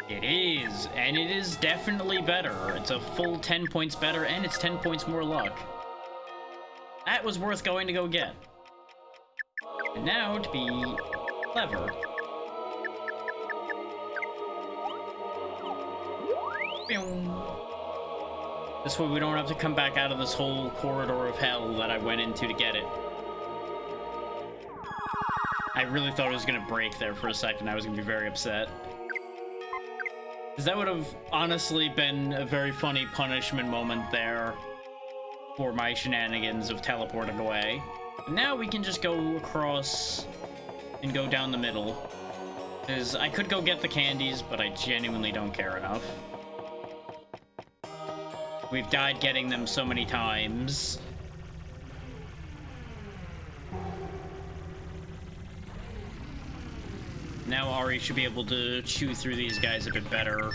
[SPEAKER 1] It is, and it is definitely better. It's a full 10 points better, and it's 10 points more luck. That was worth going to go get. And now, to be clever. This way we don't have to come back out of this whole corridor of hell that I went into to get it. I really thought it was gonna break there for a second. I was gonna be very upset. Because that would have honestly been a very funny punishment moment there for my shenanigans of teleporting away. And now we can just go across and go down the middle. Because I could go get the candies, but I genuinely don't care enough. We've died getting them so many times. Now Ari should be able to chew through these guys a bit better.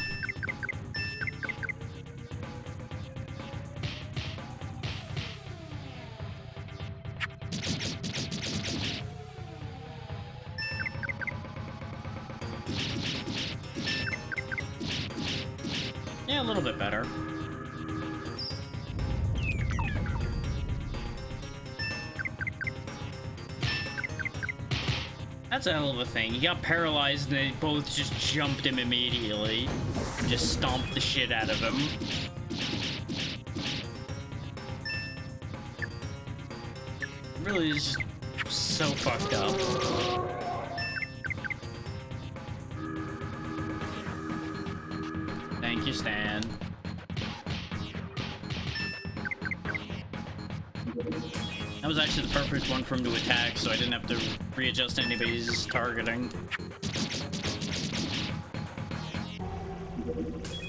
[SPEAKER 1] Yeah, a little bit better. That's a hell of a thing. He got paralyzed and they both just jumped him immediately. And just stomped the shit out of him. Really is just so fucked up. Thank you, Stan. That was actually the perfect one for him to attack, so I didn't have to readjust anybody's targeting.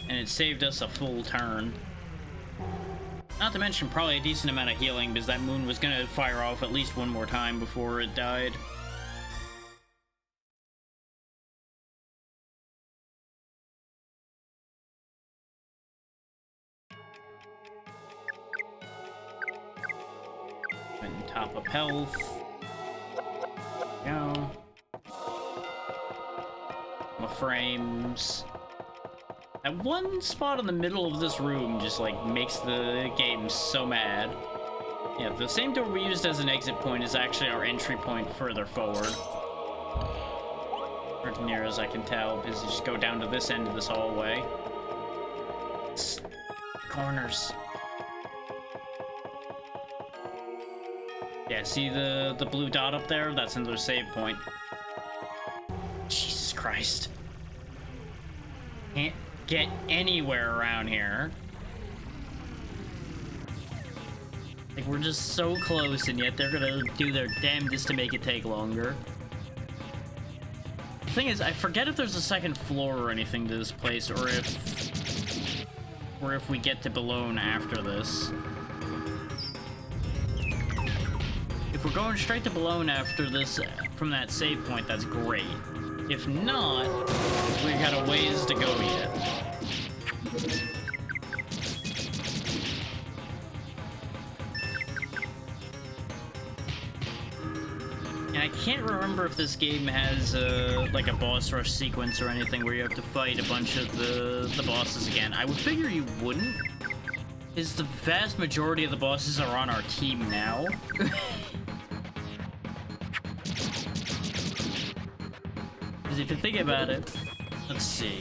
[SPEAKER 1] And it saved us a full turn. Not to mention probably a decent amount of healing, because that moon was gonna fire off at least one more time before it died. And top up health. There we go. My frames. That one spot in the middle of this room just like makes the game so mad. Yeah, the same door we used as an exit point is actually our entry point further forward. Or near as I can tell, because you just go down to this end of this hallway. Corners. Yeah, see the blue dot up there? That's another save point. Jesus Christ. Can't get anywhere around here. Like, we're just so close, and yet they're gonna do their damnedest to make it take longer. The thing is, I forget if there's a second floor or anything to this place, or if we get to Bologna after this. If we're going straight to Bologna after this from that save point, that's great. If not, we got a ways to go yet. And I can't remember if this game has like a boss rush sequence or anything where you have to fight a bunch of the bosses again. I would figure you wouldn't, because the vast majority of the bosses are on our team now. Because if you think about it, let's see.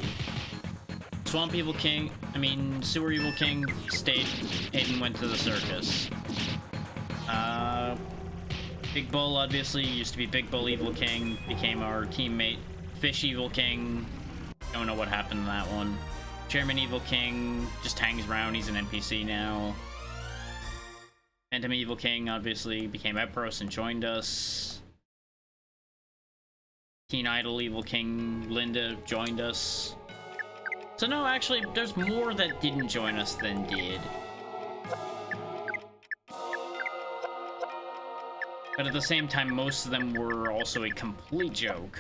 [SPEAKER 1] Swamp Evil King, Sewer Evil King stayed and went to the circus. Big Bull, obviously, used to be Big Bull Evil King, became our teammate. Fish Evil King, don't know what happened to that one. Chairman Evil King just hangs around, he's an NPC now. Phantom Evil King, obviously, became Epros and joined us. Teen Idol Evil King Linda joined us. So no, actually, there's more that didn't join us than did. But at the same time, most of them were also a complete joke.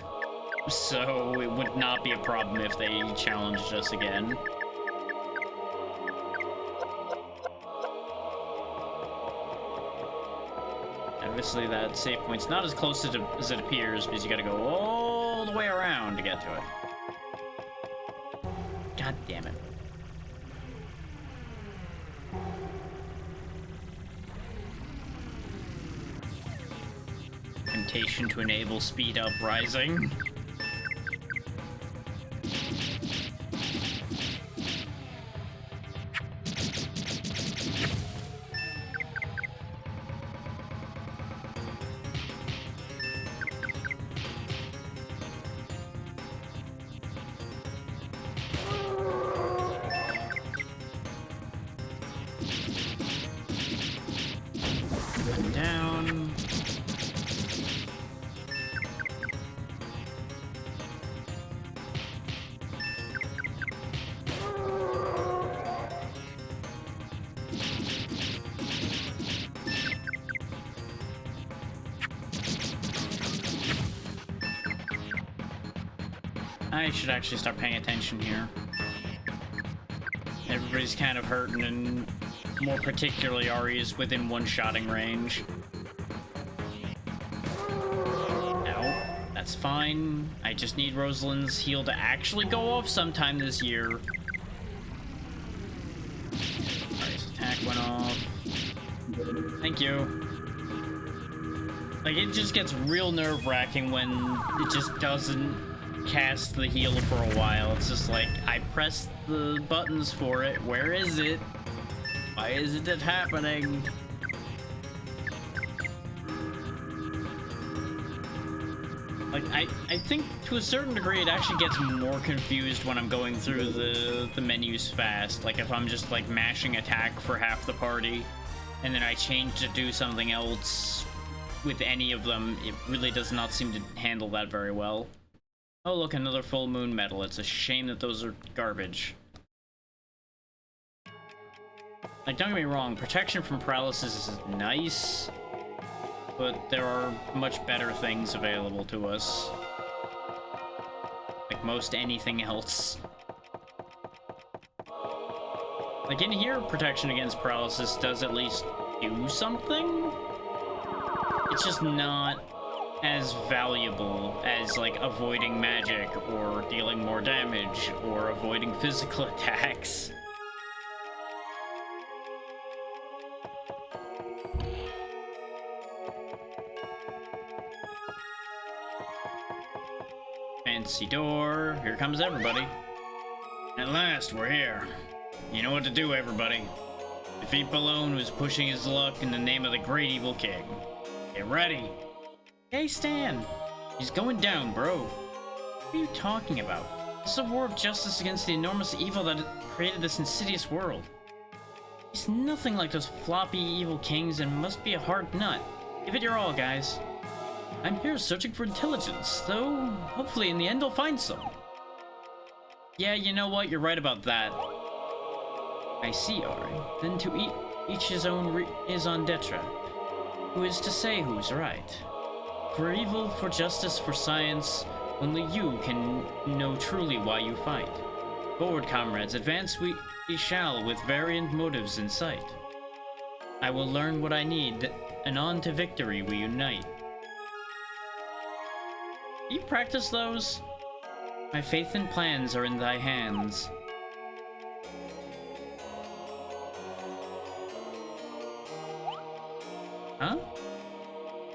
[SPEAKER 1] So it would not be a problem if they challenged us again. Obviously, that save point's not as close as it appears, because you gotta go all the way around to get to it. God damn it. Temptation to enable speed up rising. Down. I should actually start paying attention here. Everybody's kind of hurting, and more particularly Ari is within one-shotting range. No, that's fine. I just need Rosalind's heal to actually go off sometime this year. Ari's attack went off. Thank you. Like, it just gets real nerve-wracking when it just doesn't cast the heal for a while. It's just like, I pressed the buttons for it. Where is it? Why isn't it happening? Like, I think to a certain degree it actually gets more confused when I'm going through the menus fast. Like, if I'm just like mashing attack for half the party, and then I change to do something else with any of them, it really does not seem to handle that very well. Oh look, another full moon medal. It's a shame that those are garbage. Like, don't get me wrong, protection from paralysis is nice, but there are much better things available to us. Like most anything else. Like in here, protection against paralysis does at least do something. It's just not as valuable as like avoiding magic or dealing more damage or avoiding physical attacks. Fancy door. Here comes everybody. At last, we're here. You know what to do, everybody. Defeat Balloon, who's pushing his luck in the name of the great evil king. Get ready. Hey, Stan. He's going down, bro. What are you talking about? This is a war of justice against the enormous evil that created this insidious world. He's nothing like those floppy evil kings and must be a hard nut. Give it your all, guys. I'm here searching for intelligence, though hopefully in the end I'll find some. Yeah, you know what? You're right about that. I see, Ari. Then to each his own is on detra. Who is to say who's right? For evil, for justice, for science, only you can know truly why you fight. Forward, comrades, advance we shall with variant motives in sight. I will learn what I need, and on to victory we unite. You practice those? My faith and plans are in thy hands. Huh?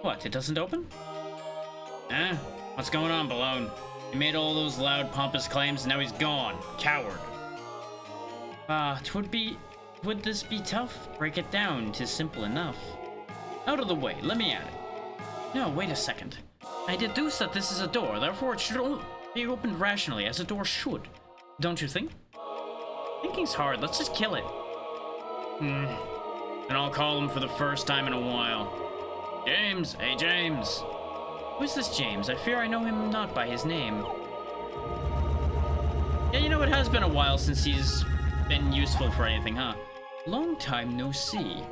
[SPEAKER 1] What, it doesn't open? Eh? What's going on, Balloon? He made all those loud, pompous claims, and now he's gone. Coward. Would this be tough? Break it down, 'tis simple enough. Out of the way, let me at it. No, wait a second. I deduce that this is a door, therefore it should be opened rationally, as a door should. Don't you think? Thinking's hard, let's just kill it. And I'll call him for the first time in a while. James! Hey, James! Who's this James? I fear I know him not by his name. Yeah, you know, it has been a while since he's been useful for anything, huh? Long time no see.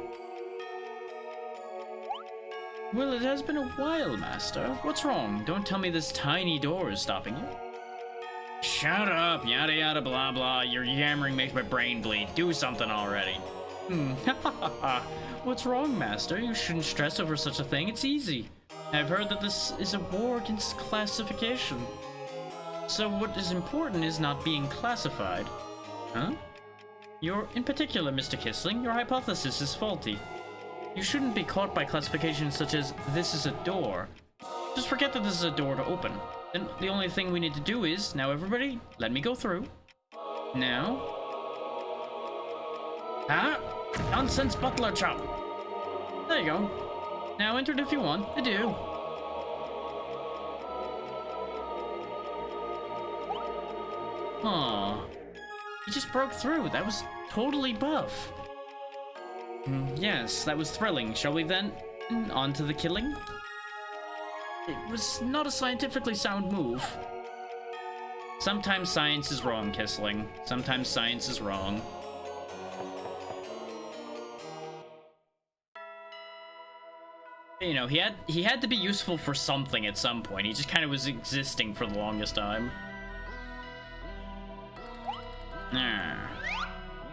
[SPEAKER 1] Well, it has been a while, Master. What's wrong? Don't tell me this tiny door is stopping you. Shut up, yada yada blah blah. Your yammering makes my brain bleed. Do something already. What's wrong, Master? You shouldn't stress over such a thing. It's easy. I've heard that this is a war against classification. So what is important is not being classified. Huh? In particular, Mr. Kissling, your hypothesis is faulty. You shouldn't be caught by classifications such as, this is a door. Just forget that this is a door to open. Then the only thing we need to do is, now everybody, let me go through. Now. Ah! Nonsense butler chop! There you go. Now enter it if you want. Adieu. Aw. He just broke through. That was totally buff. Yes, that was thrilling. Shall we then? On to the killing? It was not a scientifically sound move. Sometimes science is wrong, Kissling. Sometimes science is wrong. You know, he had to be useful for something at some point. He just kind of was existing for the longest time.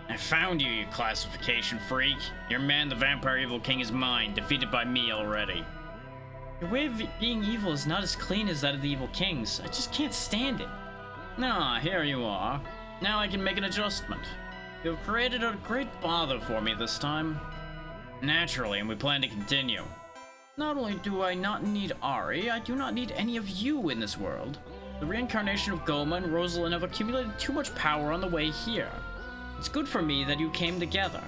[SPEAKER 1] I found you, you classification freak. Your man, the Vampire Evil King, is mine, defeated by me already. Your way of being evil is not as clean as that of the Evil King's. I just can't stand it. Ah, here you are. Now I can make an adjustment. You have created a great bother for me this time. Naturally, and we plan to continue. Not only do I not need Ari, I do not need any of you in this world. The reincarnation of Goma and Rosalind have accumulated too much power on the way here. It's good for me that you came together.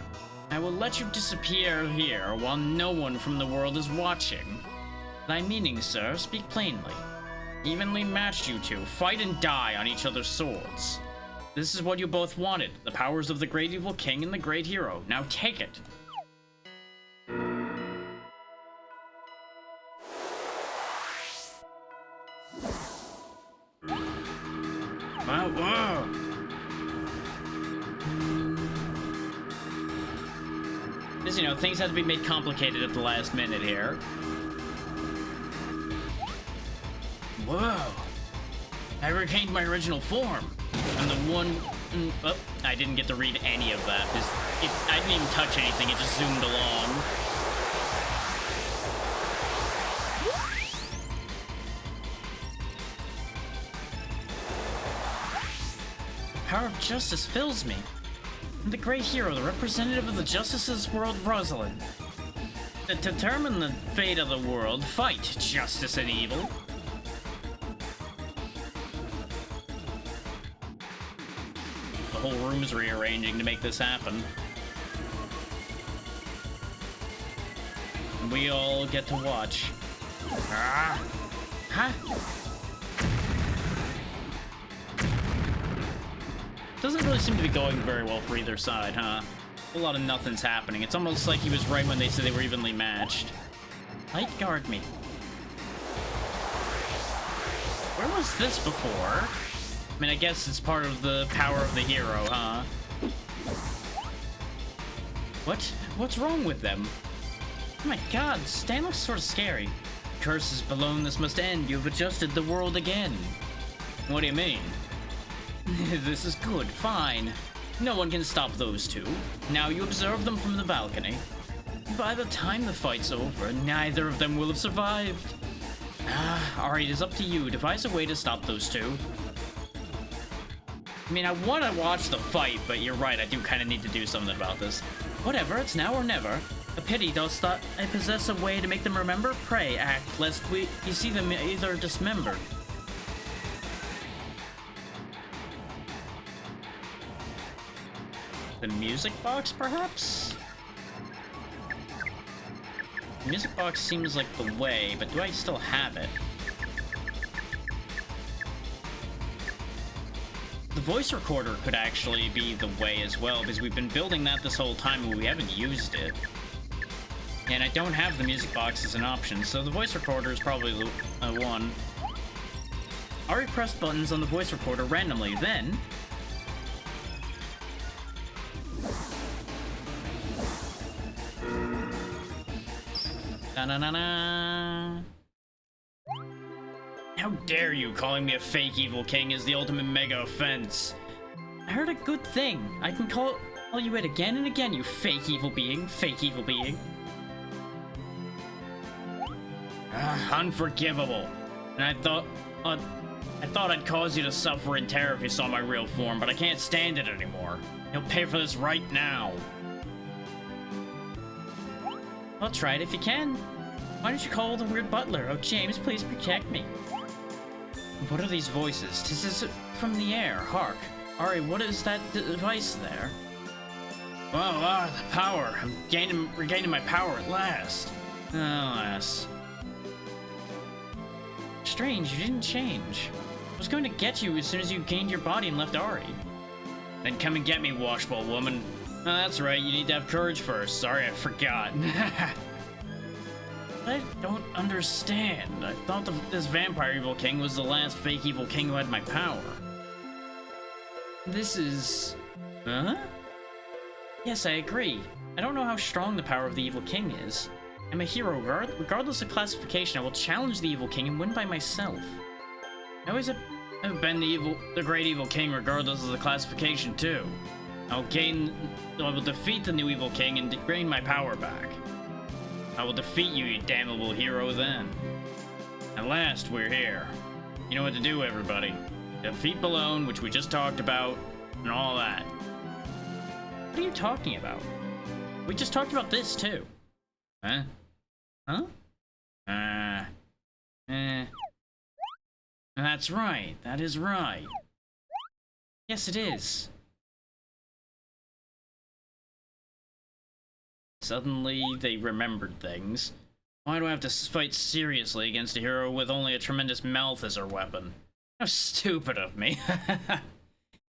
[SPEAKER 1] I will let you disappear here while no one from the world is watching. Thy meaning, sir, speak plainly. Evenly matched you two, fight and die on each other's swords. This is what you both wanted, the powers of the great evil king and the great hero. Now take it. Because, you know, things had to be made complicated at the last minute here. Whoa. I regained my original form. I'm the one... Oh, I didn't get to read any of that. I didn't even touch anything. It just zoomed along. The power of justice fills me. I'm the great hero, the representative of the Justice's world, Rosalind. To determine the fate of the world, fight justice and evil. The whole room's rearranging to make this happen. And we all get to watch. Ah! Huh? Doesn't really seem to be going very well for either side, huh? A lot of nothing's happening. It's almost like he was right when they said they were evenly matched. Light guard me. Where was this before? I mean, I guess it's part of the power of the hero, huh? What's wrong with them? Oh my god, Stan looks sort of scary. Curses below, this must end. You've adjusted the world again. What do you mean? This is good, fine. No one can stop those two. Now you observe them from the balcony. By the time the fight's over, neither of them will have survived. Alright, it's up to you. Devise a way to stop those two. I mean, I want to watch the fight, but you're right, I do kind of need to do something about this. Whatever, it's now or never. A pity, dost thou I possess a way to make them remember? Pray, act, lest you see them either dismembered. The music box, perhaps? The music box seems like the way, but do I still have it? The voice recorder could actually be the way as well, because we've been building that this whole time and we haven't used it. And I don't have the music box as an option, so the voice recorder is probably the one. Ari pressed buttons on the voice recorder randomly, then... Na-na-na-na. How dare you! Calling me a fake evil king is the ultimate mega offense. I heard a good thing. I can call you it again and again, you fake evil being. Fake evil being. Unforgivable. And I thought I'd cause you to suffer in terror if you saw my real form, but I can't stand it anymore. You'll pay for this right now. I'll try it if you can. Why don't you call the weird butler? Oh, James, please protect me. What are these voices? Tis as from the air. Hark. Ari, what is that device there? Well, the power. I'm regaining my power at last. Alas. Strange, you didn't change. I was going to get you as soon as you gained your body and left Ari. Then come and get me, washbowl woman. Oh, that's right, you need to have courage first. Sorry, I forgot. I don't understand. I thought this vampire evil king was the last fake evil king who had my power. This is... Huh? Yes, I agree. I don't know how strong the power of the evil king is. I'm a hero. Regardless of classification, I will challenge the evil king and win by myself. I always have been the great evil king regardless of the classification, too. I will defeat the new evil king and gain my power back. I will defeat you, you damnable hero, then. At last, we're here. You know what to do, everybody. Defeat Balone, which we just talked about, and all that. What are you talking about? We just talked about this, too. Huh? Huh? That's right. That is right. Yes, it is. Suddenly, they remembered things. Why do I have to fight seriously against a hero with only a tremendous mouth as her weapon? How stupid of me.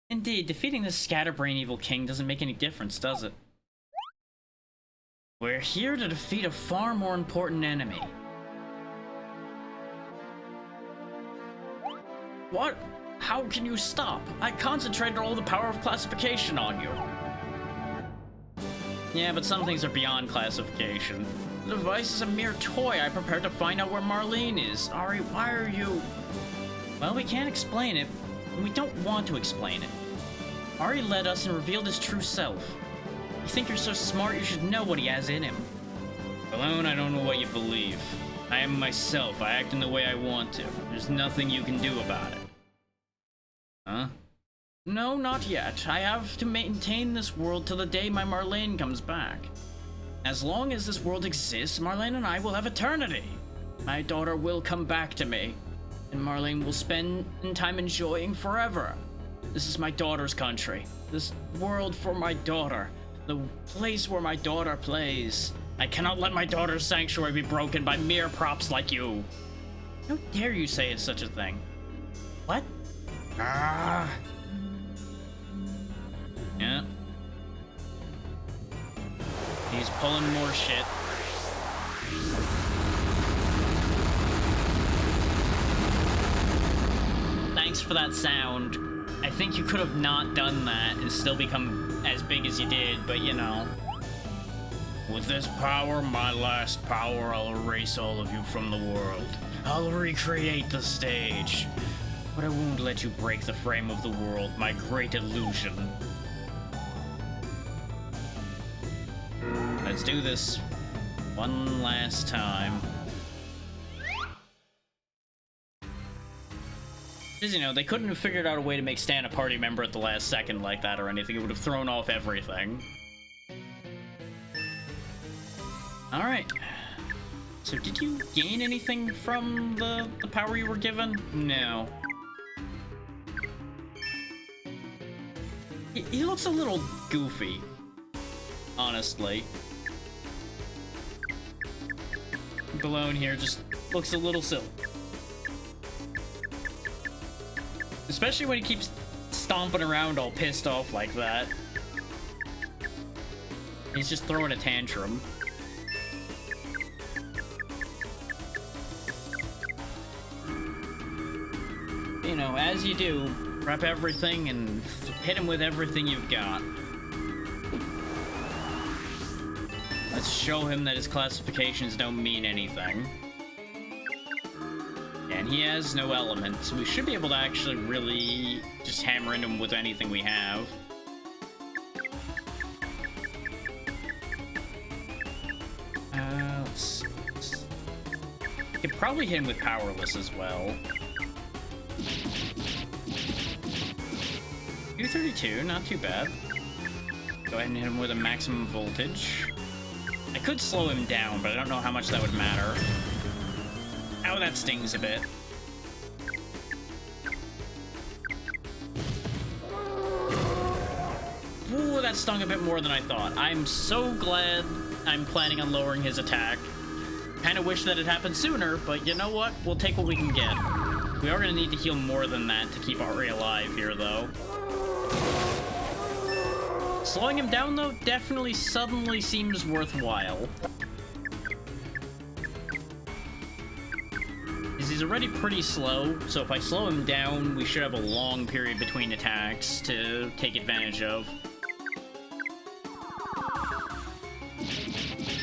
[SPEAKER 1] Indeed, defeating this scatterbrain evil king doesn't make any difference, does it? We're here to defeat a far more important enemy. What? How can you stop? I concentrated all the power of classification on you. Yeah, but some things are beyond classification. The device is a mere toy I prepared to find out where Marlene is. Ari, why are you... Well, we can't explain it, and we don't want to explain it. Ari led us and revealed his true self. You think you're so smart, you should know what he has in him. Alone, I don't know what you believe. I am myself. I act in the way I want to. There's nothing you can do about it. Huh? No, not yet. I have to maintain this world till the day my Marlene comes back. As long as this world exists, Marlene and I will have eternity. My daughter will come back to me, and Marlene will spend time enjoying forever. This is my daughter's country. This world for my daughter. The place where my daughter plays. I cannot let my daughter's sanctuary be broken by mere props like you. How dare you say such a thing? What? Ah. Yeah. He's pulling more shit. Thanks for that sound. I think you could have not done that and still become as big as you did, but you know. With this power, my last power, I'll erase all of you from the world. I'll recreate the stage. But I won't let you break the frame of the world, my great illusion. Let's do this one last time. Because, you know, they couldn't have figured out a way to make Stan a party member at the last second like that or anything. It would have thrown off everything. Alright. So did you gain anything from the power you were given? No. He looks a little goofy, honestly. Balone here just looks a little silly. Especially when he keeps stomping around all pissed off like that. He's just throwing a tantrum. You know, as you do, prep everything and hit him with everything you've got. Let's show him that his classifications don't mean anything. And he has no elements. We should be able to actually really just hammer into him with anything we have. Let's see. Could probably hit him with powerless as well. 232, not too bad. Go ahead and hit him with a maximum voltage. I could slow him down, but I don't know how much that would matter. Ow, that stings a bit. Ooh, that stung a bit more than I thought. I'm so glad I'm planning on lowering his attack. Kinda wish that it happened sooner, but you know what? We'll take what we can get. We are gonna need to heal more than that to keep Ari alive here, though. Slowing him down, though, definitely suddenly seems worthwhile. He's already pretty slow, so if I slow him down, we should have a long period between attacks to take advantage of.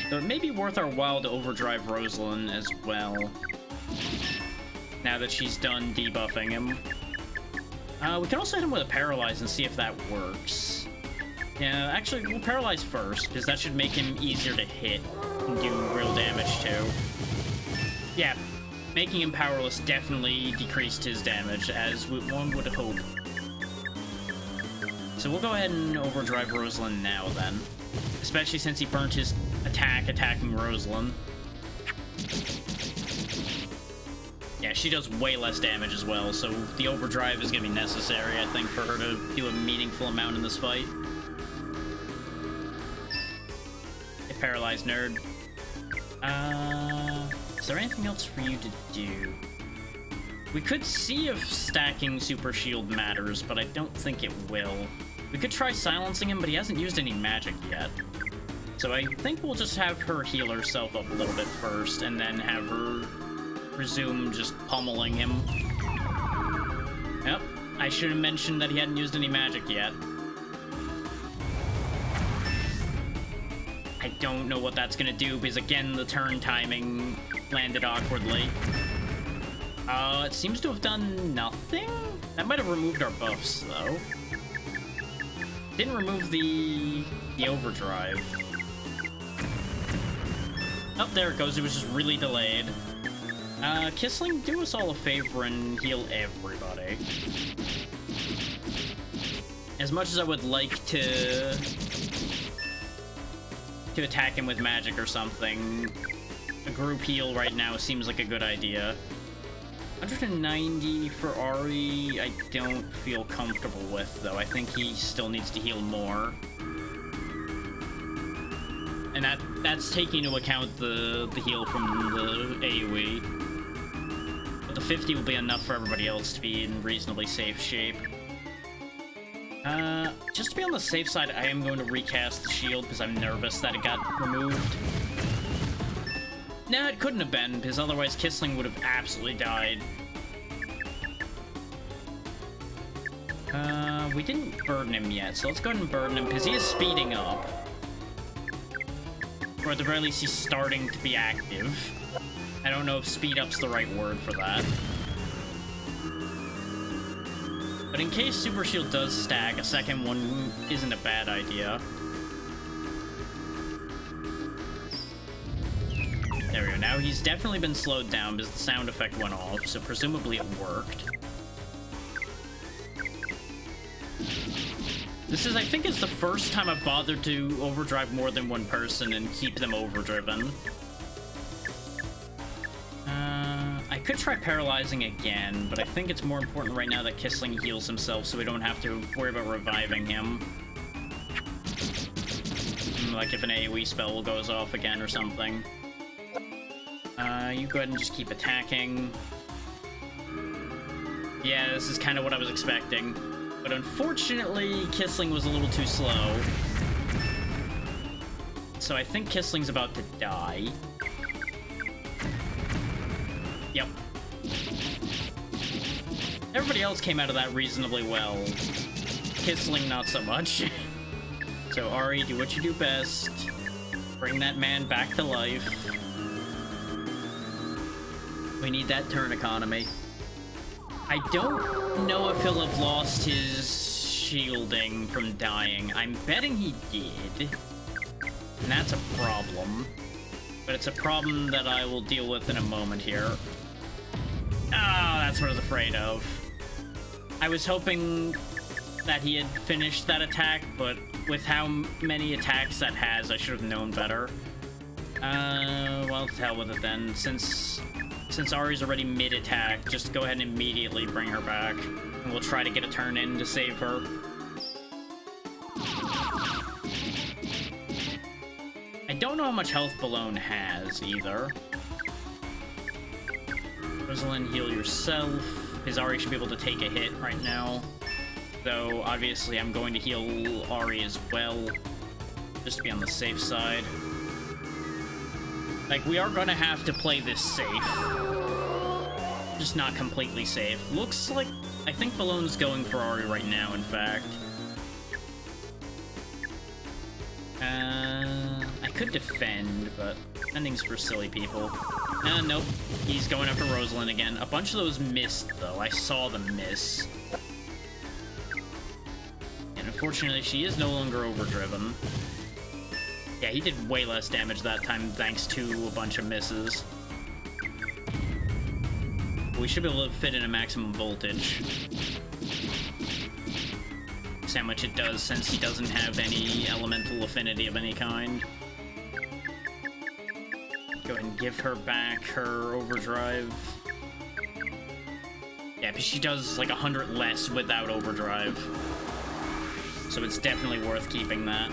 [SPEAKER 1] So it may be worth our while to overdrive Rosalind as well, now that she's done debuffing him. We can also hit him with a Paralyze and see if that works. Yeah, actually, we'll Paralyze first, because that should make him easier to hit and do real damage to. Yeah, making him powerless definitely decreased his damage, as one would hope. So we'll go ahead and overdrive Rosalind now, then. Especially since he burnt his attack attacking Rosalind. Yeah, she does way less damage as well, so the overdrive is going to be necessary, I think, for her to do a meaningful amount in this fight. Get paralyzed, nerd. Is there anything else for you to do? We could see if stacking Super Shield matters, but I don't think it will. We could try silencing him, but he hasn't used any magic yet. So I think we'll just have her heal herself up a little bit first, and then have her resume just pummeling him. Yep, I should have mentioned that he hadn't used any magic yet. I don't know what that's gonna do, because again, the turn timing landed awkwardly. It seems to have done nothing? That might have removed our buffs, though. Didn't remove the overdrive. Oh, there it goes. It was just really delayed. Kissling, do us all a favor and heal everybody. As much as I would like to attack him with magic or something, a group heal right now seems like a good idea. 190 for Ari, I don't feel comfortable with, though. I think he still needs to heal more. And that's taking into account the heal from the AoE. But the 50 will be enough for everybody else to be in reasonably safe shape. Just to be on the safe side, I am going to recast the shield because I'm nervous that it got removed. Nah, it couldn't have been, because otherwise Kissling would have absolutely died. We didn't burden him yet, so let's go ahead and burden him, because he is speeding up. Or at the very least, he's starting to be active. I don't know if speed up's the right word for that. But in case Super Shield does stack, a second one isn't a bad idea. There we go. Now he's definitely been slowed down because the sound effect went off, so presumably it worked. This is, I think, is the first time I've bothered to overdrive more than one person and keep them overdriven. I could try paralyzing again, but I think it's more important right now that Kissling heals himself so we don't have to worry about reviving him. Like if an AoE spell goes off again or something. You go ahead and just keep attacking. Yeah, this is kind of what I was expecting. But unfortunately, Kissling was a little too slow. So I think Kissling's about to die. Yep. Everybody else came out of that reasonably well. Kissling, not so much. So Ari, do what you do best. Bring that man back to life. We need that turn economy. I don't know if he'll have lost his shielding from dying. I'm betting he did. And that's a problem. But it's a problem that I will deal with in a moment here. Ah, that's what I was afraid of. I was hoping that he had finished that attack, but with how many attacks that has, I should have known better. Well, to hell with it then. Since Ari's already mid-attack, just go ahead and immediately bring her back. And we'll try to get a turn in to save her. I don't know how much health Balone has, either. Rosalind, heal yourself. His Ari should be able to take a hit right now. Though, obviously, I'm going to heal Ari as well. Just to be on the safe side. Like, we are gonna have to play this safe. Just not completely safe. Looks like... I think Balone's going for Ari right now, in fact. I could defend, but defending's for silly people. Nope. He's going after Rosalind again. A bunch of those missed, though. I saw them miss. And unfortunately, she is no longer overdriven. Yeah, he did way less damage that time thanks to a bunch of misses. We should be able to fit in a maximum voltage. See how much it does since he doesn't have any elemental affinity of any kind. Go ahead and give her back her overdrive. Yeah, but she does like 100 less without overdrive. So it's definitely worth keeping that.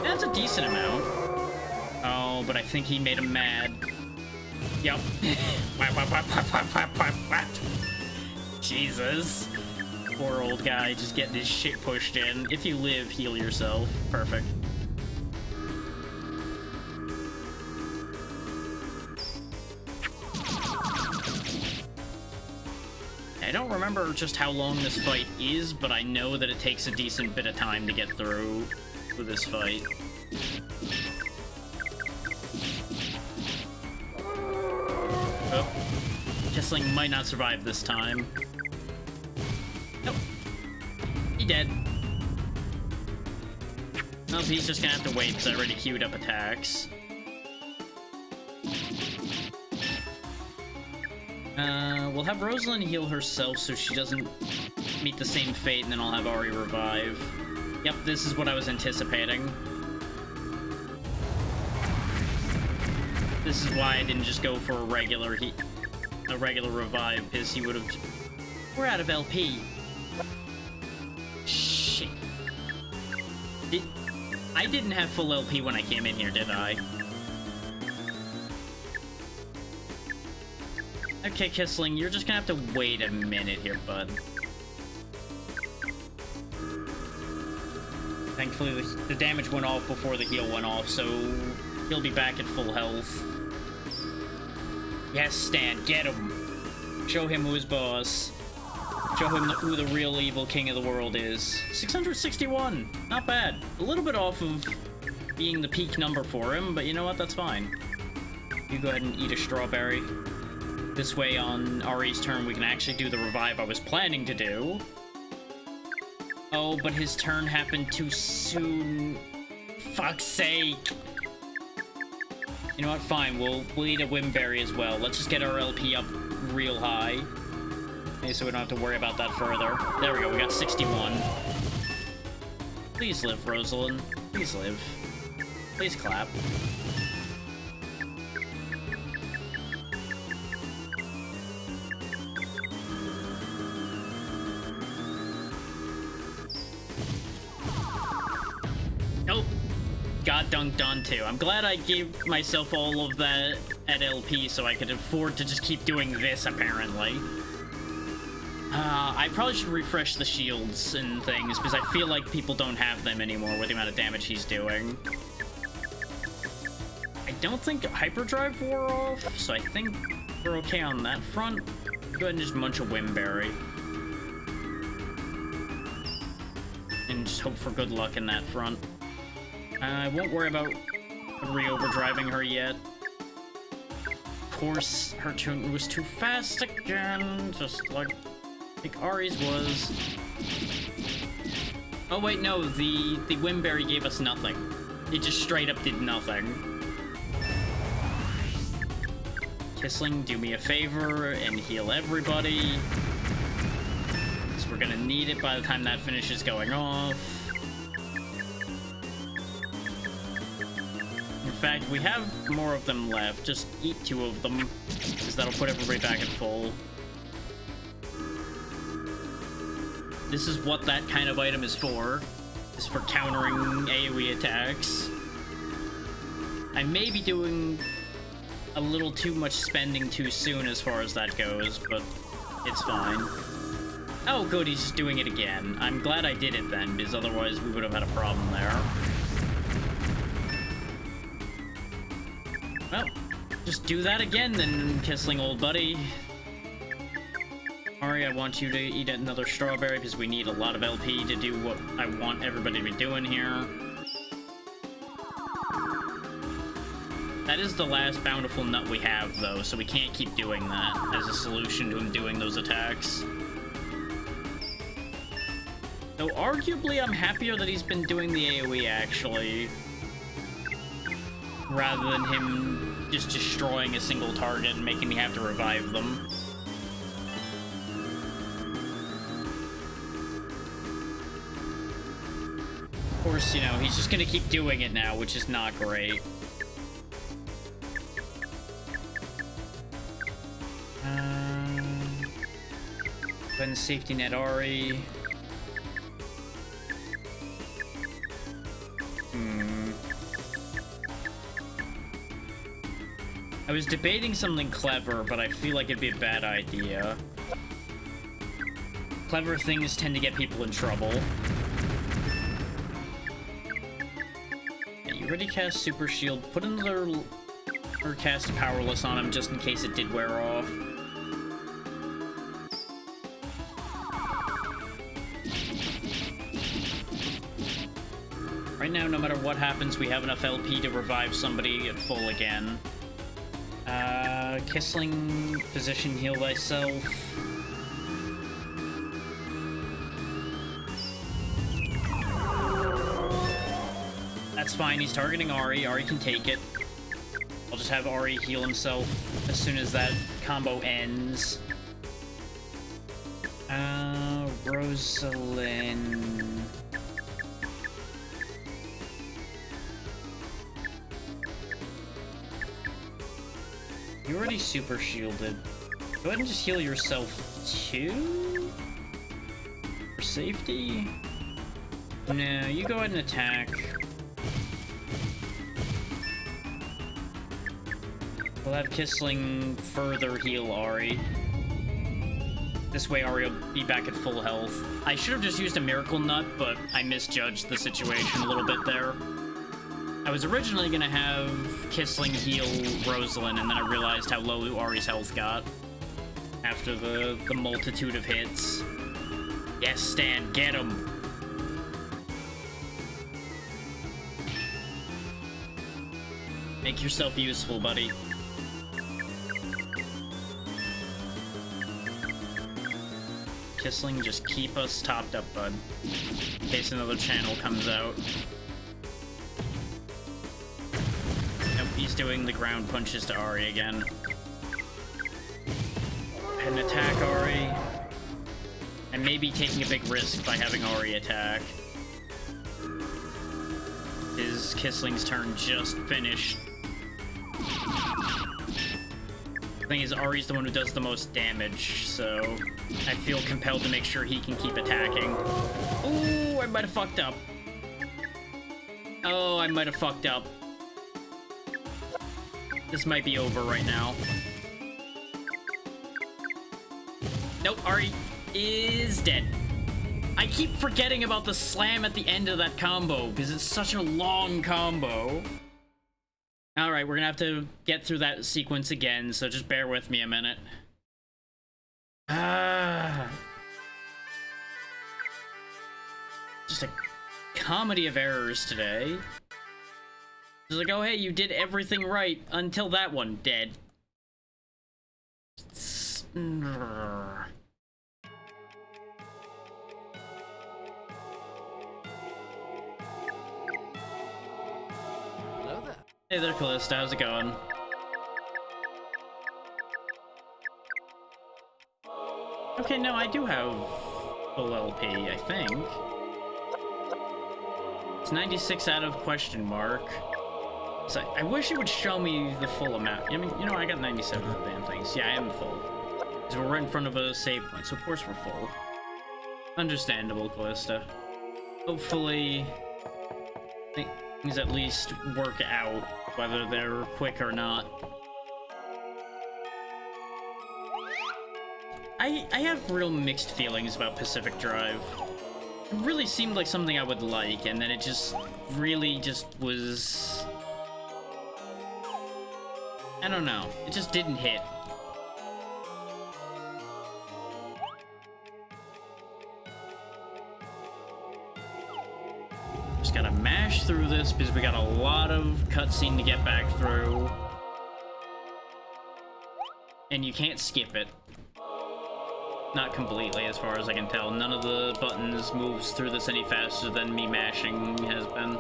[SPEAKER 1] That's a decent amount. Oh, but I think he made him mad. Yep. Jesus. Poor old guy just getting his shit pushed in. If you live, heal yourself. Perfect. I don't remember just how long this fight is, but I know that it takes a decent bit of time to get through with this fight. Oh. Kissling might not survive this time. Nope. He dead. Nope, he's just gonna have to wait because I already queued up attacks. We'll have Rosalind heal herself so she doesn't meet the same fate, and then I'll have Ari revive. Yep, this is what I was anticipating. This is why I didn't just go for a regular revive, because he would have... We're out of LP. Shit. I didn't have full LP when I came in here, did I? Okay, Kissling, you're just gonna have to wait a minute here, bud. Thankfully, the damage went off before the heal went off, so he'll be back at full health. Yes, Stan, get him. Show him who his boss. Show him who the real evil king of the world is. 661, not bad. A little bit off of being the peak number for him, but you know what, that's fine. You go ahead and eat a strawberry. This way, on Ari's turn, we can actually do the revive I was planning to do. Oh, but his turn happened too soon. Fuck's sake. You know what? Fine. We'll eat a Wimberry as well. Let's just get our LP up real high. Okay, so we don't have to worry about that further. There we go. We got 61. Please live, Rosalind. Please live. Please clap. Nope. Got dunked on too. I'm glad I gave myself all of that at LP so I could afford to just keep doing this, apparently. I probably should refresh the shields and things, because I feel like people don't have them anymore with the amount of damage he's doing. I don't think Hyperdrive wore off, so I think we're okay on that front. Go ahead and just munch a Wimberry. And just hope for good luck in that front. I won't worry about re-overdriving her yet. Of course, her turn was too fast again, just like Ari's was. Oh wait, no, the Wimberry gave us nothing. It just straight up did nothing. Kissling, do me a favor and heal everybody. Because we're gonna need it by the time that finishes going off. In fact, we have more of them left. Just eat 2 of them, because that'll put everybody back at full. This is what that kind of item is for. It's for countering AoE attacks. I may be doing a little too much spending too soon as far as that goes, but it's fine. Oh good, he's just doing it again. I'm glad I did it then, because otherwise we would have had a problem there. Well, just do that again then, Kissling old buddy. Ari, I want you to eat another strawberry because we need a lot of LP to do what I want everybody to be doing here. That is the last bountiful nut we have, though, so we can't keep doing that as a solution to him doing those attacks. Though, arguably, I'm happier that he's been doing the AoE, actually, rather than him just destroying a single target and making me have to revive them. Of course, you know, he's just gonna keep doing it now, which is not great. Go ahead and safety net Ari. I was debating something clever, but I feel like it'd be a bad idea. Clever things tend to get people in trouble. Yeah, you already cast Super Shield. Put another... or cast Powerless on him just in case it did wear off. Right now, no matter what happens, we have enough LP to revive somebody at full again. Kissling, physician, heal thyself. That's fine, he's targeting Ari. Ari can take it. I'll just have Ari heal himself as soon as that combo ends. Rosalind... You're already super shielded. Go ahead and just heal yourself too? For safety? No, you go ahead and attack. We'll have Kissling further heal Ari. This way Ari will be back at full health. I should have just used a Miracle Nut, but I misjudged the situation a little bit there. I was originally gonna have Kissling heal Rosalind, and then I realized how low Ari's health got after the multitude of hits. Yes, Stan, get him! Make yourself useful, buddy. Kissling, just keep us topped up, bud. In case another channel comes out. Nope, he's doing the ground punches to Ari again. And attack Ari. And maybe taking a big risk by having Ari attack. His Kissling's turn just finished. The thing is, Ari's the one who does the most damage, so I feel compelled to make sure he can keep attacking. Ooh, I might have fucked up. Oh, I might have fucked up. This might be over right now. Nope, Ari is dead. I keep forgetting about the slam at the end of that combo, because it's such a long combo. Alright, we're gonna have to get through that sequence again, so just bear with me a minute. Just a comedy of errors today. It's like, oh hey, you did everything right until that one, dead. Hey there, Callista, how's it going? Okay, no, I do have full LP, I think. It's 96 out of question mark. So I wish it would show me the full amount. I mean, you know, I got 97 of the damn things. Yeah, I am full. Because we're right in front of a save point, so of course we're full. Understandable, Callista. Hopefully things at least work out, whether they're quick or not. I have real mixed feelings about Pacific Drive. It really seemed like something I would like, and then it just really just was... I don't know. It just didn't hit. Just gotta mash through this because we got a lot of cutscene to get back through. And you can't skip it. Not completely, as far as I can tell. None of the buttons moves through this any faster than me mashing has been.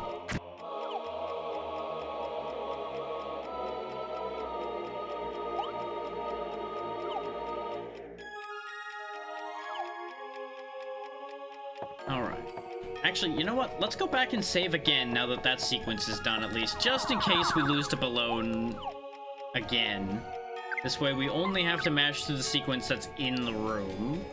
[SPEAKER 1] Alright. Actually, you know what? Let's go back and save again now that that sequence is done, at least. Just in case we lose to Balone again. This way we only have to mash through the sequence that's in the room.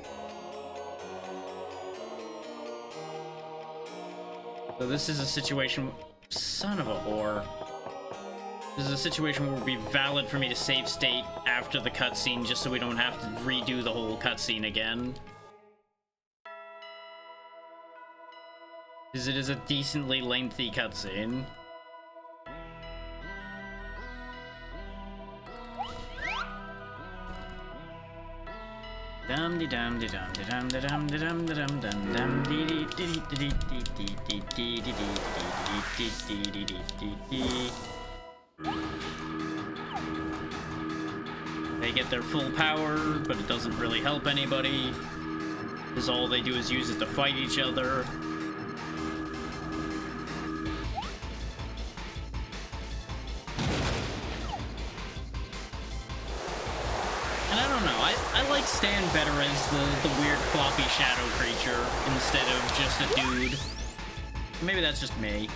[SPEAKER 1] So this is a situation... Son of a whore. This is a situation where it would be valid for me to save state after the cutscene just so we don't have to redo the whole cutscene again. Because it is a decently lengthy cutscene. dum de dum de dum de dum de dum de dum de dum dum dum dee dee dee dee dee dee dee dee dee dee dee. They get their full power, but it doesn't really help anybody, because all they do is use it to fight each other. And I don't know, I like Stan better as the weird floppy shadow creature instead of just a dude. Maybe that's just me.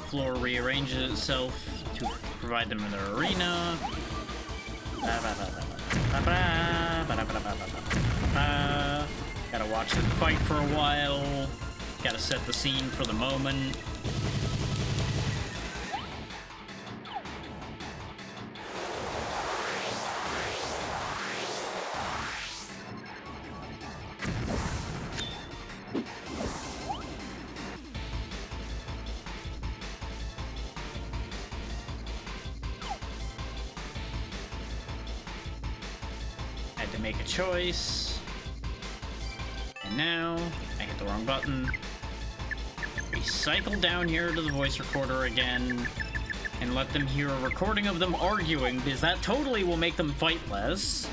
[SPEAKER 1] Floor rearranges itself to provide them in their arena. Gotta watch them fight for a while. Gotta set the scene for the moment. Had to make a choice. And now, I hit the wrong button. We cycle down here to the voice recorder again and let them hear a recording of them arguing, because that totally will make them fight less.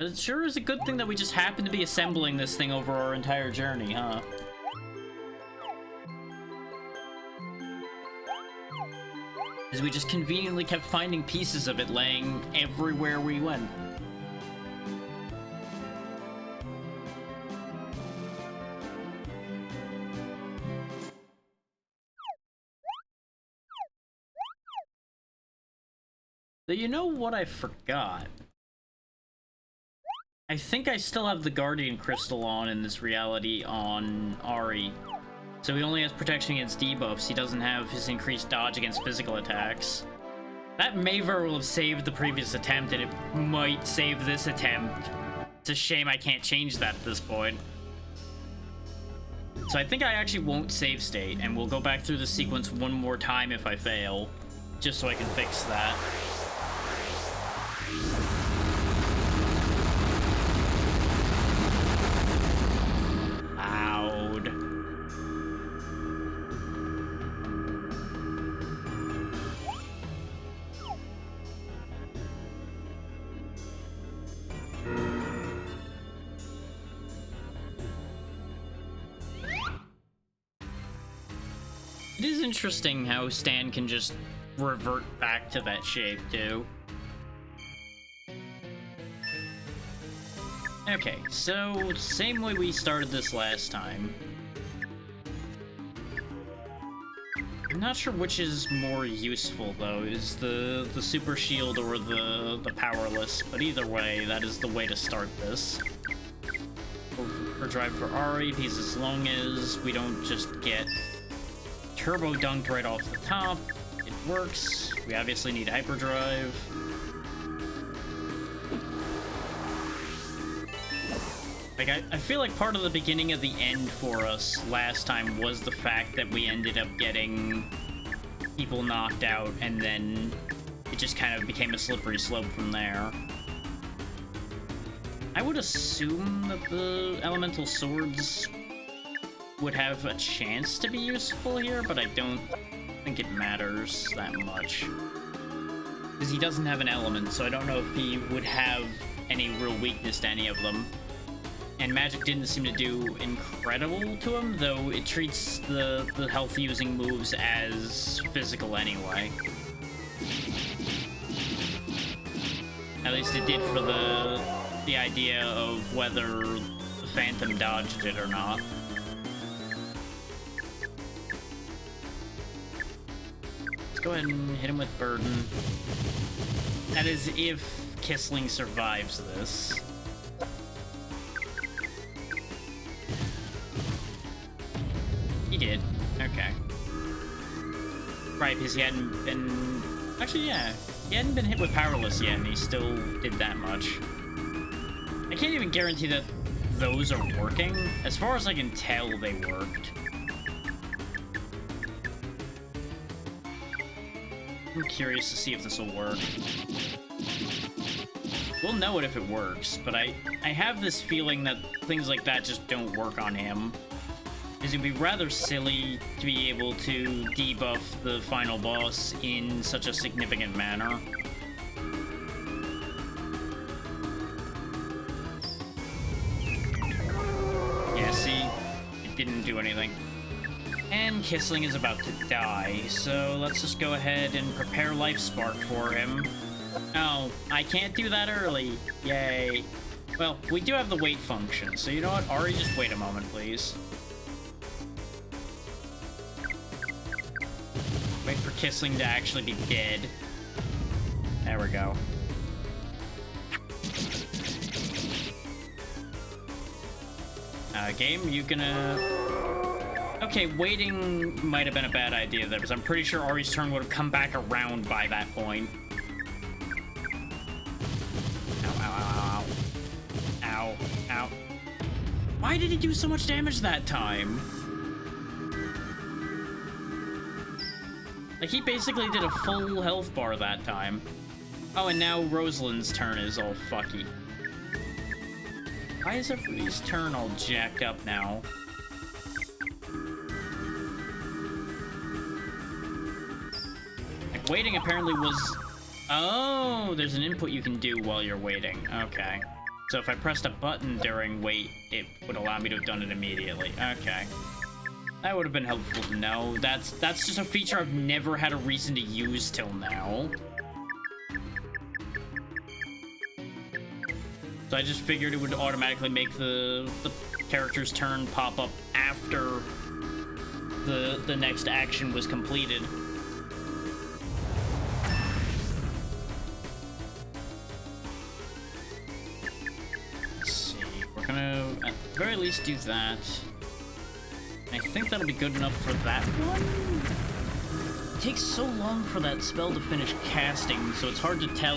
[SPEAKER 1] It sure is a good thing that we just happen to be assembling this thing over our entire journey, huh? Because we just conveniently kept finding pieces of it laying everywhere we went. So you know what I forgot? I think I still have the Guardian Crystal on in this reality on Ari. So he only has protection against debuffs. He doesn't have his increased dodge against physical attacks. That may very well have saved the previous attempt, and it might save this attempt. It's a shame I can't change that at this point. So I think I actually won't save state, and we'll go back through the sequence one more time if I fail, just so I can fix that. It is interesting how Stan can just revert back to that shape, too. Okay, so same way we started this last time. I'm not sure which is more useful, though, is the super shield or the powerless, but either way, that is the way to start this. Overdrive for Ari, because as long as we don't just get turbo dunked right off the top, it works. We obviously need hyperdrive. Like, I feel like part of the beginning of the end for us last time was the fact that we ended up getting people knocked out, and then it just kind of became a slippery slope from there. I would assume that the elemental swords would have a chance to be useful here, but I don't think it matters that much. Because he doesn't have an element, so I don't know if he would have any real weakness to any of them. And magic didn't seem to do incredible to him, though it treats the health-using moves as physical anyway. At least it did for the idea of whether the Phantom dodged it or not. Go ahead and hit him with Burden. That is if Kissling survives this. He did. Okay. Right, because he hadn't been... Actually, yeah. He hadn't been hit with Powerless yet, and he still did that much. I can't even guarantee that those are working. As far as I can tell, they worked. I'm curious to see if this will work. We'll know it if it works, but I have this feeling that things like that just don't work on him. Because it'd be rather silly to be able to debuff the final boss in such a significant manner. Yeah, see? It didn't do anything. And Kissling is about to die, so let's just go ahead and prepare Life Spark for him. Oh, I can't do that early. Yay. Well, we do have the wait function, so you know what? Ari, just wait a moment, please. Wait for Kissling to actually be dead. There we go. Game, you gonna... Okay, waiting might have been a bad idea there, because I'm pretty sure Ari's turn would have come back around by that point. Ow, ow, ow, ow. Ow, ow. Why did he do so much damage that time? Like, he basically did a full health bar that time. Oh, and now Rosalind's turn is all fucky. Why is everybody's turn all jacked up now? Like, waiting apparently was... Oh, there's an input you can do while you're waiting. Okay. So if I pressed a button during wait, it would allow me to have done it immediately. Okay. That would have been helpful to know. That's just a feature I've never had a reason to use till now. So I just figured it would automatically make the character's turn pop up after the next action was completed. Let's see. We're gonna at the very least do that. I think that'll be good enough for that one. It takes so long for that spell to finish casting, so it's hard to tell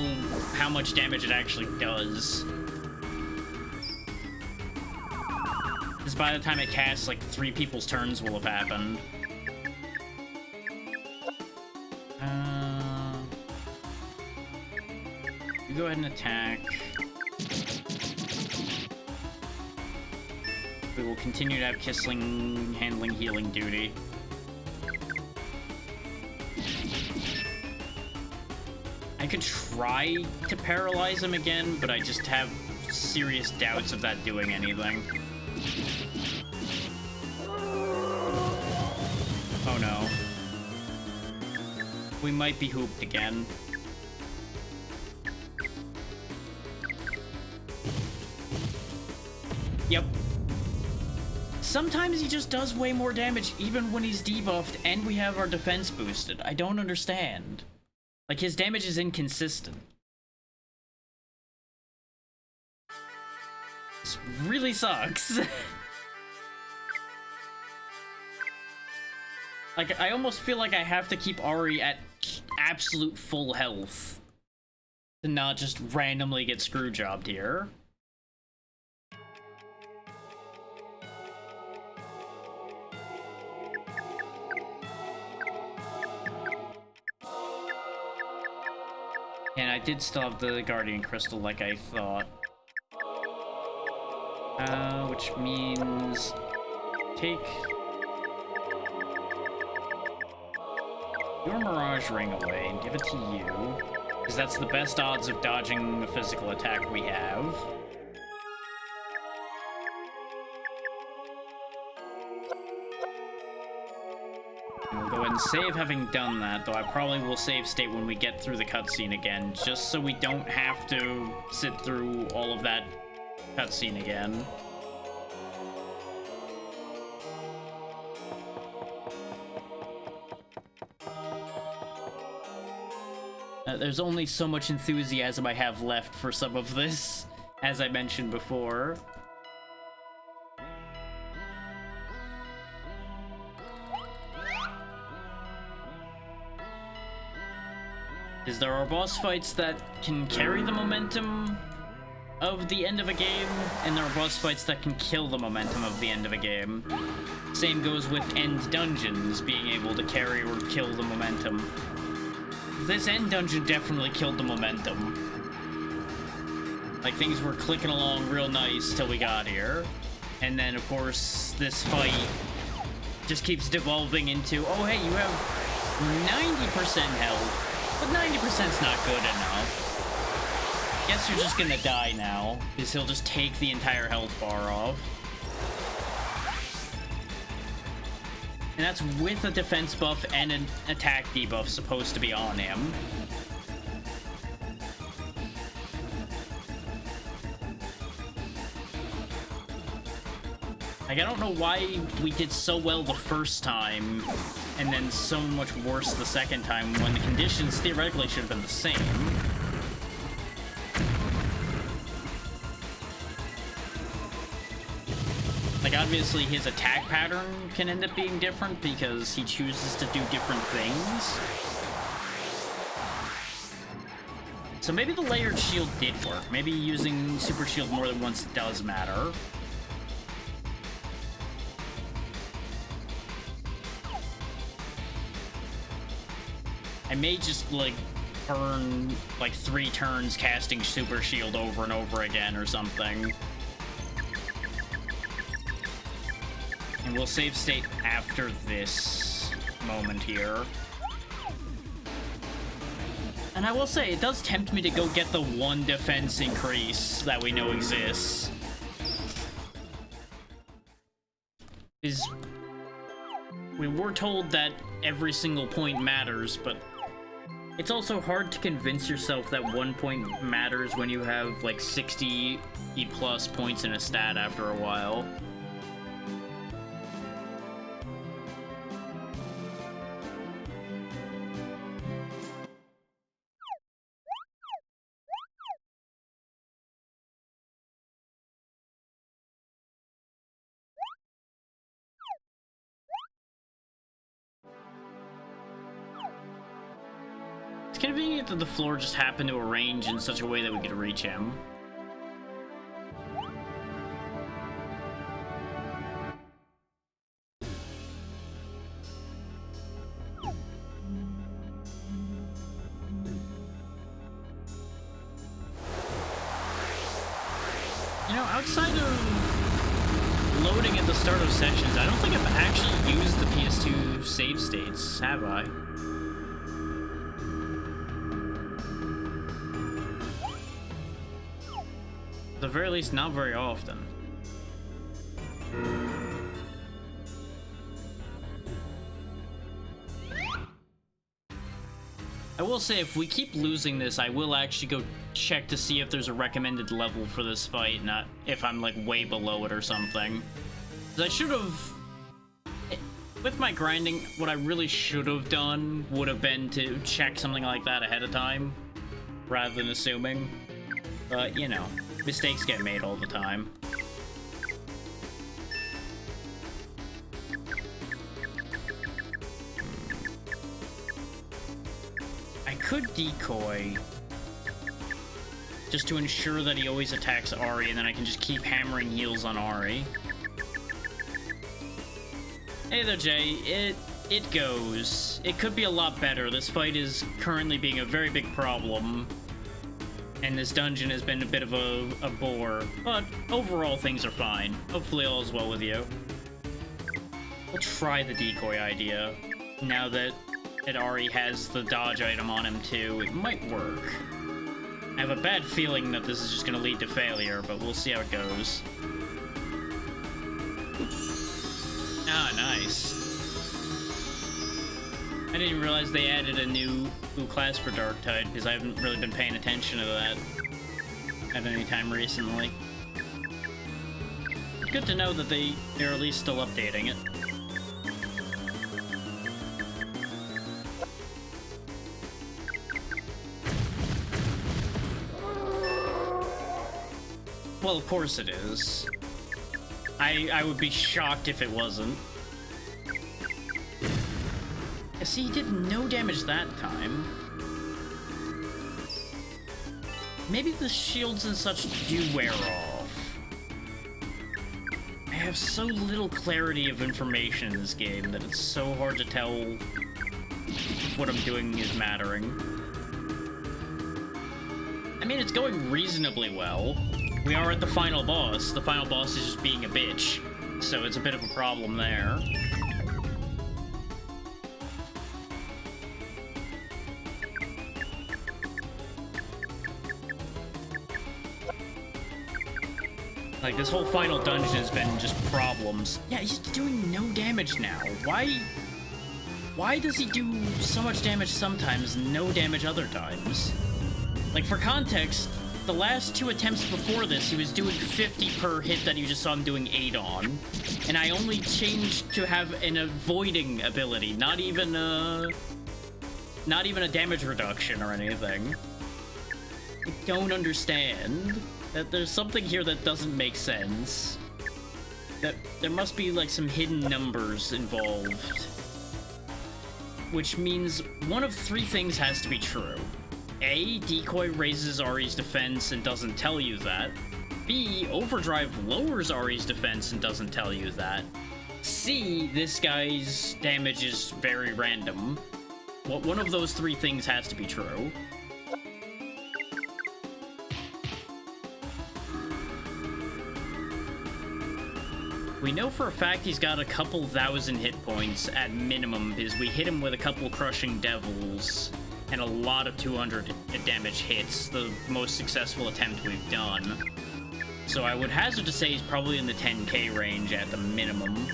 [SPEAKER 1] how much damage it actually does. Because by the time it casts, like, 3 people's turns will have happened. You go ahead and attack. We will continue to have Kissling handling healing duty. I could try to paralyze him again, but I just have serious doubts of that doing anything. Oh no. We might be hooped again. Yep. Sometimes he just does way more damage even when he's debuffed and we have our defense boosted. I don't understand. Like, his damage is inconsistent. This really sucks. Like, I almost feel like I have to keep Ari at absolute full health to not just randomly get screwjobbed here. And I did still have the Guardian Crystal like I thought. Which means... take... your Mirage Ring away and give it to you. Because that's the best odds of dodging the physical attack we have. We'll go ahead and save having done that, though I probably will save state when we get through the cutscene again, just so we don't have to sit through all of that cutscene again. There's only so much enthusiasm I have left for some of this, as I mentioned before. is there are boss fights that can carry the momentum of the end of a game, and there are boss fights that can kill the momentum of the end of a game. Same goes with end dungeons being able to carry or kill the momentum. This end dungeon definitely killed the momentum. Like, things were clicking along real nice till we got here. And then, of course, this fight just keeps devolving into, oh, hey, you have 90% health, but 90%'s not good enough. Guess you're just gonna die now, because he'll just take the entire health bar off. And that's with a defense buff and an attack debuff supposed to be on him. Like, I don't know why we did so well the first time, and then so much worse the second time, when the conditions theoretically should have been the same. Like, obviously his attack pattern can end up being different because he chooses to do different things. So maybe the layered shield did work. Maybe using super shield more than once does matter. I may just, like, burn, like, 3 turns casting super shield over and over again or something. And we'll save state after this moment here. And I will say, it does tempt me to go get the 1 defense increase that we know exists. Is we were told that every single point matters, but it's also hard to convince yourself that 1 point matters when you have, like, 60 E+ points in a stat after a while. It's convenient that the floor just happened to arrange in such a way that we could reach him. You know, outside of loading at the start of sessions, I don't think I've actually used the PS2 save states, have I? At the very least, not very often. I will say, if we keep losing this, I will actually go check to see if there's a recommended level for this fight, not if I'm, like, way below it or something. 'Cause I should have... With my grinding, what I really should have done would have been to check something like that ahead of time, rather than assuming. But, you know, mistakes get made all the time. I could decoy, just to ensure that he always attacks Ari, and then I can just keep hammering heals on Ari. Hey there, Jay. It goes. It could be a lot better. This fight is currently being a very big problem, and this dungeon has been a bit of a bore, but overall things are fine. Hopefully all is well with you. We'll try the decoy idea. Now that Ari has the dodge item on him too, it might work. I have a bad feeling that this is just gonna lead to failure, but we'll see how it goes. Ah, nice. I didn't realize they added a new class for Darktide, because I haven't really been paying attention to that at any time recently. Good to know that they're at least still updating it. Well, of course it is. I would be shocked if it wasn't. Yeah, see, he did no damage that time. maybe the shields and such do wear off. I have so little clarity of information in this game that it's so hard to tell if what I'm doing is mattering. I mean, it's going reasonably well. We are at the final boss. The final boss is just being a bitch, so it's a bit of a problem there. Like, this whole final dungeon has been just problems. Yeah, he's doing no damage now. Why does he do so much damage sometimes, no damage other times? Like, for context, the last 2 attempts before this, he was doing 50 per hit that you just saw him doing 8 on. And I only changed to have an avoiding ability, not even a damage reduction or anything. I don't understand. That there's something here that doesn't make sense. That there must be like some hidden numbers involved. Which means one of 3 things has to be true. A, Decoy raises Ari's defense and doesn't tell you that. B, Overdrive lowers Ari's defense and doesn't tell you that. C, this guy's damage is very random. Well, one of those 3 things has to be true. We know for a fact he's got a couple thousand hit points at minimum because we hit him with a couple crushing devils and a lot of 200 damage hits, the most successful attempt we've done. So I would hazard to say he's probably in the 10k range at the minimum.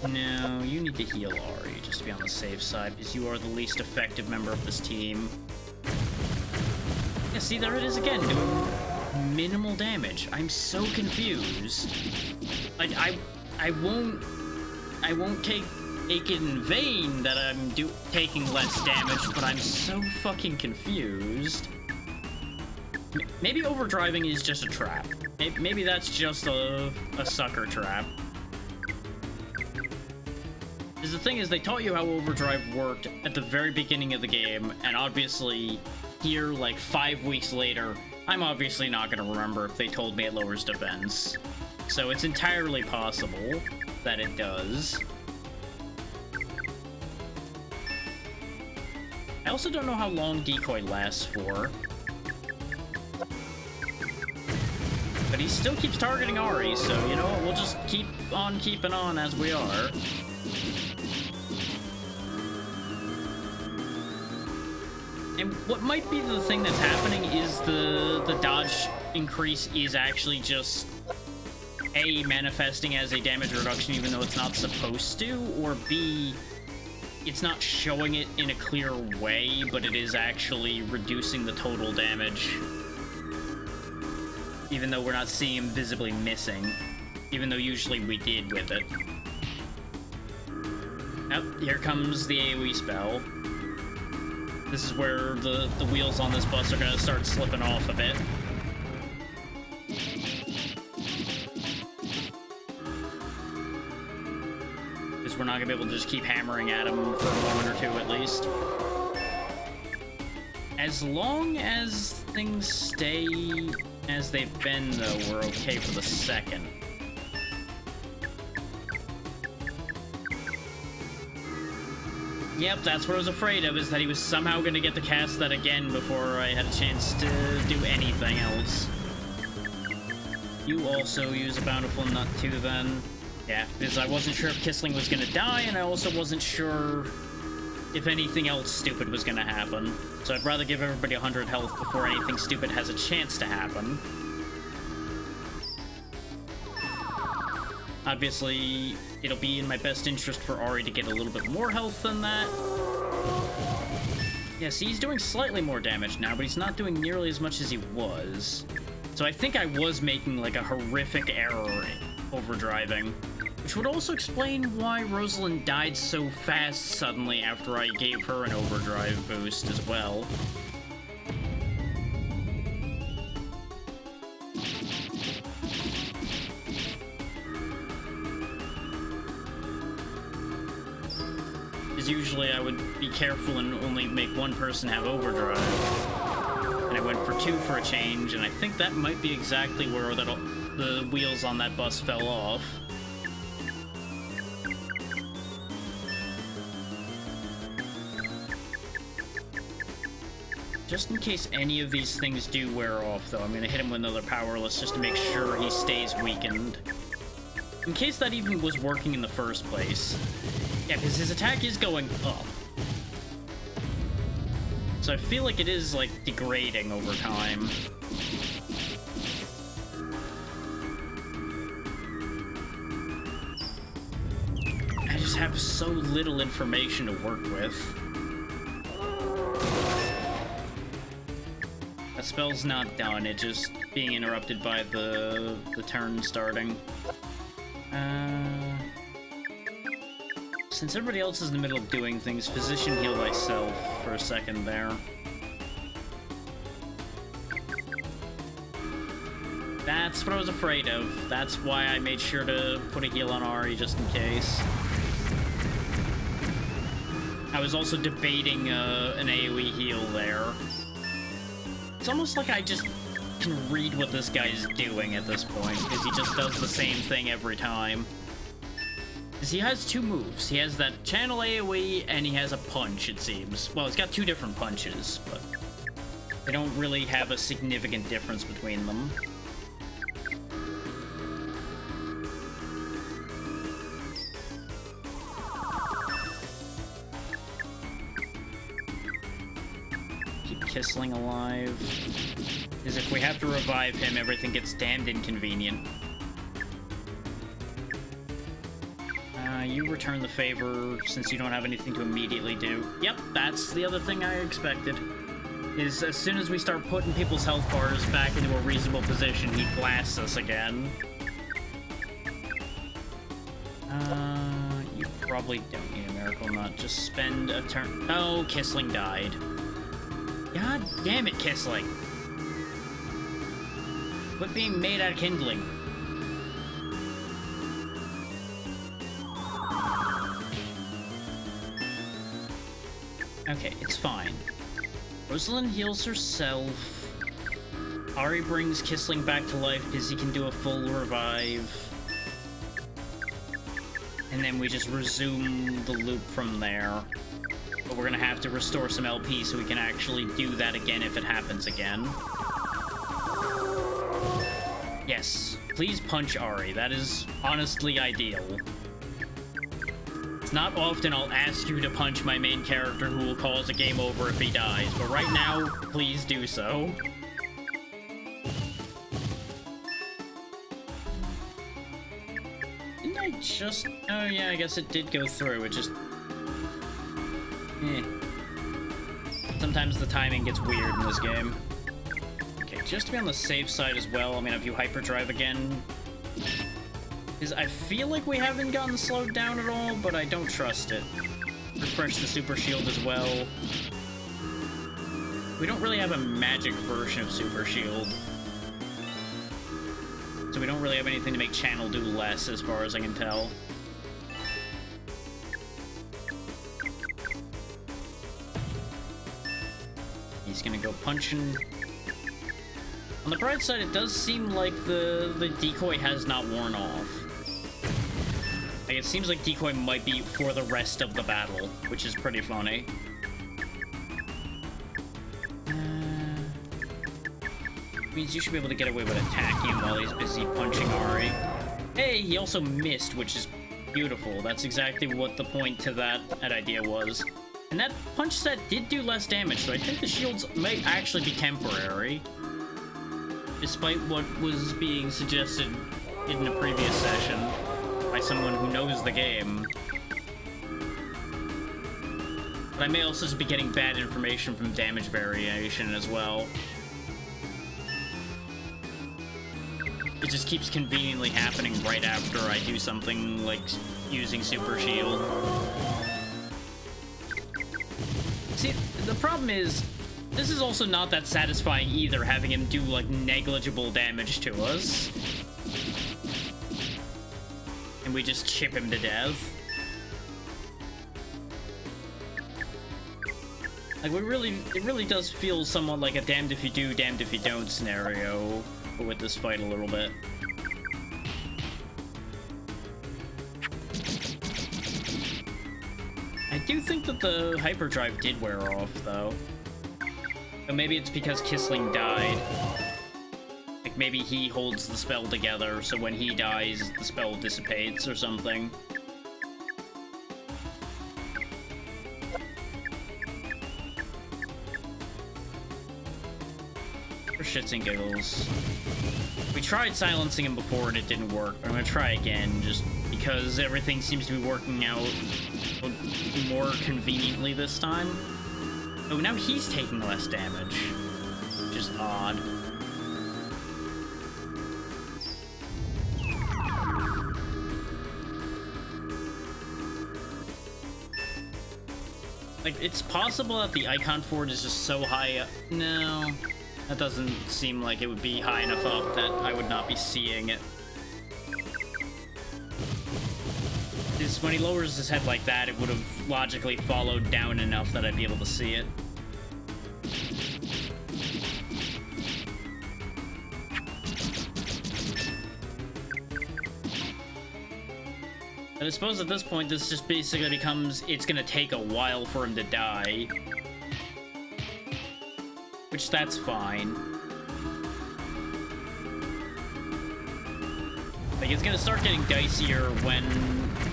[SPEAKER 1] No, you need to heal Ari just to be on the safe side because you are the least effective member of this team. Yeah, see, there it is again, doing minimal damage. I'm so confused. Like, I won't take it in vain that I'm taking less damage, but I'm so fucking confused. Maybe overdriving is just a trap. Maybe that's just a sucker trap. Because the thing is, they taught you how overdrive worked at the very beginning of the game, and obviously here, like 5 weeks later, I'm obviously not going to remember if they told me it lowers defense. So it's entirely possible that it does. I also don't know how long Decoy lasts for. But he still keeps targeting Ari, so you know what, we'll just keep on keeping on as we are. And what might be the thing that's happening is the dodge increase is actually just A, manifesting as a damage reduction even though it's not supposed to, or B, it's not showing it in a clear way, but it is actually reducing the total damage. Even though we're not seeing him visibly missing, even though usually we did with it. Oh, here comes the AoE spell. This is where the wheels on this bus are gonna start slipping off a bit. Because we're not gonna be able to just keep hammering at him for a moment or 2 at least. As long as things stay as they've been, though, we're okay for the second. Yep, that's what I was afraid of, is that he was somehow going to get to cast that again before I had a chance to do anything else. You also use a Bountiful Nut too, then. Yeah, because I wasn't sure if Kissling was going to die, and I also wasn't sure if anything else stupid was going to happen. So I'd rather give everybody 100 health before anything stupid has a chance to happen. Obviously, it'll be in my best interest for Ari to get a little bit more health than that. Yeah, see, he's doing slightly more damage now, but he's not doing nearly as much as he was. So I think I was making, like, a horrific error overdriving. Which would also explain why Rosalind died so fast suddenly after I gave her an overdrive boost as well. because usually I would be careful and only make one person have overdrive. And I went for 2 for a change, and I think that might be exactly where the wheels on that bus fell off. Just in case any of these things do wear off, though, I'm gonna hit him with another powerless just to make sure he stays weakened. In case that even was working in the first place. Yeah, because his attack is going up. So I feel like it is, like, degrading over time. I just have so little information to work with. That spell's not done, it's just being interrupted by the turn starting. Since everybody else is in the middle of doing things, physician heal thyself for a second there. That's what I was afraid of. That's why I made sure to put a heal on Ari just in case. I was also debating an AoE heal there. It's almost like I just can read what this guy's doing at this point, because he just does the same thing every time. Because he has 2 moves. He has that channel AoE, and he has a punch, it seems. Well, he's got 2 different punches, but they don't really have a significant difference between them. Keep Kissling alive. Because if we have to revive him, everything gets damned inconvenient. You return the favor since you don't have anything to immediately do. Yep, that's the other thing I expected. Is as soon as we start putting people's health bars back into a reasonable position, he blasts us again. You probably don't need a miracle nut. Just spend a turn. Oh, Kissling died. God damn it, Kissling. Quit being made out of kindling. Okay, it's fine. Rosalind heals herself. Ari brings Kissling back to life because he can do a full revive. And then we just resume the loop from there. But we're gonna have to restore some LP so we can actually do that again if it happens again. Yes, please punch Ari. That is honestly ideal. It's not often I'll ask you to punch my main character who will cause a game over if he dies, but right now, please do so. Didn't I just... Oh yeah, I guess it did go through, it just... Sometimes the timing gets weird in this game. Okay, just to be on the safe side as well, I'm gonna have you hyperdrive again. Because I feel like we haven't gotten slowed down at all, but I don't trust it. Refresh the super shield as well. We don't really have a magic version of super shield. So we don't really have anything to make channel do less, as far as I can tell. He's gonna go punching. On the bright side, it does seem like the decoy has not worn off. Like, it seems like decoy might be for the rest of the battle, which is pretty funny. Means you should be able to get away with attacking him while he's busy punching Ari. Hey, he also missed, which is beautiful. That's exactly what the point to that idea was. And that punch set did do less damage, so I think the shields might actually be temporary. Despite what was being suggested in a previous session by someone who knows the game. But I may also just be getting bad information from damage variation as well. It just keeps conveniently happening right after I do something like using Super Shield. See, the problem is, this is also not that satisfying either, having him do, like, negligible damage to us. And we just chip him to death. Like, it really does feel somewhat like a damned if you do, damned if you don't scenario with this fight a little bit. I do think that the hyperdrive did wear off, though. But maybe it's because Kisling died. Like, maybe he holds the spell together, so when he dies, the spell dissipates or something. For shits and giggles. We tried silencing him before and it didn't work. I'm gonna try again, just because everything seems to be working out more conveniently this time. Oh, now he's taking less damage, which is odd. Like, it's possible that the icon fort is just so high up. No, that doesn't seem like it would be high enough up that I would not be seeing it. Because when he lowers his head like that, it would have logically followed down enough that I'd be able to see it. And I suppose at this point, this just basically becomes, it's gonna take a while for him to die. Which, that's fine. Like, it's gonna start getting dicier when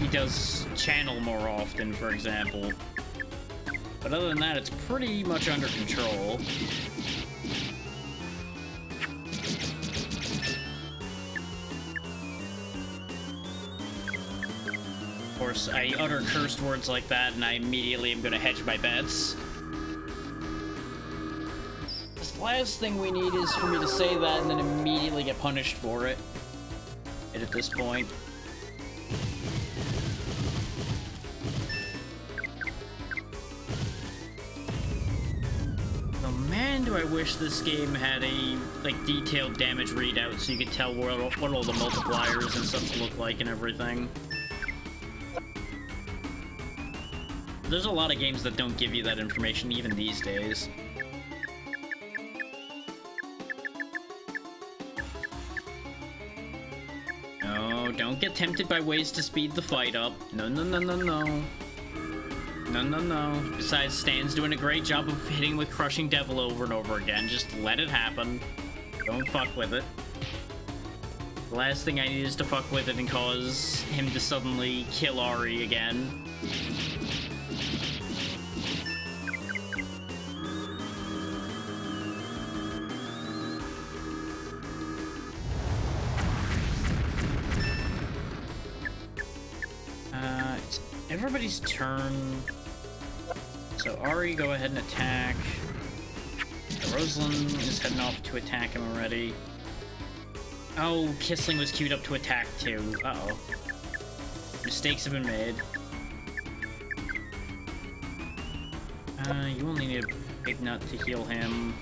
[SPEAKER 1] he does channel more often, for example. But other than that, it's pretty much under control. Of course, I utter cursed words like that, and I immediately am gonna hedge my bets. This last thing we need is for me to say that and then immediately get punished for it. At this point. Oh man, do I wish this game had a, like, detailed damage readout so you could tell what all the multipliers and stuff look like and everything. There's a lot of games that don't give you that information even these days. Don't get tempted by ways to speed the fight up. No, no, no, no, no. No, no, no. Besides, Stan's doing a great job of hitting with Crushing Devil over and over again. Just let it happen. Don't fuck with it. The last thing I need is to fuck with it and cause him to suddenly kill Ari again. Everybody's turn. So Ari, go ahead and attack. Rosalind is heading off to attack him already. Oh, Kisling was queued up to attack too. Uh-oh. Mistakes have been made. You only need a big nut to heal him.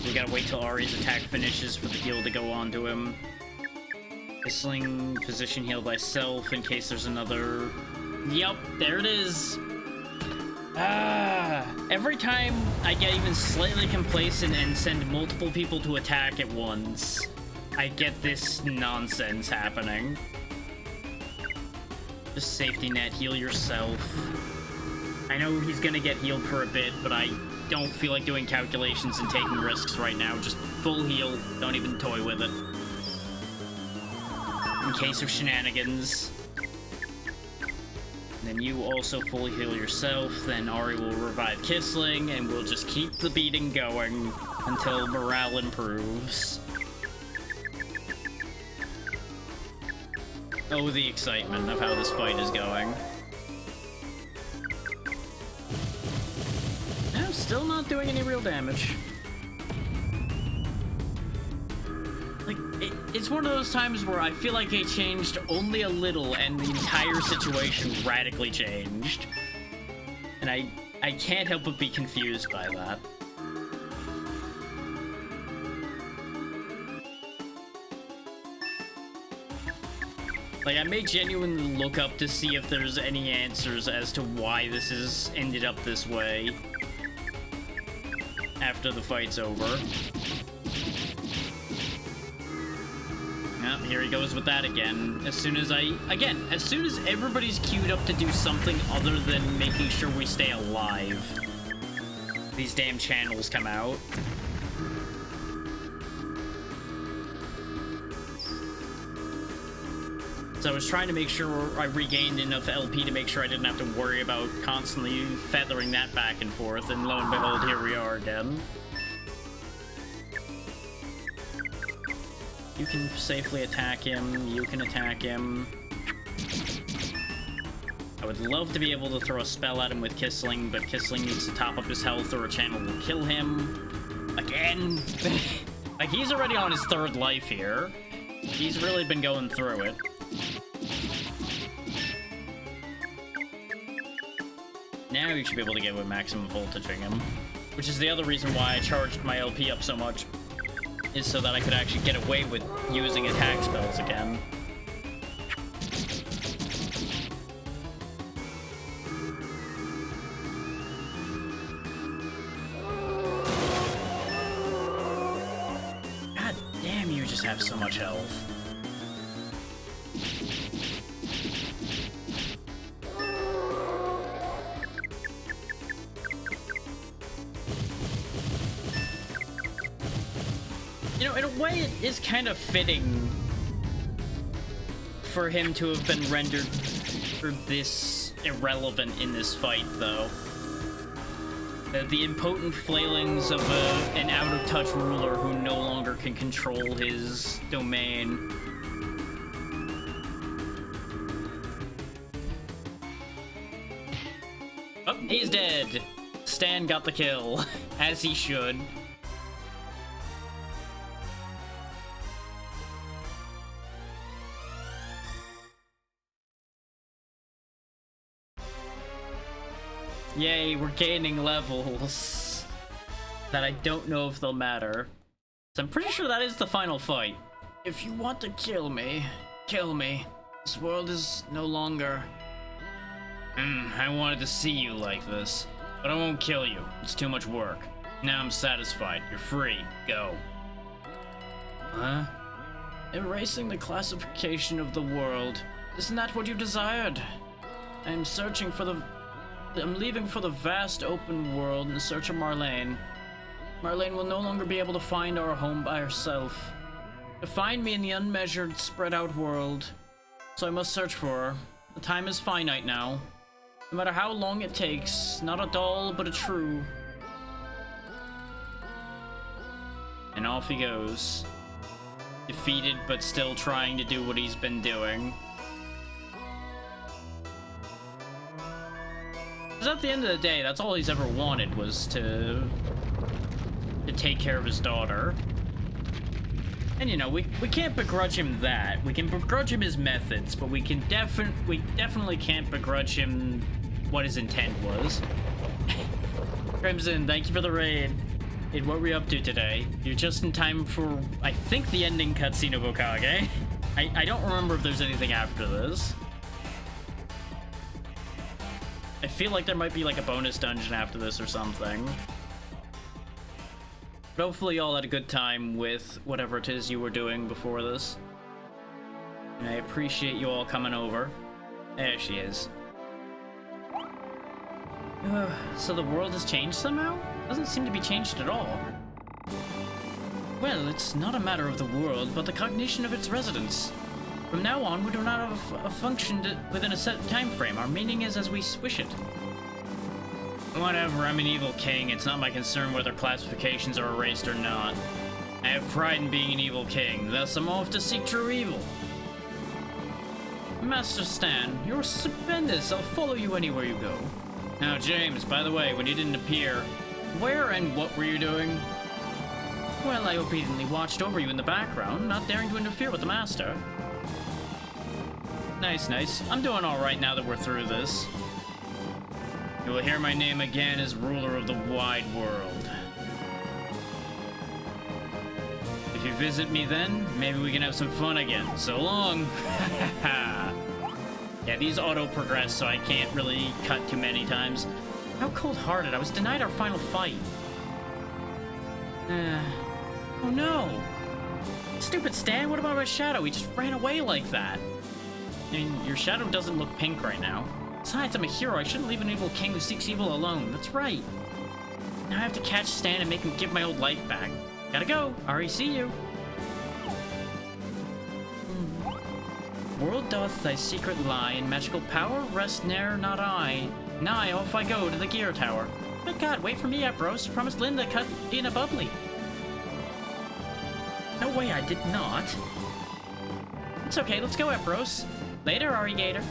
[SPEAKER 1] We gotta wait till Ari's attack finishes for the heal to go on to him. Kisling, position heal thyself in case there's another... Yup, there it is! Every time I get even slightly complacent and send multiple people to attack at once, I get this nonsense happening. Just safety net, heal yourself. I know he's gonna get healed for a bit, but I don't feel like doing calculations and taking risks right now. Just full heal, don't even toy with it. In case of shenanigans. And then you also fully heal yourself, then Ari will revive Kisling, and we'll just keep the beating going until morale improves. Oh, the excitement of how this fight is going. No, still not doing any real damage. Like, it's one of those times where I feel like they changed only a little and the entire situation radically changed. And I can't help but be confused by that. Like, I may genuinely look up to see if there's any answers as to why this has ended up this way after the fight's over. Yep, here he goes with that again. As soon as everybody's queued up to do something other than making sure we stay alive, these damn channels come out. So I was trying to make sure I regained enough LP to make sure I didn't have to worry about constantly feathering that back and forth, and lo and behold, here we are again. You can safely attack him, you can attack him. I would love to be able to throw a spell at him with Kissling, but Kissling needs to top up his health or a channel will kill him. Again! Like, he's already on his 3rd life here. He's really been going through it. Now you should be able to get with maximum voltaging him, which is the other reason why I charged my LP up so much, is so that I could actually get away with using attack spells again. God damn, you just have so much health. You know, in a way, it is kind of fitting for him to have been rendered for this irrelevant in this fight, though. The impotent flailings of an out-of-touch ruler who no longer can control his domain. Oh, he's dead. Stan got the kill, as he should. Yay, we're gaining levels that I don't know if they'll matter. So I'm pretty sure that is the final fight. If you want to kill me, kill me. This world is no longer... I wanted to see you like this, but I won't kill you. It's too much work. Now I'm satisfied. You're free. Go. Huh? Erasing the classification of the world. Isn't that what you desired? I'm searching for the... I'm leaving for the vast open world in search of Marlene. Marlene will no longer be able to find our home by herself. To find me in the unmeasured, spread-out world. So I must search for her. The time is finite now. No matter how long it takes, not a doll, but a true. And off he goes. Defeated, but still trying to do what he's been doing. Because at the end of the day, that's all he's ever wanted, was to take care of his daughter. And you know, we can't begrudge him that. We can begrudge him his methods, but we definitely can't begrudge him what his intent was. Crimson, thank you for the raid. Hey, what were you up to today? You're just in time for, I think, the ending cutscene of Okage. I don't remember if there's anything after this. I feel like there might be like a bonus dungeon after this or something. But hopefully you all had a good time with whatever it is you were doing before this. And I appreciate you all coming over. There she is. So the world has changed somehow? Doesn't seem to be changed at all. Well, it's not a matter of the world, but the cognition of its residents. From now on, we do not have a function within a set time frame. Our meaning is as we wish it. Whatever, I'm an evil king. It's not my concern whether classifications are erased or not. I have pride in being an evil king, thus I'm off to seek true evil. Master Stan, you're stupendous. I'll follow you anywhere you go. Now, James, by the way, when you didn't appear, where and what were you doing? Well, I obediently watched over you in the background, not daring to interfere with the Master. Nice, nice. I'm doing alright now that we're through this. You will hear my name again as ruler of the wide world. If you visit me then? Maybe we can have some fun again. So long. Yeah, these auto-progress, so I can't really cut too many times. How cold-hearted. I was denied our final fight. Oh no! Stupid Stan, what about my shadow? He just ran away like that. I mean, your shadow doesn't look pink right now. Besides, I'm a hero. I shouldn't leave an evil king who seeks evil alone. That's right. Now I have to catch Stan and make him give my old life back. Gotta go. Already see you. World doth thy secret lie, in magical power rest ne'er not I. Nigh, off I go to the gear tower. My god, wait for me, Bros. Promised Linda cut in a bubbly. No way, I did not. It's okay, let's go, Bros. Later, Ari Gator.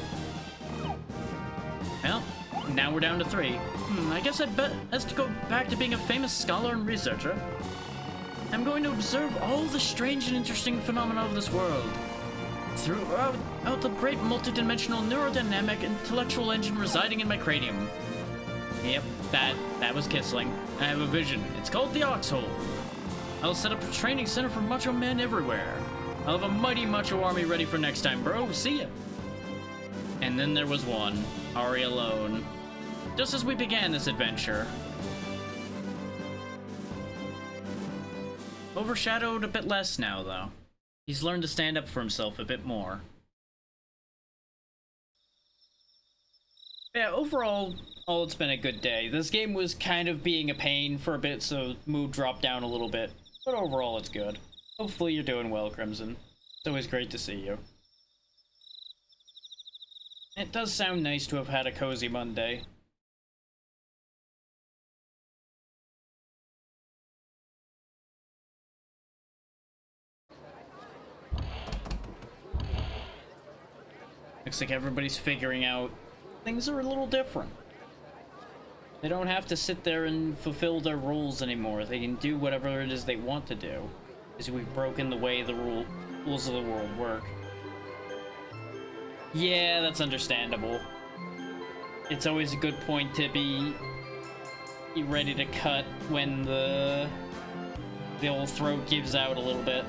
[SPEAKER 1] Well, now we're down to 3. I guess I'd best to go back to being a famous scholar and researcher. I'm going to observe all the strange and interesting phenomena of this world. Throughout the great multidimensional neurodynamic intellectual engine residing in my cranium. Yep, that was Kissling. I have a vision. It's called the Oxhole. I'll set up a training center for macho men everywhere. I'll have a mighty macho army ready for next time, bro. See ya. And then there was one, Ari alone. Just as we began this adventure. Overshadowed a bit less now, though. He's learned to stand up for himself a bit more. Yeah, overall, it's been a good day. This game was kind of being a pain for a bit, so mood dropped down a little bit. But overall, it's good. Hopefully you're doing well, Crimson. It's always great to see you. It does sound nice to have had a cozy Monday. Looks like everybody's figuring out things are a little different. They don't have to sit there and fulfill their roles anymore. They can do whatever it is they want to do. Because we've broken the way the rules of the world work. Yeah, that's understandable. It's always a good point to be ready to cut when the old throat gives out a little bit.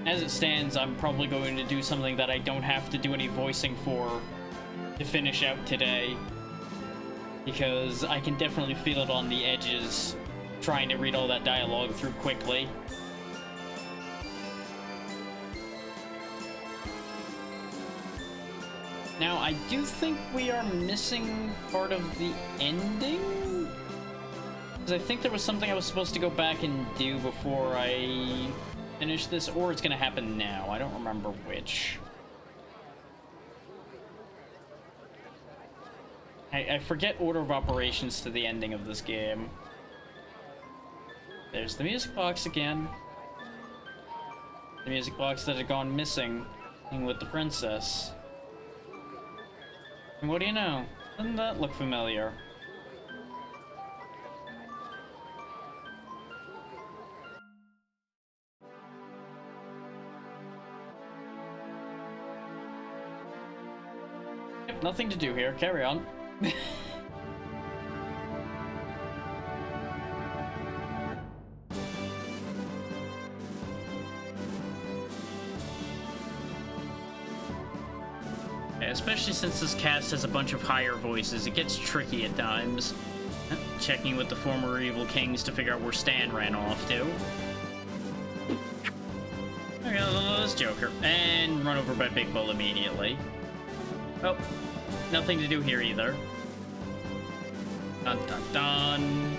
[SPEAKER 1] As it stands, I'm probably going to do something that I don't have to do any voicing for to finish out today. Because I can definitely feel it on the edges, trying to read all that dialogue through quickly. Now, I do think we are missing part of the ending? Because I think there was something I was supposed to go back and do before I finish this, or it's gonna happen now. I don't remember which. I forget order of operations to the ending of this game. There's the music box again. The music box that had gone missing with the princess. And what do you know? Doesn't that look familiar? Yep, nothing to do here. Carry on. Especially since this cast has a bunch of higher voices, it gets tricky at times. Checking with the former evil kings to figure out where Stan ran off to. Okay, this Joker. And run over by Big Bull immediately. Oh, nothing to do here either. Dun dun dun.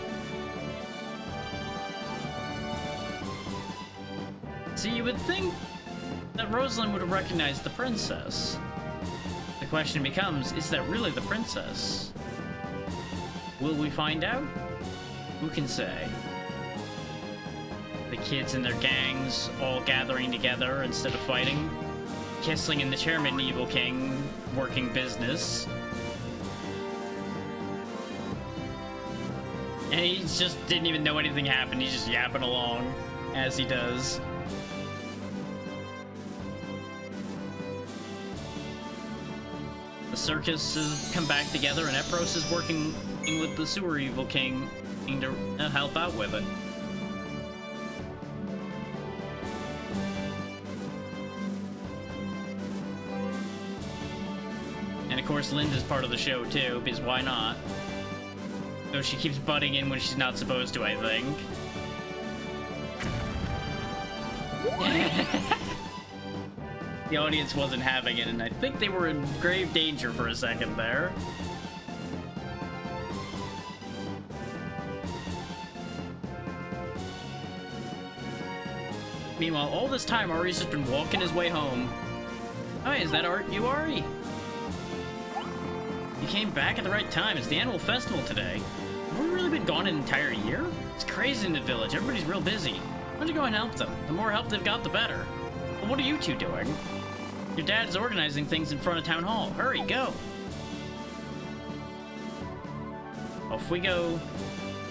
[SPEAKER 1] See, you would think that Rosalind would have recognized the princess. The question becomes, is that really the princess? Will we find out? Who can say? The kids and their gangs all gathering together instead of fighting. Kissling and the chairman, Evil King, working business. And he just didn't even know anything happened. He's just yapping along, as he does. The circus has come back together, and Epros is working with the sewer Evil King to help out with it. And of course, Linda's part of the show too, because why not? Though she keeps butting in when she's not supposed to, I think. The audience wasn't having it, and I think they were in grave danger for a second there. Meanwhile, all this time, Ari's just been walking his way home. Oh, is that you, Ari? You came back at the right time. It's the annual festival today. Have we really been gone an entire year? It's crazy in the village. Everybody's real busy. Why don't you go and help them? The more help they've got, the better. Well, what are you two doing? Your dad's organizing things in front of town hall. Hurry, go. Off we go.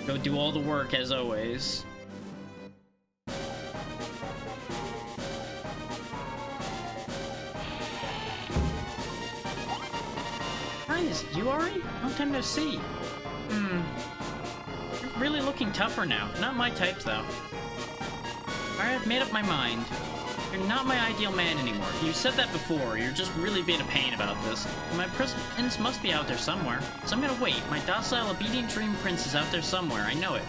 [SPEAKER 1] Go do all the work as always. Hi, is it you, Ari? Long time no see. You're really looking tougher now. Not my type, though. Alright, I've made up my mind. You're not my ideal man anymore. You said that before. You're just really being a pain about this. My prince must be out there somewhere. So I'm gonna wait. My docile, obedient dream prince is out there somewhere. I know it.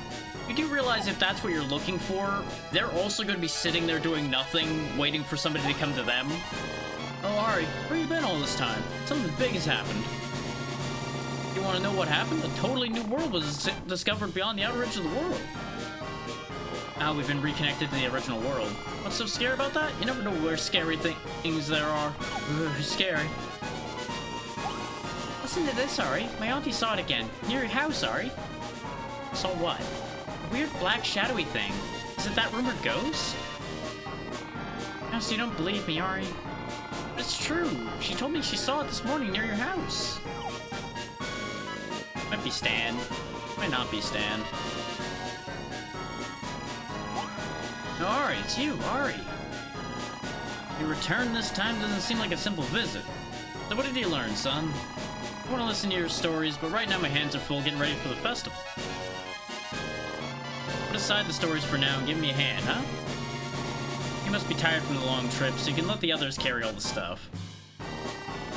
[SPEAKER 1] You do realize if that's what you're looking for, they're also going to be sitting there doing nothing, waiting for somebody to come to them. Oh, Ari, where you been all this time? Something big has happened. You want to know what happened? A totally new world was discovered beyond the outer edge of the world. Now we've been reconnected to the original world. What's so scary about that? You never know where scary things there are. Ugh, scary. Listen to this, Ari. My auntie saw it again. Near your house, Ari. Saw what? A weird black shadowy thing. Is it that rumored ghost? No, so you don't believe me, Ari. But it's true. She told me she saw it this morning near your house. Might be Stan. Might not be Stan. No, Ari, it's you, Ari. Your return this time doesn't seem like a simple visit. So what did you learn, son? I want to listen to your stories, but right now my hands are full getting ready for the festival. Put aside the stories for now and give me a hand, huh? You must be tired from the long trip, so you can let the others carry all the stuff.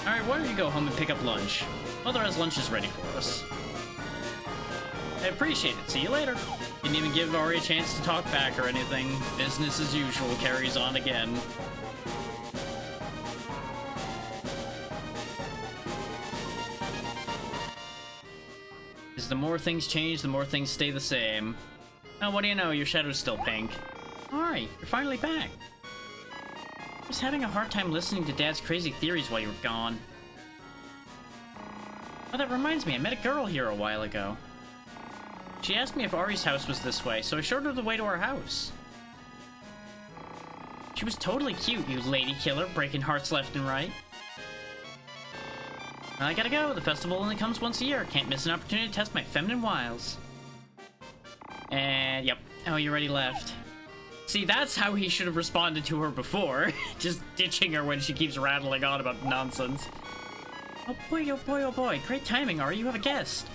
[SPEAKER 1] Alright, why don't you go home and pick up lunch? Mother has lunches ready for us. I appreciate it. See you later. Didn't even give Ari a chance to talk back or anything. Business as usual carries on again. Because the more things change, the more things stay the same. Oh, what do you know? Your shadow's still pink. Ari, you're finally back. I was having a hard time listening to Dad's crazy theories while you were gone. Oh, that reminds me. I met a girl here a while ago. She asked me if Ari's house was this way, so I showed her the way to our house. She was totally cute, you lady killer, breaking hearts left and right. I gotta go. The festival only comes once a year. Can't miss an opportunity to test my feminine wiles. And, yep. Oh, you already left. See, that's how he should have responded to her before. Just ditching her when she keeps rattling on about nonsense. Oh boy, oh boy, oh boy. Great timing, Ari. You have a guest.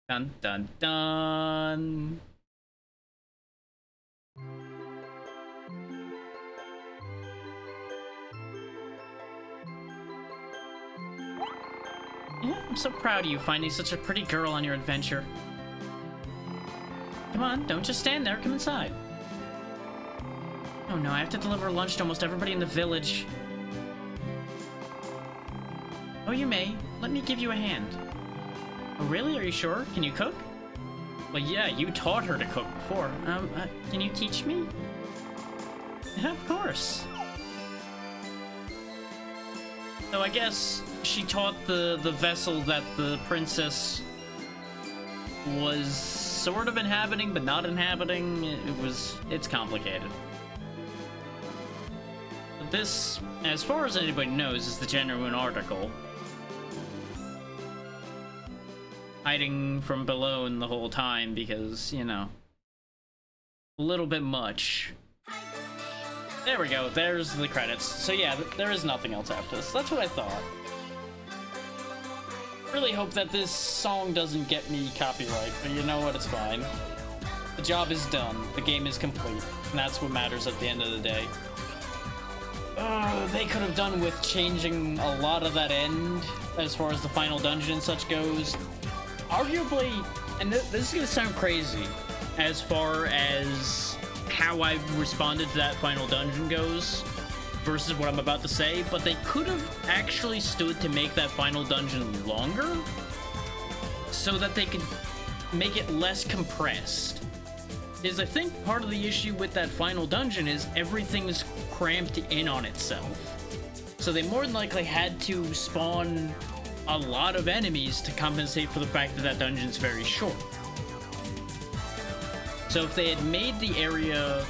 [SPEAKER 1] Dun dun dun. Yeah, I'm so proud of you finding such a pretty girl on your adventure. Come on, don't just stand there. Come inside. Oh no, I have to deliver lunch to almost everybody in the village. Oh, you may. Let me give you a hand. Oh, really? Are you sure? Can you cook? Well, yeah, you taught her to cook before. Can you teach me? Yeah, of course. So I guess she taught the vessel that the princess was sort of inhabiting, but not inhabiting. It's complicated. But this, as far as anybody knows, is the genuine article. Hiding from below the whole time because, you know, a little bit much. There we go, there's the credits. So yeah, there is nothing else after this. That's what I thought. Really hope that this song doesn't get me copyright, but you know what, it's fine. The job is done, the game is complete, and that's what matters at the end of the day. They could have done with changing a lot of that end as far as the final dungeon and such goes. Arguably, and this is gonna sound crazy as far as how I've responded to that final dungeon goes versus what I'm about to say, but they could have actually stood to make that final dungeon longer so that they could make it less compressed. Is I think part of the issue with that final dungeon is everything's cramped in on itself. So they more than likely had to spawn a lot of enemies to compensate for the fact that that dungeon's very short. So if they had made the area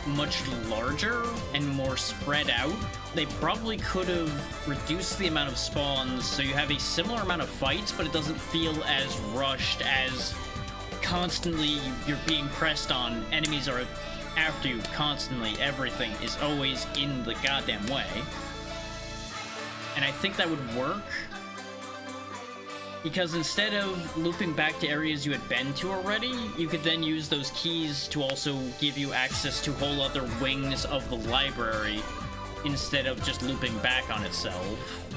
[SPEAKER 1] much larger and more spread out, they probably could have reduced the amount of spawns so you have a similar amount of fights, but it doesn't feel as rushed, as constantly you're being pressed on, enemies are after you constantly, everything is always in the goddamn way. And I think that would work, because instead of looping back to areas you had been to already, you could then use those keys to also give you access to whole other wings of the library instead of just looping back on itself.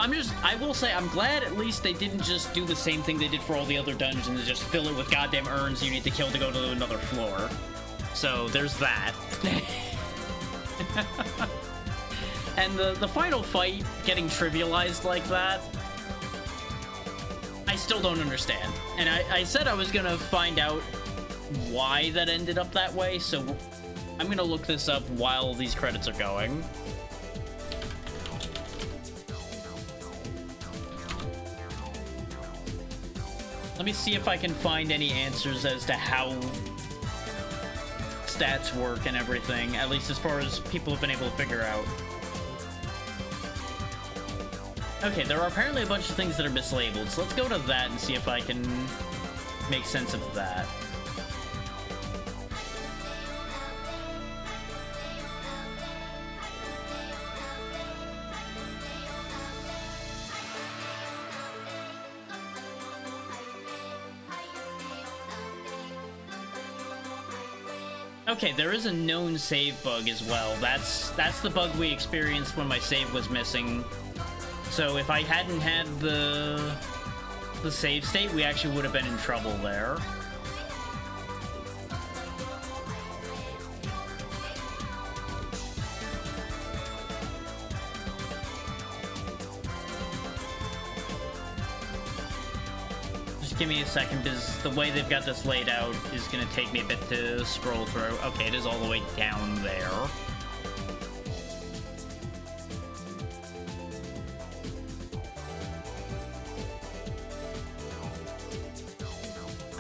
[SPEAKER 1] I will say, I'm glad at least they didn't just do the same thing they did for all the other dungeons and just fill it with goddamn urns you need to kill to go to another floor. So there's that. And the final fight getting trivialized like that, I still don't understand. And I said I was gonna find out why that ended up that way, so I'm gonna look this up while these credits are going. Let me see if I can find any answers as to how stats work and everything, at least as far as people have been able to figure out. Okay, there are apparently a bunch of things that are mislabeled, so let's go to that and see if I can make sense of that. Okay, there is a known save bug as well. That's the bug we experienced when my save was missing. So if I hadn't had the save state, we actually would have been in trouble there. Just give me a second, because the way they've got this laid out is going to take me a bit to scroll through. Okay, it is all the way down there.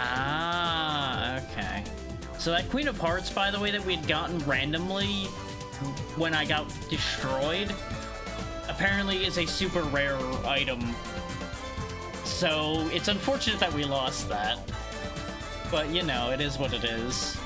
[SPEAKER 1] Ah, okay. So that Queen of Hearts, by the way, that we had gotten randomly when I got destroyed, apparently is a super rare item. So it's unfortunate that we lost that. But, you know, it is what it is.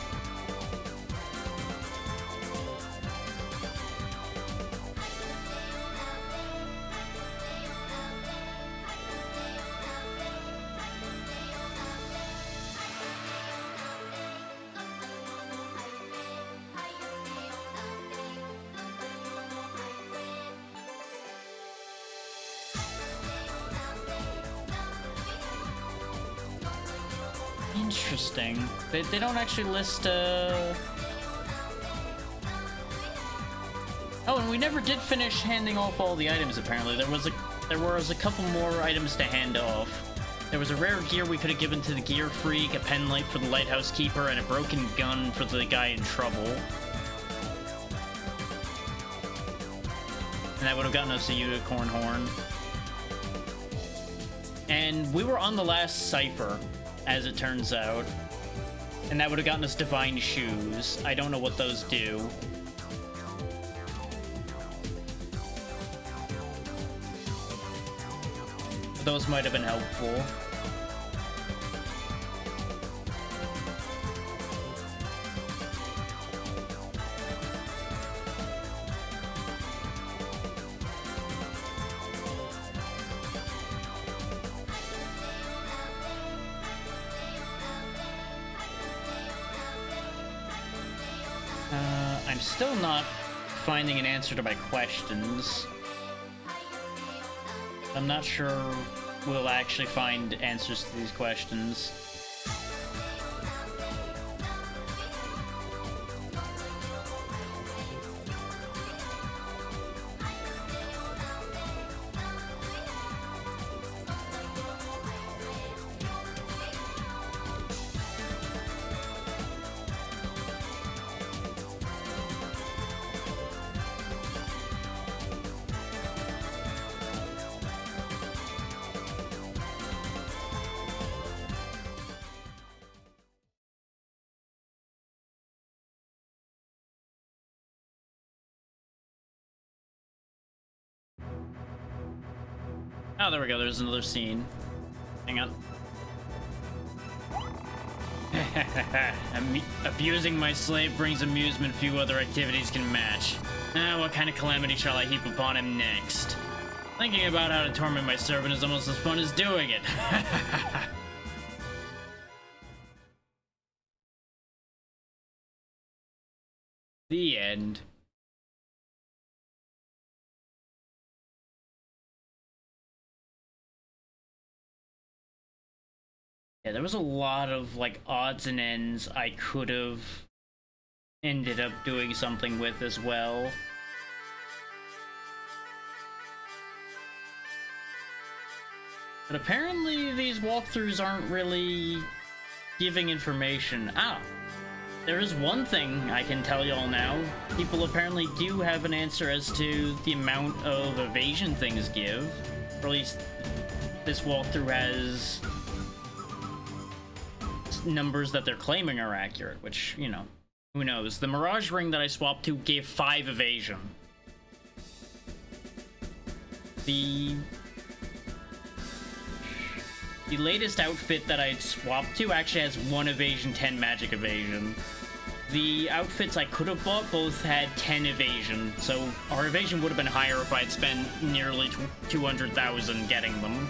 [SPEAKER 1] Interesting. They don't actually list, Oh, and we never did finish handing off all the items, apparently. There was a couple more items to hand off. There was a rare gear we could have given to the gear freak, a pen light for the lighthouse keeper, and a broken gun for the guy in trouble. And that would have gotten us a unicorn horn. And we were on the last cipher, as it turns out. And that would have gotten us divine shoes. I don't know what those do. But those might have been helpful. I'm still not finding an answer to my questions. I'm not sure we'll actually find answers to these questions. Oh, there we go. There's another scene. Hang on. Abusing my slave brings amusement few other activities can match. Now, what kind of calamity shall I heap upon him next? Thinking about how to torment my servant is almost as fun as doing it. The end. Yeah, there was a lot of, like, odds and ends I could have ended up doing something with as well. But apparently these walkthroughs aren't really giving information. Ah, there is one thing I can tell y'all now. People apparently do have an answer as to the amount of evasion things give. Or at least this walkthrough has numbers that they're claiming are accurate, which, you know, who knows. The Mirage Ring that I swapped to gave 5 evasion. The latest outfit that I swapped to actually has 1 evasion, 10 magic evasion. The outfits I could have bought both had 10 evasion, so our evasion would have been higher if I had spent nearly 200,000 getting them.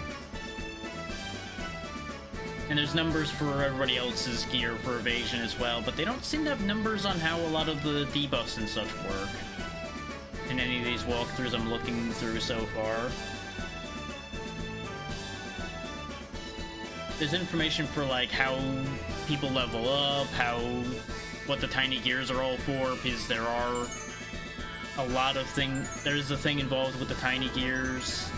[SPEAKER 1] And there's numbers for everybody else's gear for evasion as well, but they don't seem to have numbers on how a lot of the debuffs and such work in any of these walkthroughs I'm looking through so far. There's information for, like, how people level up, what the tiny gears are all for, because there are a lot of things. There's a thing involved with the tiny gears.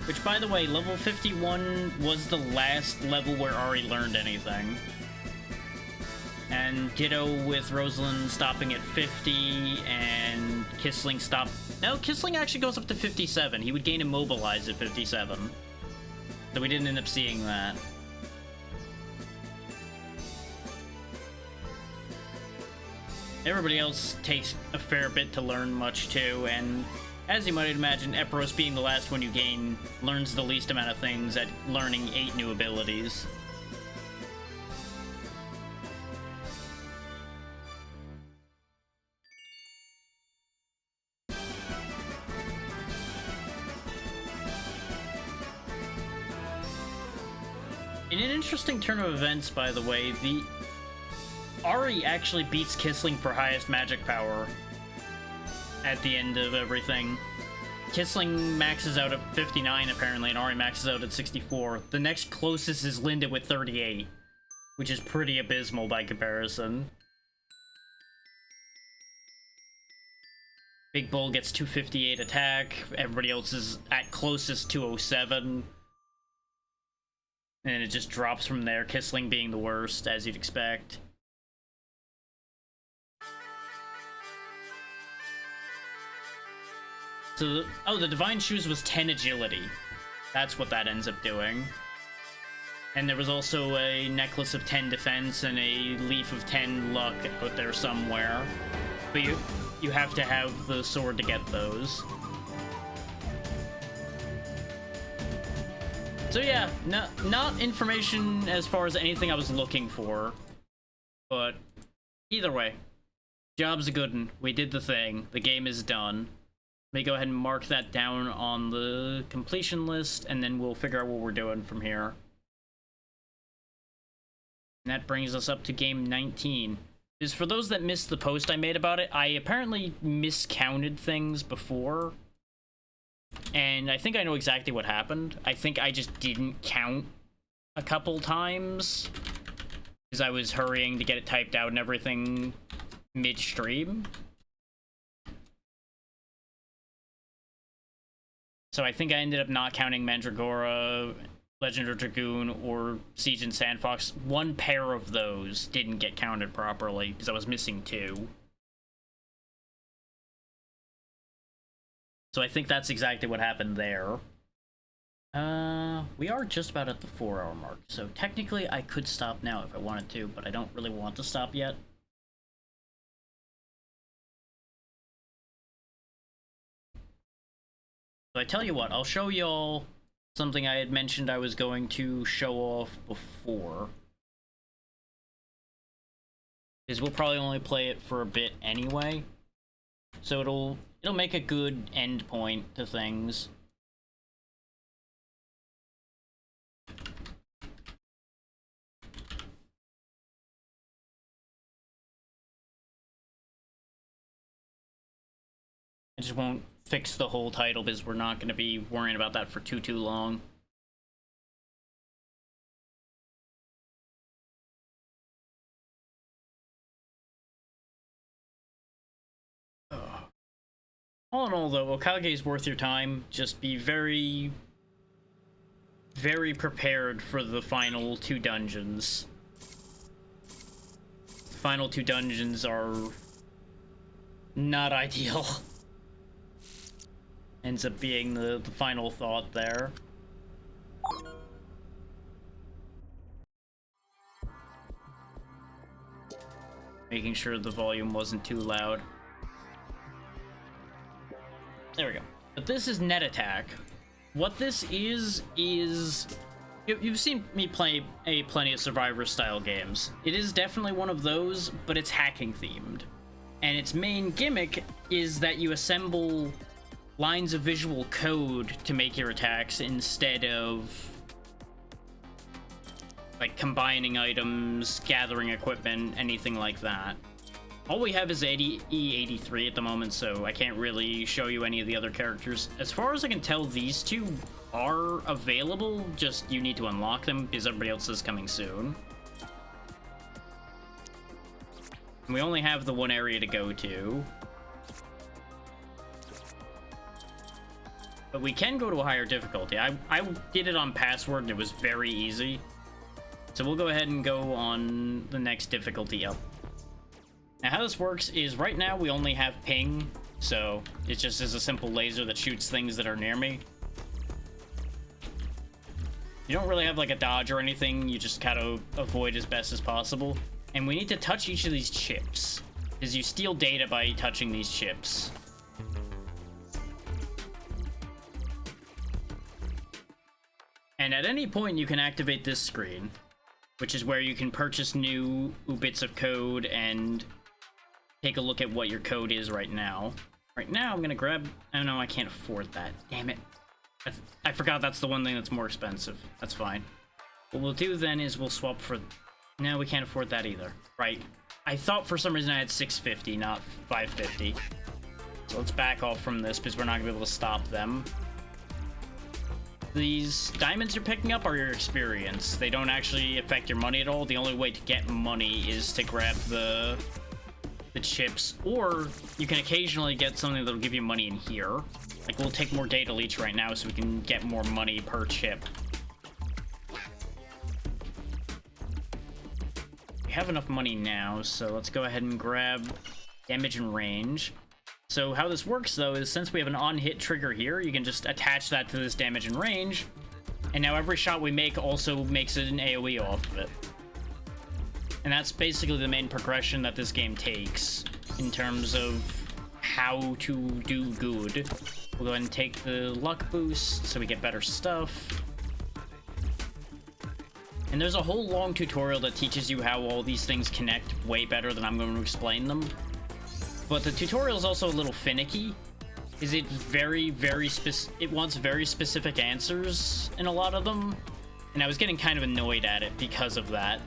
[SPEAKER 1] Which, by the way, level 51 was the last level where Ari learned anything. And ditto with Rosalind stopping at 50, and Kissling stopped... No, Kissling actually goes up to 57. He would gain Immobilize at 57. So we didn't end up seeing that. Everybody else takes a fair bit to learn much too, and as you might imagine, Epros being the last one you gain learns the least amount of things at learning 8 new abilities. In an interesting turn of events, by the way, the Ari actually beats Kissling for highest magic power at the end of everything. Kissling maxes out at 59, apparently, and Ari maxes out at 64. The next closest is Linda with 38, which is pretty abysmal by comparison. Big Bull gets 258 attack, everybody else is at closest 207. And it just drops from there, Kissling being the worst, as you'd expect. So, the Divine Shoes was 10 agility. That's what that ends up doing. And there was also a Necklace of 10 defense and a Leaf of 10 luck out there somewhere. But you have to have the sword to get those. So yeah, not information as far as anything I was looking for. But either way, job's a good one. We did the thing. The game is done. Let me go ahead and mark that down on the completion list, and then we'll figure out what we're doing from here. And that brings us up to game 19. Because for those that missed the post I made about it, I apparently miscounted things before. And I think I know exactly what happened. I think I just didn't count a couple times. Because I was hurrying to get it typed out and everything midstream. So I think I ended up not counting Mandragora, Legend of Dragoon, or Siege and Sandfox. One pair of those didn't get counted properly because I was missing 2. So I think that's exactly what happened there. We are just about at the 4-hour mark, so technically I could stop now if I wanted to, but I don't really want to stop yet. So I tell you what, I'll show y'all something I had mentioned I was going to show off before. Because we'll probably only play it for a bit anyway. So it'll make a good end point to things. I just won't fix the whole title because we're not going to be worrying about that for too long. All in all, though, Okage is worth your time. Just be very, very prepared for the final 2 dungeons. The final 2 dungeons are not ideal. Ends up being the final thought there. Making sure the volume wasn't too loud. There we go. But this is net attack. What this is you've seen me play plenty of Survivor style games. It is definitely one of those, but it's hacking themed. And its main gimmick is that you assemble lines of visual code to make your attacks instead of like combining items, gathering equipment, anything like that. All we have is E83 at the moment, so I can't really show you any of the other characters. As far as I can tell, these 2 are available, just you need to unlock them because everybody else is coming soon. And we only have the 1 area to go to. But we can go to a higher difficulty. I did it on password and it was very easy. So we'll go ahead and go on the next difficulty up. Now how this works is right now we only have ping, so it just is a simple laser that shoots things that are near me. You don't really have like a dodge or anything, you just kind of avoid as best as possible. And we need to touch each of these chips, because you steal data by touching these chips. And at any point you can activate this screen, which is where you can purchase new bits of code and take a look at what your code is right now. Right now I'm gonna grab, oh no, I can't afford that, damn it. I forgot that's the one thing that's more expensive. That's fine. What we'll do then is we'll swap for, no, we can't afford that either. Right, I thought for some reason I had 650, not 550. So let's back off from this because we're not gonna be able to stop them. These diamonds you're picking up are your experience. They don't actually affect your money at all. The only way to get money is to grab the chips, or you can occasionally get something that'll give you money in here. Like, we'll take more data leech right now so we can get more money per chip. We have enough money now, so let's go ahead and grab damage and range. So how this works, though, is since we have an on-hit trigger here, you can just attach that to this damage and range, and now every shot we make also makes it an AoE off of it. And that's basically the main progression that this game takes in terms of how to do good. We'll go ahead and take the luck boost so we get better stuff. And there's a whole long tutorial that teaches you how all these things connect way better than I'm going to explain them. But the tutorial is also a little finicky. It wants very specific answers in a lot of them. And I was getting kind of annoyed at it because of that.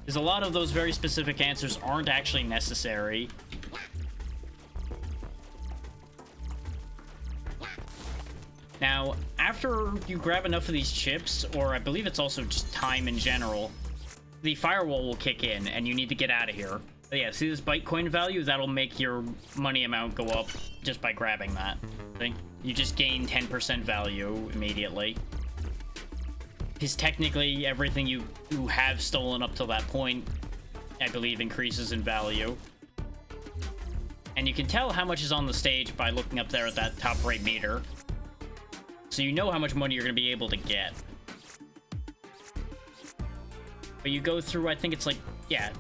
[SPEAKER 1] Because a lot of those very specific answers aren't actually necessary. Now, after you grab enough of these chips, or I believe it's also just time in general, the firewall will kick in, and you need to get out of here. But yeah, see this Bytecoin value? That'll make your money amount go up just by grabbing that. See? You just gain 10% value immediately. Because technically, everything you have stolen up till that point, I believe, increases in value. And you can tell how much is on the stage by looking up there at that top right meter. So you know how much money you're going to be able to get. But you go through, I think it's like, yeah,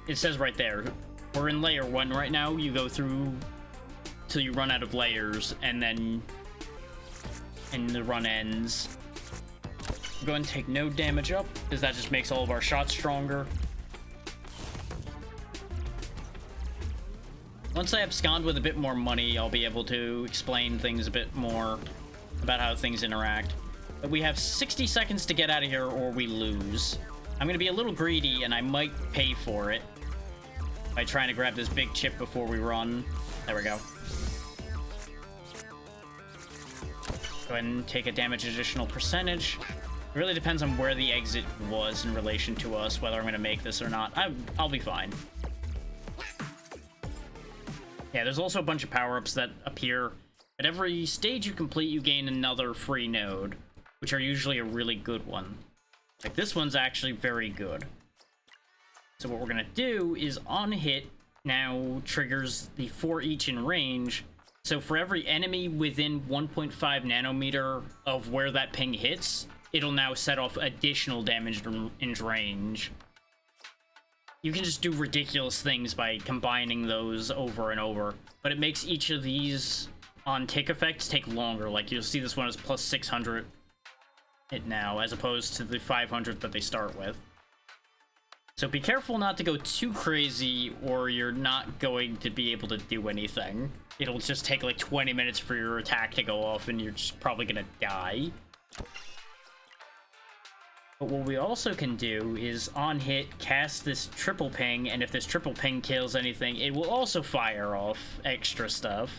[SPEAKER 1] it says right there. We're in layer 1 right now. You go through till you run out of layers, and then the run ends. Go ahead and take no damage up, because that just makes all of our shots stronger. Once I abscond with a bit more money, I'll be able to explain things a bit more about how things interact. But we have 60 seconds to get out of here or we lose. I'm going to be a little greedy, and I might pay for it by trying to grab this big chip before we run. There we go. Go ahead and take a damage additional percentage. It really depends on where the exit was in relation to us, whether I'm going to make this or not. I'll be fine. Yeah, there's also a bunch of power-ups that appear. At every stage you complete, you gain another free node, which are usually a really good one. Like, this one's actually very good. So what we're going to do is on hit now triggers the 4 each in range. So for every enemy within 1.5 nanometer of where that ping hits, it'll now set off additional damage in range. You can just do ridiculous things by combining those over and over, but it makes each of these on tick effects take longer. Like, you'll see this one is plus 600 hit now, as opposed to the 500 that they start with. So be careful not to go too crazy, or you're not going to be able to do anything. It'll just take like 20 minutes for your attack to go off, and you're just probably gonna die. But what we also can do is on hit cast this triple ping, and if this triple ping kills anything, it will also fire off extra stuff.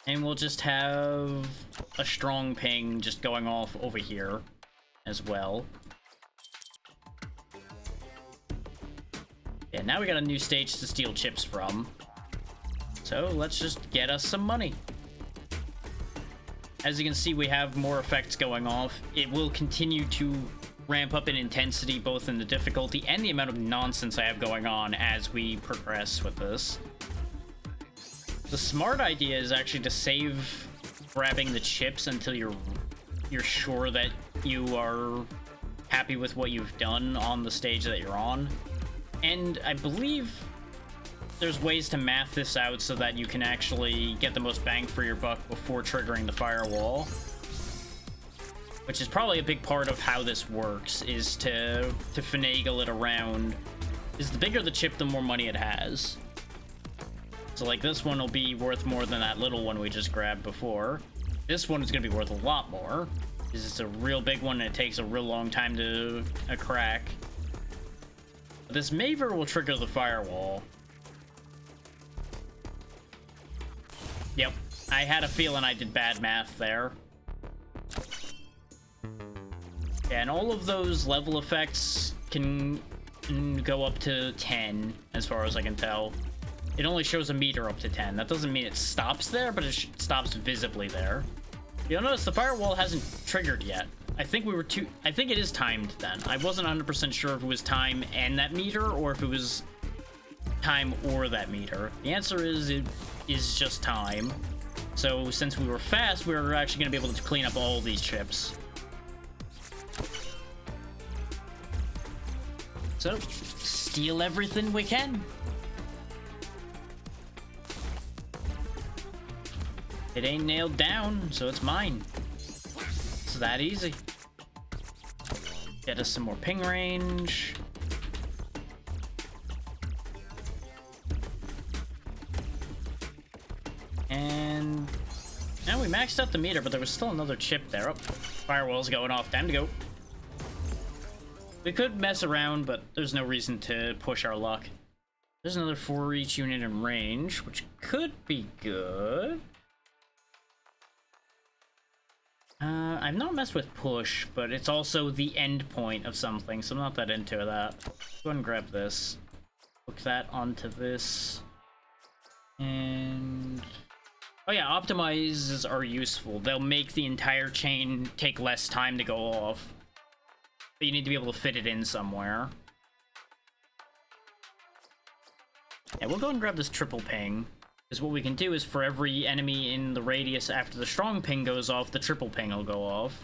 [SPEAKER 1] And we'll just have a strong ping just going off over here as well. Yeah, now we got a new stage to steal chips from. So let's just get us some money. As you can see, we have more effects going off. It will continue to ramp up in intensity, both in the difficulty and the amount of nonsense I have going on as we progress with this. The smart idea is actually to save grabbing the chips until you're sure that you are happy with what you've done on the stage that you're on. And I believe there's ways to math this out so that you can actually get the most bang for your buck before triggering the firewall. Which is probably a big part of how this works, is to finagle it around. Is the bigger the chip, the more money it has. So like this one will be worth more than that little one we just grabbed before. This one is going to be worth a lot more, because it's a real big one and it takes a real long time to crack. But this Maver will trigger the firewall. Yep, I had a feeling I did bad math there. Yeah, and all of those level effects can go up to 10, as far as I can tell. It only shows a meter up to 10. That doesn't mean it stops there, but it stops visibly there. You'll notice the firewall hasn't triggered yet. I think it is timed then. I wasn't 100% sure if it was time and that meter, or if it was time or that meter. The answer is it is just time. So since we were fast, we were actually going to be able to clean up all these chips. So, steal everything we can. It ain't nailed down, so it's mine. It's that easy. Get us some more ping range. And now we maxed out the meter, but there was still another chip there. Oh, firewall's going off. Time to go. We could mess around, but there's no reason to push our luck. There's another 4 each unit in range, which could be good. I've not messed with push, but it's also the end point of something, so I'm not that into that. Go ahead and grab this. Hook that onto this. And... oh yeah, optimizes are useful. They'll make the entire chain take less time to go off. But you need to be able to fit it in somewhere. Yeah, we'll go and grab this triple ping. Because what we can do is for every enemy in the radius after the strong ping goes off, the triple ping will go off.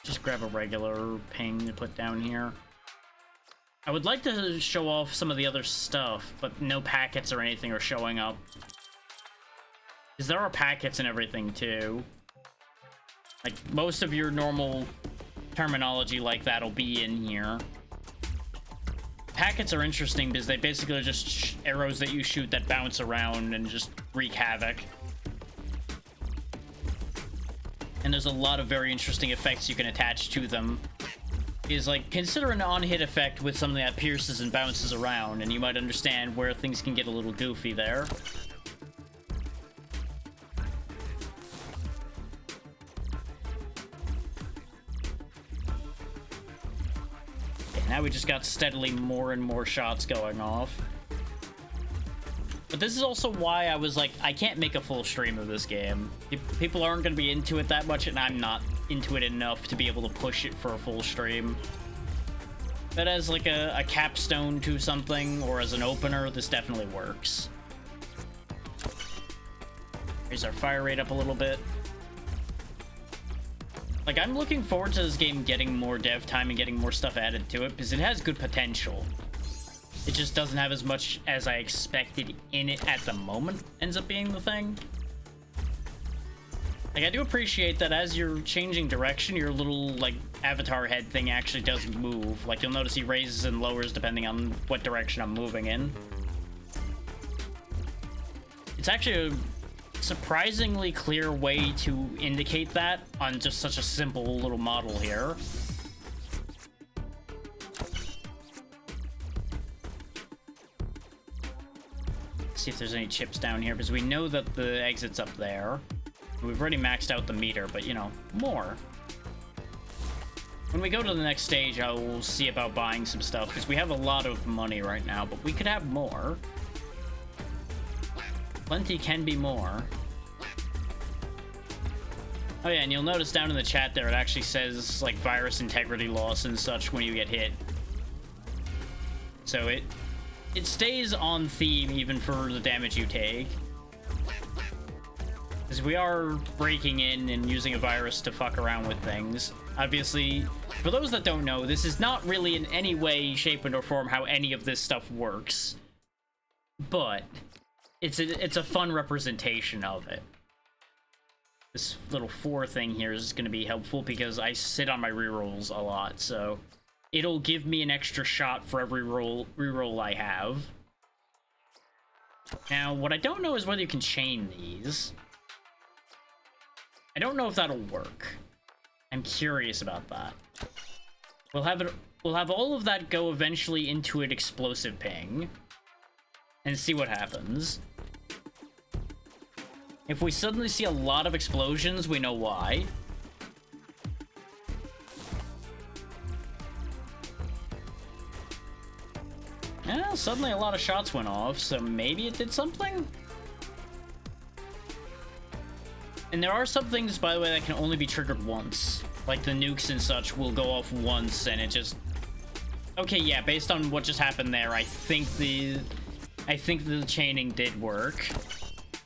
[SPEAKER 1] Just grab a regular ping to put down here. I would like to show off some of the other stuff, but no packets or anything are showing up. Because there are packets and everything, too. Like, most of your normal terminology like that will be in here. Packets are interesting because they basically are just arrows that you shoot that bounce around and just wreak havoc. And there's a lot of very interesting effects you can attach to them. Is like, consider an on-hit effect with something that pierces and bounces around, and you might understand where things can get a little goofy there. Now we just got steadily more and more shots going off. But this is also why I was like, I can't make a full stream of this game. People aren't going to be into it that much, and I'm not into it enough to be able to push it for a full stream. But as like a capstone to something, or as an opener, this definitely works. Raise our fire rate up a little bit. Like, I'm looking forward to this game getting more dev time and getting more stuff added to it, because it has good potential. It just doesn't have as much as I expected in it at the moment, ends up being the thing. Like, I do appreciate that as you're changing direction, your little, like, avatar head thing actually does move. Like, you'll notice he raises and lowers depending on what direction I'm moving in. It's actually a surprisingly clear way to indicate that on just such a simple little model here. Let's see if there's any chips down here, because we know that the exit's up there. We've already maxed out the meter, but you know, more. When we go to the next stage, I will see about buying some stuff, because we have a lot of money right now, but we could have more. Plenty can be more. Oh yeah, and you'll notice down in the chat there, it actually says, like, virus integrity loss and such when you get hit. So it stays on theme even for the damage you take. Because we are breaking in and using a virus to fuck around with things. Obviously, for those that don't know, this is not really in any way, shape, or form how any of this stuff works. But it's a fun representation of it. This little 4 thing here is going to be helpful because I sit on my rerolls a lot, so it'll give me an extra shot for every reroll I have. Now, what I don't know is whether you can chain these. I don't know if that'll work. I'm curious about that. We'll have all of that go eventually into an explosive ping and see what happens. If we suddenly see a lot of explosions, we know why. Yeah, suddenly a lot of shots went off, so maybe it did something? And there are some things, by the way, that can only be triggered once. Like the nukes and such will go off once, and it just... Okay, yeah, based on what just happened there, I think the chaining did work.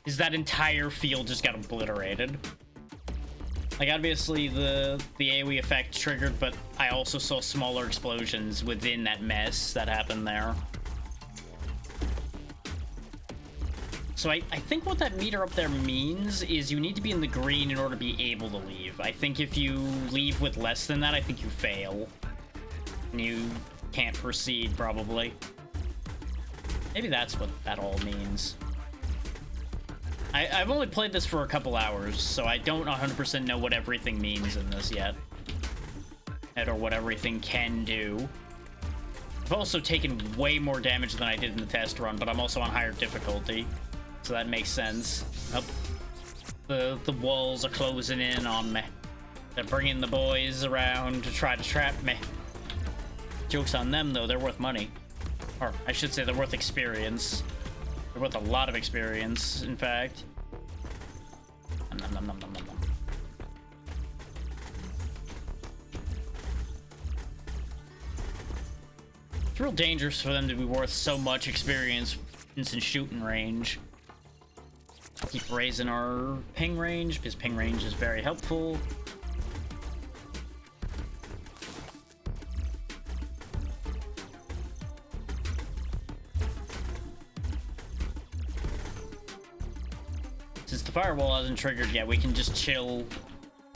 [SPEAKER 1] Is that entire field just got obliterated. Like, obviously, the AoE effect triggered, but I also saw smaller explosions within that mess that happened there. So I think what that meter up there means is you need to be in the green in order to be able to leave. I think if you leave with less than that, I think you fail. And you can't proceed, probably. Maybe that's what that all means. I've only played this for a couple hours, so I don't 100% know what everything means in this yet. Or what everything can do. I've also taken way more damage than I did in the test run, but I'm also on higher difficulty. So that makes sense. Oh, the walls are closing in on me. They're bringing the boys around to try to trap me. Joke's on them, though. They're worth money. Or, I should say they're worth experience. They're worth a lot of experience, in fact. Nom, nom, nom, nom, nom, nom. It's real dangerous for them to be worth so much experience in shooting range. Keep raising our ping range, because ping range is very helpful. Since the firewall hasn't triggered yet, we can just chill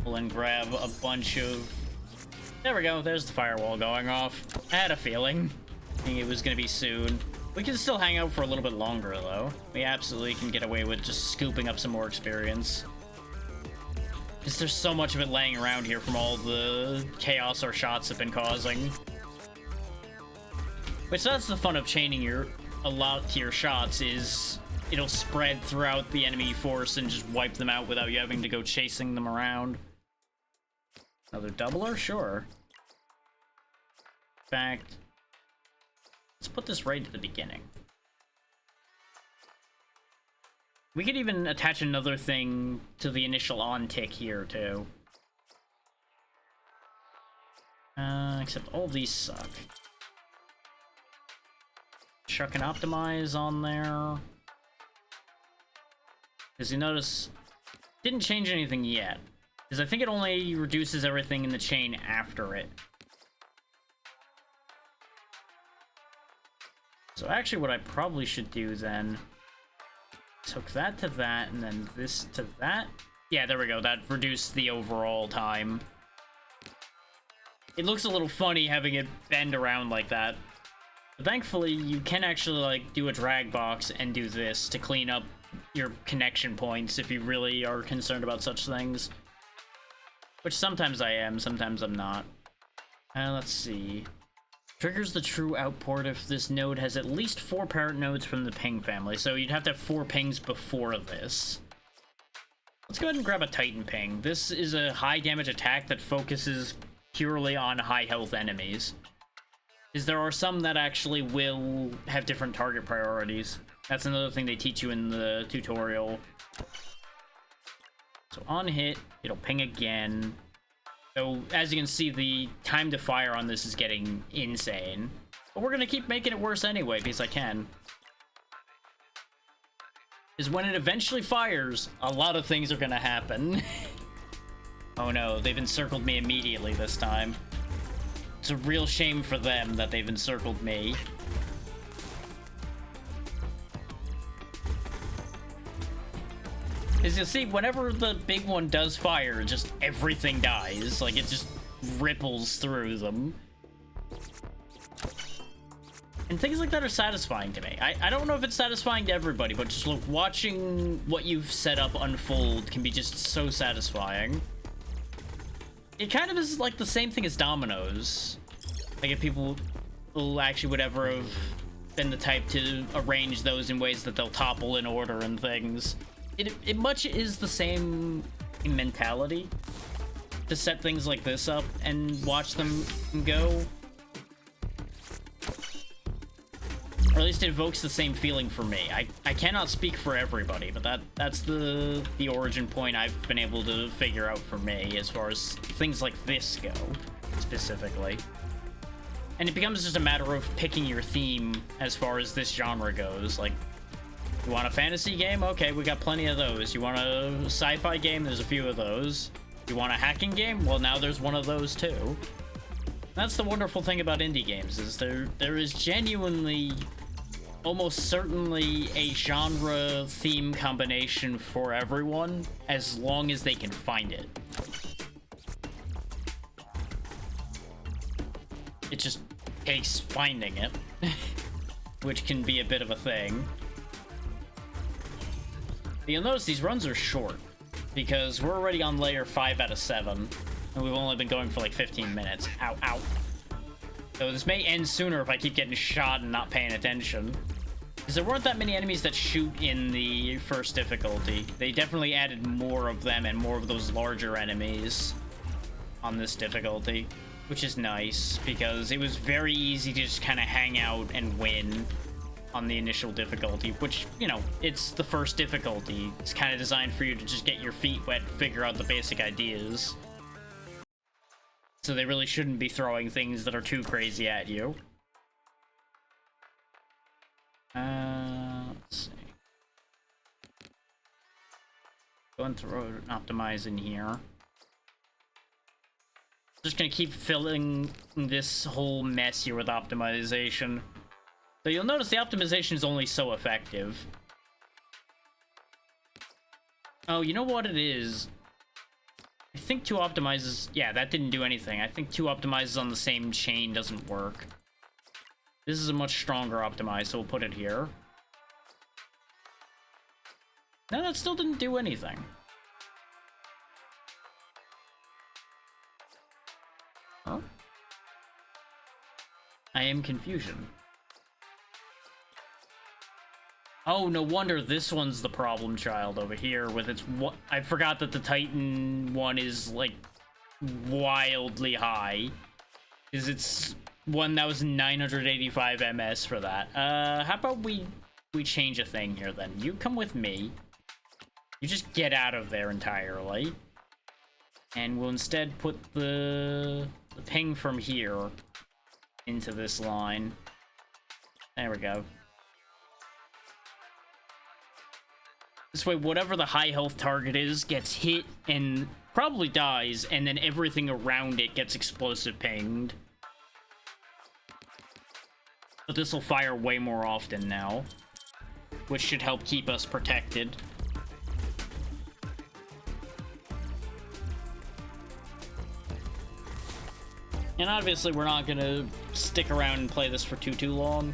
[SPEAKER 1] and grab a bunch of... There we go, there's the firewall going off. I had a feeling. I think it was gonna be soon. We can still hang out for a little bit longer, though. We absolutely can get away with just scooping up some more experience. Because there's so much of it laying around here from all the chaos our shots have been causing. Which, that's the fun of chaining a lot to your shots, is... it'll spread throughout the enemy force and just wipe them out without you having to go chasing them around. Another doubler? Sure. In fact, let's put this right at the beginning. We could even attach another thing to the initial on-tick here, too. Except all these suck. Chuck and optimize on there. As you notice, didn't change anything yet, because I think it only reduces everything in the chain after it. So actually what I probably should do then is hook that to that, and then this to that. Yeah, there we go, that reduced the overall time. It looks a little funny having it bend around like that. But thankfully, you can actually, like, do a drag box and do this to clean up your connection points if you really are concerned about such things. Which sometimes I am, sometimes I'm not. Let's see. Triggers the true outport if this node has at least 4 parent nodes from the ping family, so you'd have to have 4 pings before this. Let's go ahead and grab a Titan ping. This is a high damage attack that focuses purely on high health enemies. Because there are some that actually will have different target priorities. That's another thing they teach you in the tutorial. So on hit, it'll ping again. So as you can see, the time to fire on this is getting insane. But we're gonna keep making it worse anyway, because I can. Is when it eventually fires, a lot of things are gonna happen. Oh no, they've encircled me immediately this time. It's a real shame for them that they've encircled me. As you'll see, whenever the big one does fire, just everything dies. Like, it just ripples through them. And things like that are satisfying to me. I don't know if it's satisfying to everybody, but just like watching what you've set up unfold can be just so satisfying. It kind of is like the same thing as dominoes. Like, if people will actually would ever have been the type to arrange those in ways that they'll topple in order and things. It much is the same mentality to set things like this up and watch them go. Or at least it evokes the same feeling for me. I cannot speak for everybody, but that's the origin point I've been able to figure out for me as far as things like this go, specifically. And it becomes just a matter of picking your theme as far as this genre goes. Like, you want a fantasy game? Okay, we got plenty of those. You want a sci-fi game? There's a few of those. You want a hacking game? Well, now there's one of those too. That's the wonderful thing about indie games, is there is genuinely, almost certainly, a genre theme combination for everyone, as long as they can find it. It just takes finding it, which can be a bit of a thing. But you'll notice these runs are short, because we're already on layer 5 out of 7, and we've only been going for like 15 minutes. Ow, ow. So this may end sooner if I keep getting shot and not paying attention. Because there weren't that many enemies that shoot in the first difficulty. They definitely added more of them and more of those larger enemies on this difficulty, which is nice, because it was very easy to just kind of hang out and win on the initial difficulty, which, you know, it's the first difficulty. It's kind of designed for you to just get your feet wet, figure out the basic ideas. So they really shouldn't be throwing things that are too crazy at you. Let's see. Going through optimize in here. Just gonna keep filling this whole mess here with optimization. So you'll notice the optimization is only so effective. Oh, you know what it is? I think 2 optimizes... Yeah, that didn't do anything. I think 2 optimizes on the same chain doesn't work. This is a much stronger optimize, so we'll put it here. No, that still didn't do anything. Huh? I am confusion. Oh, no wonder this one's the problem child over here with its... I forgot that the Titan one is, like, wildly high. Because it's 1,985 MS for that. How about we change a thing here, then? You come with me. You just get out of there entirely. And we'll instead put the ping from here into this line. There we go. This way, whatever the high health target is gets hit and probably dies, and then everything around it gets explosive pinged. But this will fire way more often now, which should help keep us protected. And obviously, we're not gonna stick around and play this for too long.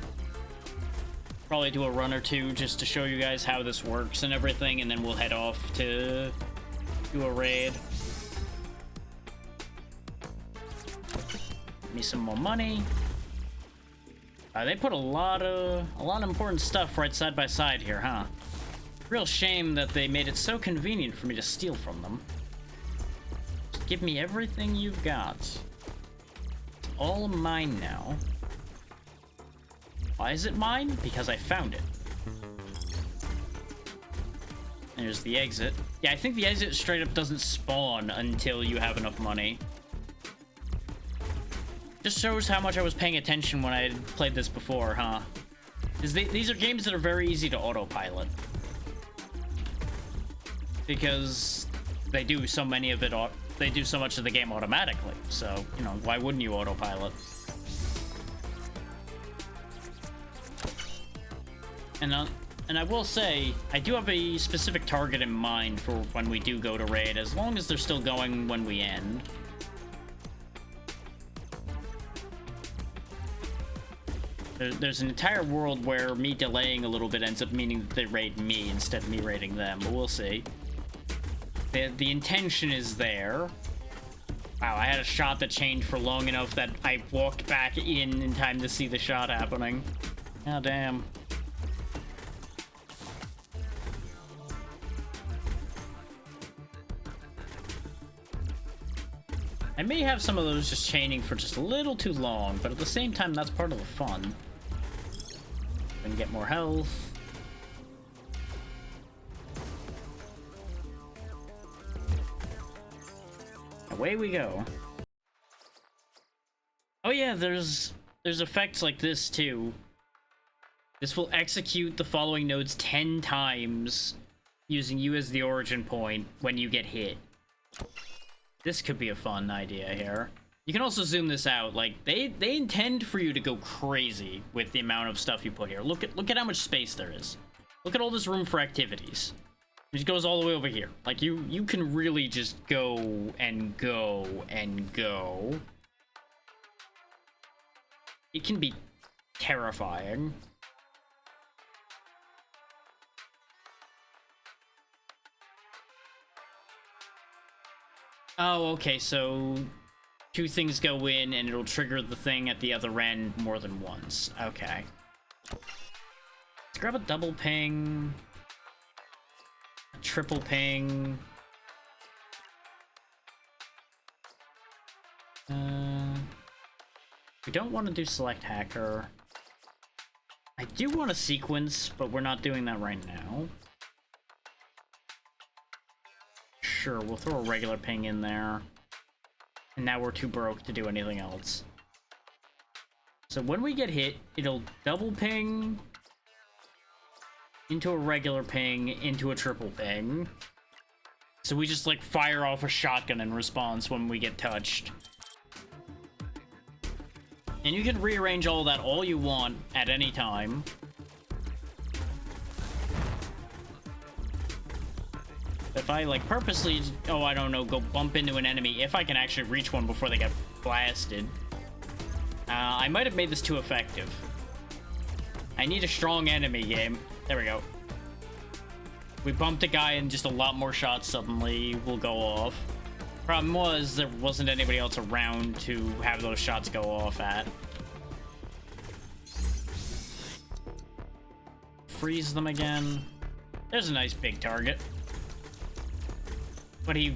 [SPEAKER 1] Probably do a run or two just to show you guys how this works and everything, and then we'll head off to do a raid. Give me some more money. They put a lot of important stuff right side by side here, huh? Real shame that they made it so convenient for me to steal from them. Just give me everything you've got. It's all mine now. Why is it mine? Because I found it. There's the exit. Yeah, I think the exit straight up doesn't spawn until you have enough money. Just shows how much I was paying attention when I played this before, huh? Because these are games that are very easy to autopilot. Because they do so many of it, they do so much of the game automatically. So, you know, why wouldn't you autopilot? And I will say, I do have a specific target in mind for when we do go to raid, as long as they're still going when we end. There's an entire world where me delaying a little bit ends up meaning that they raid me instead of me raiding them, but we'll see. The intention is there. Wow, I had a shot that changed for long enough that I walked back in time to see the shot happening. Oh, damn. I may have some of those just chaining for just a little too long, but at the same time, that's part of the fun. Then get more health. Away we go. Oh yeah, there's effects like this too. This will execute the following nodes 10 times using you as the origin point when you get hit. This could be a fun idea here. You can also zoom this out. Like, they intend for you to go crazy with the amount of stuff you put here. Look at how much space there is. Look at all this room for activities. It goes all the way over here. Like, you can really just go and go and go. It can be terrifying. Oh, okay, so two things go in and it'll trigger the thing at the other end more than once. Okay. Let's grab a double ping. A triple ping. We don't want to do select hacker. I do want a sequence, but we're not doing that right now. Sure, we'll throw a regular ping in there. And now we're too broke to do anything else. So when we get hit, it'll double ping into a regular ping into a triple ping. So we just like fire off a shotgun in response when we get touched. And you can rearrange all that all you want at any time. If I, like, purposely, oh, I don't know, go bump into an enemy, if I can actually reach one before they get blasted, I might have made this too effective. I need a strong enemy game. There we go. We bumped a guy and just a lot more shots suddenly will go off. Problem was, there wasn't anybody else around to have those shots go off at. Freeze them again. There's a nice big target. But he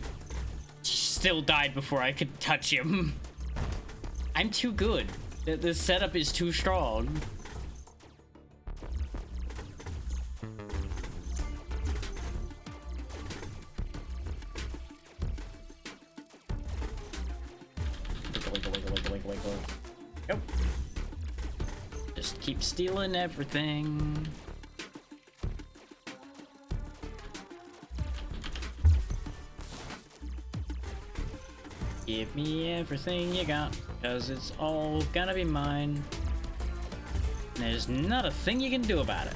[SPEAKER 1] still died before I could touch him. I'm too good. The setup is too strong. Nope. Just keep stealing everything. Give me everything you got, cause it's all gonna be mine. And there's not a thing you can do about it.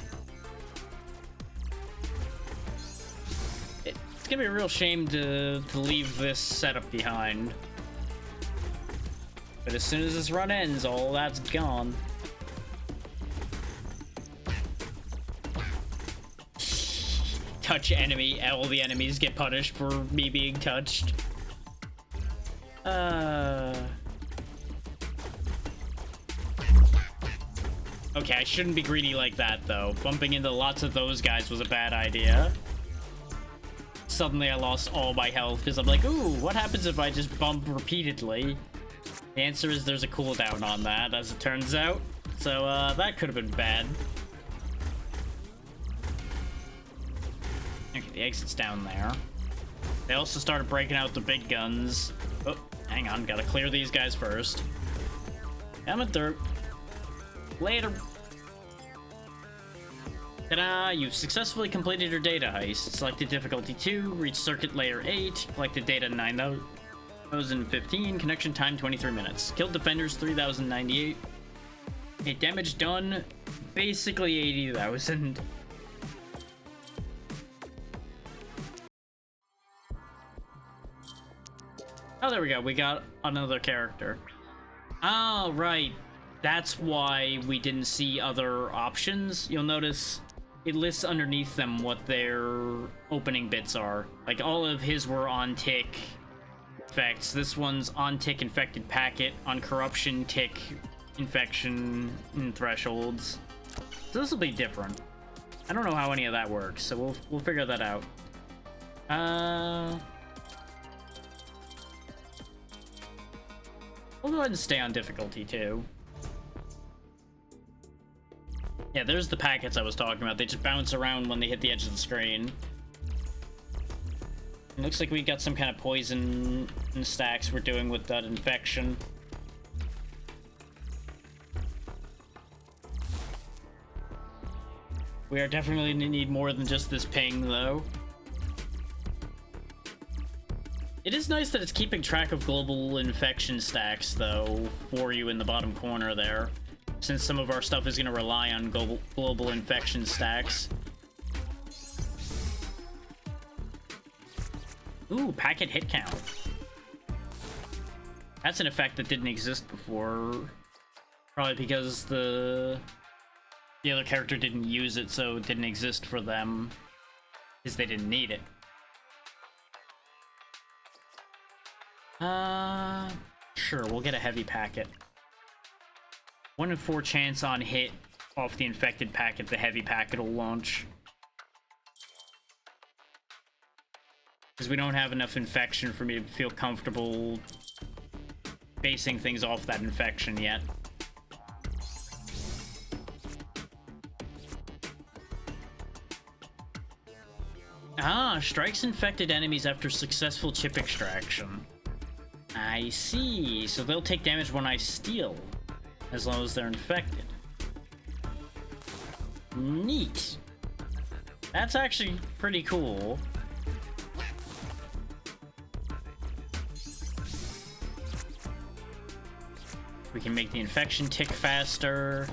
[SPEAKER 1] It's gonna be a real shame to leave this setup behind. But as soon as this run ends, all that's gone. Touch enemy, all the enemies get punished for me being touched. Okay, I shouldn't be greedy like that, though. Bumping into lots of those guys was a bad idea. Suddenly I lost all my health, because I'm like, ooh, what happens if I just bump repeatedly? The answer is there's a cooldown on that, as it turns out. So, that could have been bad. Okay, the exit's down there. They also started breaking out the big guns. Oh, hang on, gotta clear these guys first. Coming through. Later. Ta-da! You've successfully completed your data heist. Selected difficulty 2, reach circuit layer 8, collected data 9,015, connection time 23 minutes. Killed defenders 3,098. Okay, damage done basically 80,000. Oh, there we go. We got another character. Oh, right. That's why we didn't see other options. You'll notice it lists underneath them what their opening bits are. Like, all of his were on tick effects. This one's on tick infected packet, on corruption tick infection and thresholds. So this will be different. I don't know how any of that works, so we'll figure that out. We'll go ahead and stay on difficulty 2. Yeah, there's the packets I was talking about. They just bounce around when they hit the edge of the screen. It looks like we got some kind of poison in stacks we're doing with that infection. We are definitely gonna need more than just this ping, though. It is nice that it's keeping track of global infection stacks, though, for you in the bottom corner there, since some of our stuff is going to rely on global infection stacks. Ooh, packet hit count. That's an effect that didn't exist before. Probably because the other character didn't use it, so it didn't exist for them, because they didn't need it. Sure, we'll get a heavy packet. 1 in 4 chance on hit off the infected packet, the heavy packet will launch. Because we don't have enough infection for me to feel comfortable basing things off that infection yet. Ah, strikes infected enemies after successful chip extraction. I see. So they'll take damage when I steal, as long as they're infected. Neat. That's actually pretty cool. We can make the infection tick faster.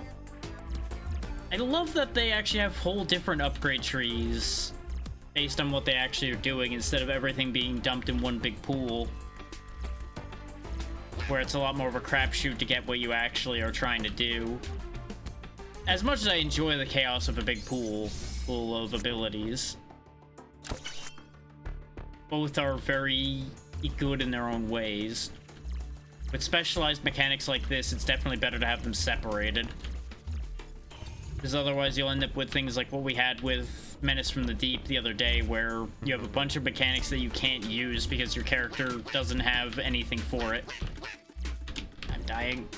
[SPEAKER 1] I love that they actually have whole different upgrade trees based on what they actually are doing, instead of everything being dumped in one big pool, where it's a lot more of a crapshoot to get what you actually are trying to do. As much as I enjoy the chaos of a big pool full of abilities, both are very good in their own ways. With specialized mechanics like this, it's definitely better to have them separated. Because otherwise you'll end up with things like what we had with Menace from the Deep the other day, where you have a bunch of mechanics that you can't use because your character doesn't have anything for it. I'm dying.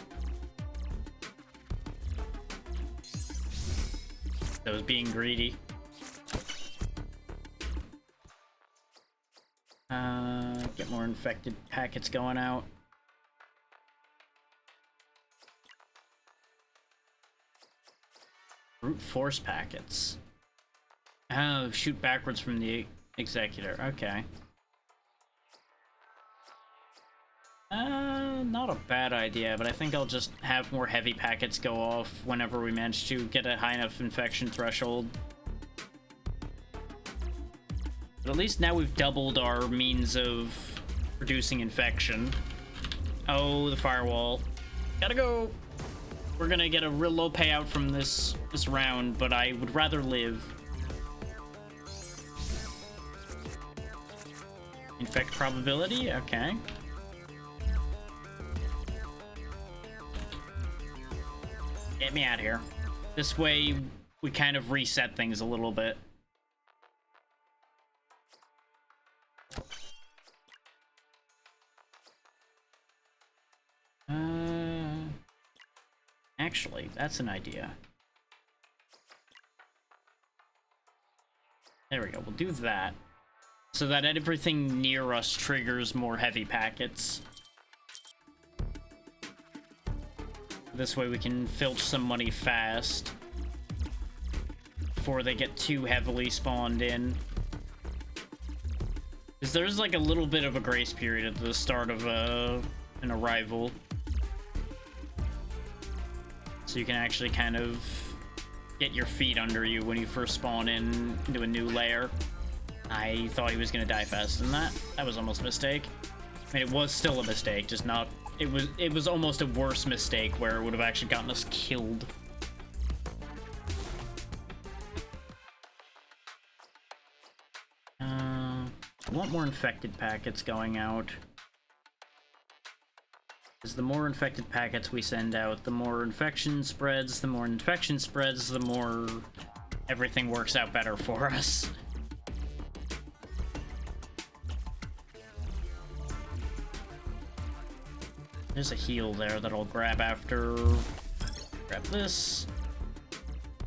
[SPEAKER 1] That was being greedy. Get more infected packets going out. Brute force packets. Oh, shoot backwards from the executor. Okay. Not a bad idea, but I think I'll just have more heavy packets go off whenever we manage to get a high enough infection threshold. But at least now we've doubled our means of producing infection. Oh, the firewall. Gotta go! We're gonna get a real low payout from this round, but I would rather live. Infect probability? Okay. Get me out of here. This way, we kind of reset things a little bit. Actually, that's an idea. There we go, we'll do that. So that everything near us triggers more heavy packets. This way we can filch some money fast before they get too heavily spawned in. Because there's like a little bit of a grace period at the start of an arrival. So you can actually kind of get your feet under you when you first spawn in into a new layer. I thought he was gonna die faster than that. That was almost a mistake. I mean, it was still a mistake, just not... It was almost a worse mistake where it would have actually gotten us killed. I want more infected packets going out. Because the more infected packets we send out, the more infection spreads, the more infection spreads, the more everything works out better for us. There's a heal there that I'll grab after. Grab this.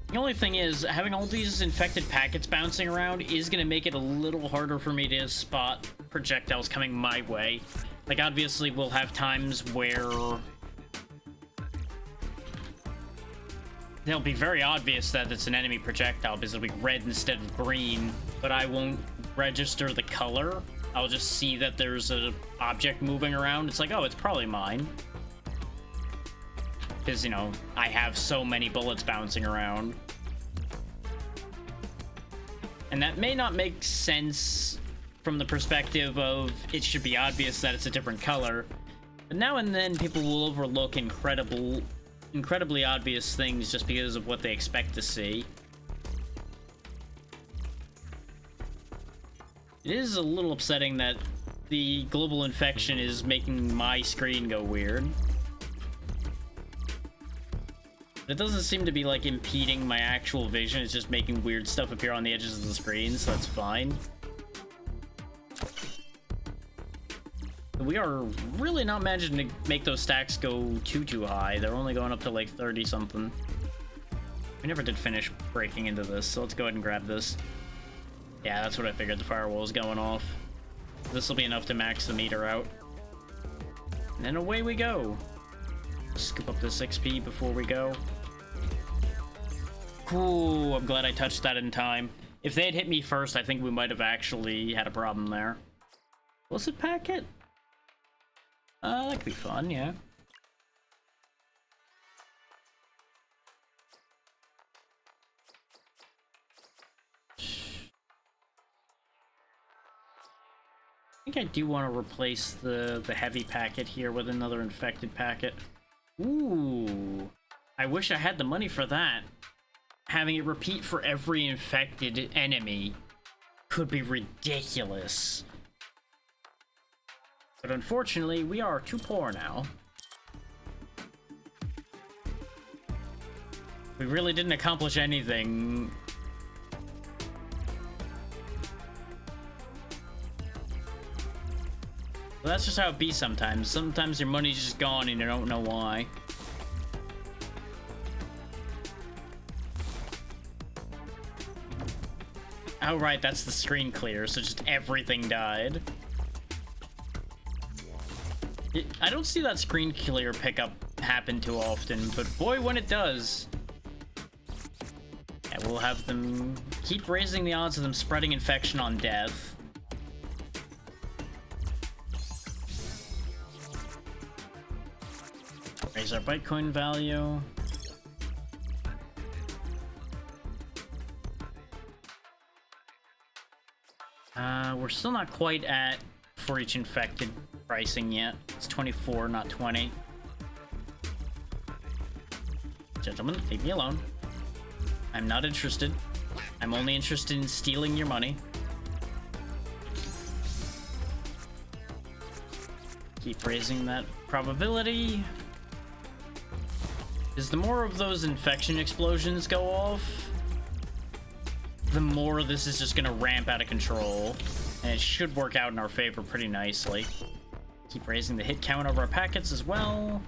[SPEAKER 1] The only thing is, having all these infected packets bouncing around is going to make it a little harder for me to spot projectiles coming my way. Like, obviously, we'll have times where it'll be very obvious that it's an enemy projectile because it'll be red instead of green, but I won't register the color. I'll just see that there's an object moving around. It's like, oh, it's probably mine. Because, you know, I have so many bullets bouncing around. And that may not make sense from the perspective of it should be obvious that it's a different color. But now and then people will overlook incredibly obvious things just because of what they expect to see. It is a little upsetting that the global infection is making my screen go weird. It doesn't seem to be, like, impeding my actual vision. It's just making weird stuff appear on the edges of the screen, so that's fine. We are really not managing to make those stacks go too high. They're only going up to, like, 30-something. We never did finish breaking into this, so let's go ahead and grab this. Yeah, that's what I figured. The firewall's going off. This will be enough to max the meter out. And then away we go. Scoop up this XP before we go. Cool, I'm glad I touched that in time. If they had hit me first, I think we might have actually had a problem there. Illicit packet? That could be fun, yeah. I think I do want to replace the heavy packet here with another infected packet. Ooh, I wish I had the money for that. Having it repeat for every infected enemy could be ridiculous. But unfortunately, we are too poor now. We really didn't accomplish anything. Well, that's just how it be sometimes. Sometimes your money's just gone and you don't know why. Oh, right, that's the screen clear, so just everything died. I don't see that screen clear pickup happen too often, but boy, when it does. Yeah, we'll have them keep raising the odds of them spreading infection on death. Raise our Bitcoin value. We're still not quite at for each infected pricing yet. It's 24, not 20. Gentlemen, leave me alone. I'm not interested. I'm only interested in stealing your money. Keep raising that probability. Because the more of those infection explosions go off, the more this is just gonna ramp out of control. And it should work out in our favor pretty nicely. Keep raising the hit count of our packets as well.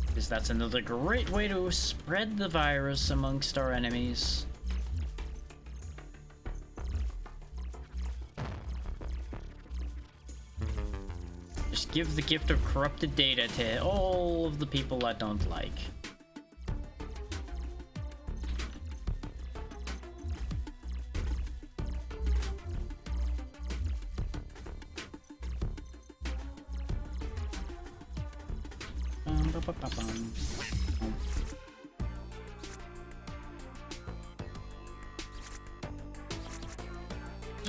[SPEAKER 1] Because that's another great way to spread the virus amongst our enemies. Just give the gift of corrupted data to all of the people I don't like.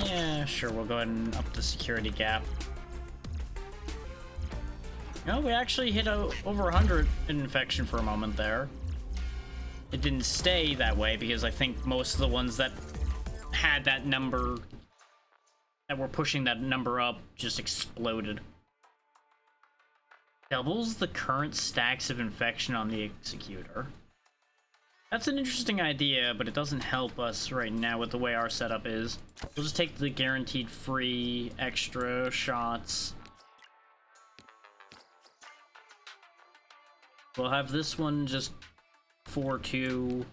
[SPEAKER 1] Yeah, sure, we'll go ahead and up the security gap. No, we actually hit over 100 in infection for a moment there. It didn't stay that way because I think most of the ones that had that number, that were pushing that number up, just exploded. Doubles the current stacks of infection on the executor. That's an interesting idea, but it doesn't help us right now with the way our setup is. We'll just take the guaranteed free extra shots. We'll have this one just 4-2.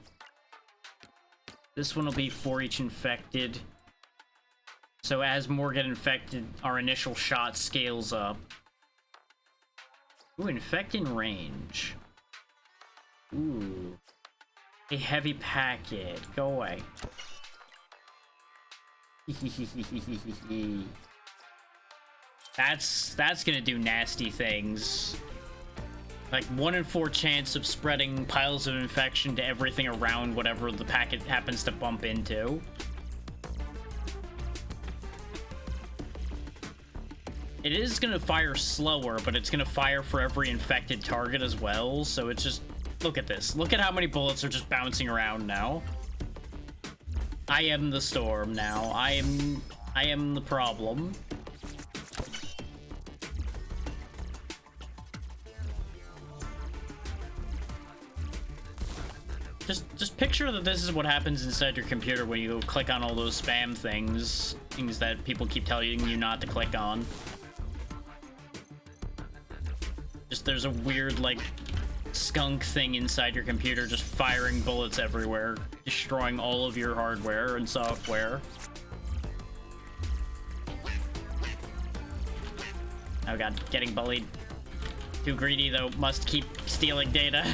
[SPEAKER 1] This one will be for each infected. So as more get infected, our initial shot scales up. Ooh, infect in range. Ooh. A heavy packet. Go away. That's gonna do nasty things. Like 1 in 4 chance of spreading piles of infection to everything around whatever the packet happens to bump into. It is gonna fire slower, but it's gonna fire for every infected target as well, so it's just... Look at this. Look at how many bullets are just bouncing around now. I am the storm now. I am I am the problem. Just picture that this is what happens inside your computer when you click on all those spam things that people keep telling you not to click on. Just there's a weird, like, skunk thing inside your computer just firing bullets everywhere, destroying all of your hardware and software. Oh god, getting bullied. Too greedy though, must keep stealing data.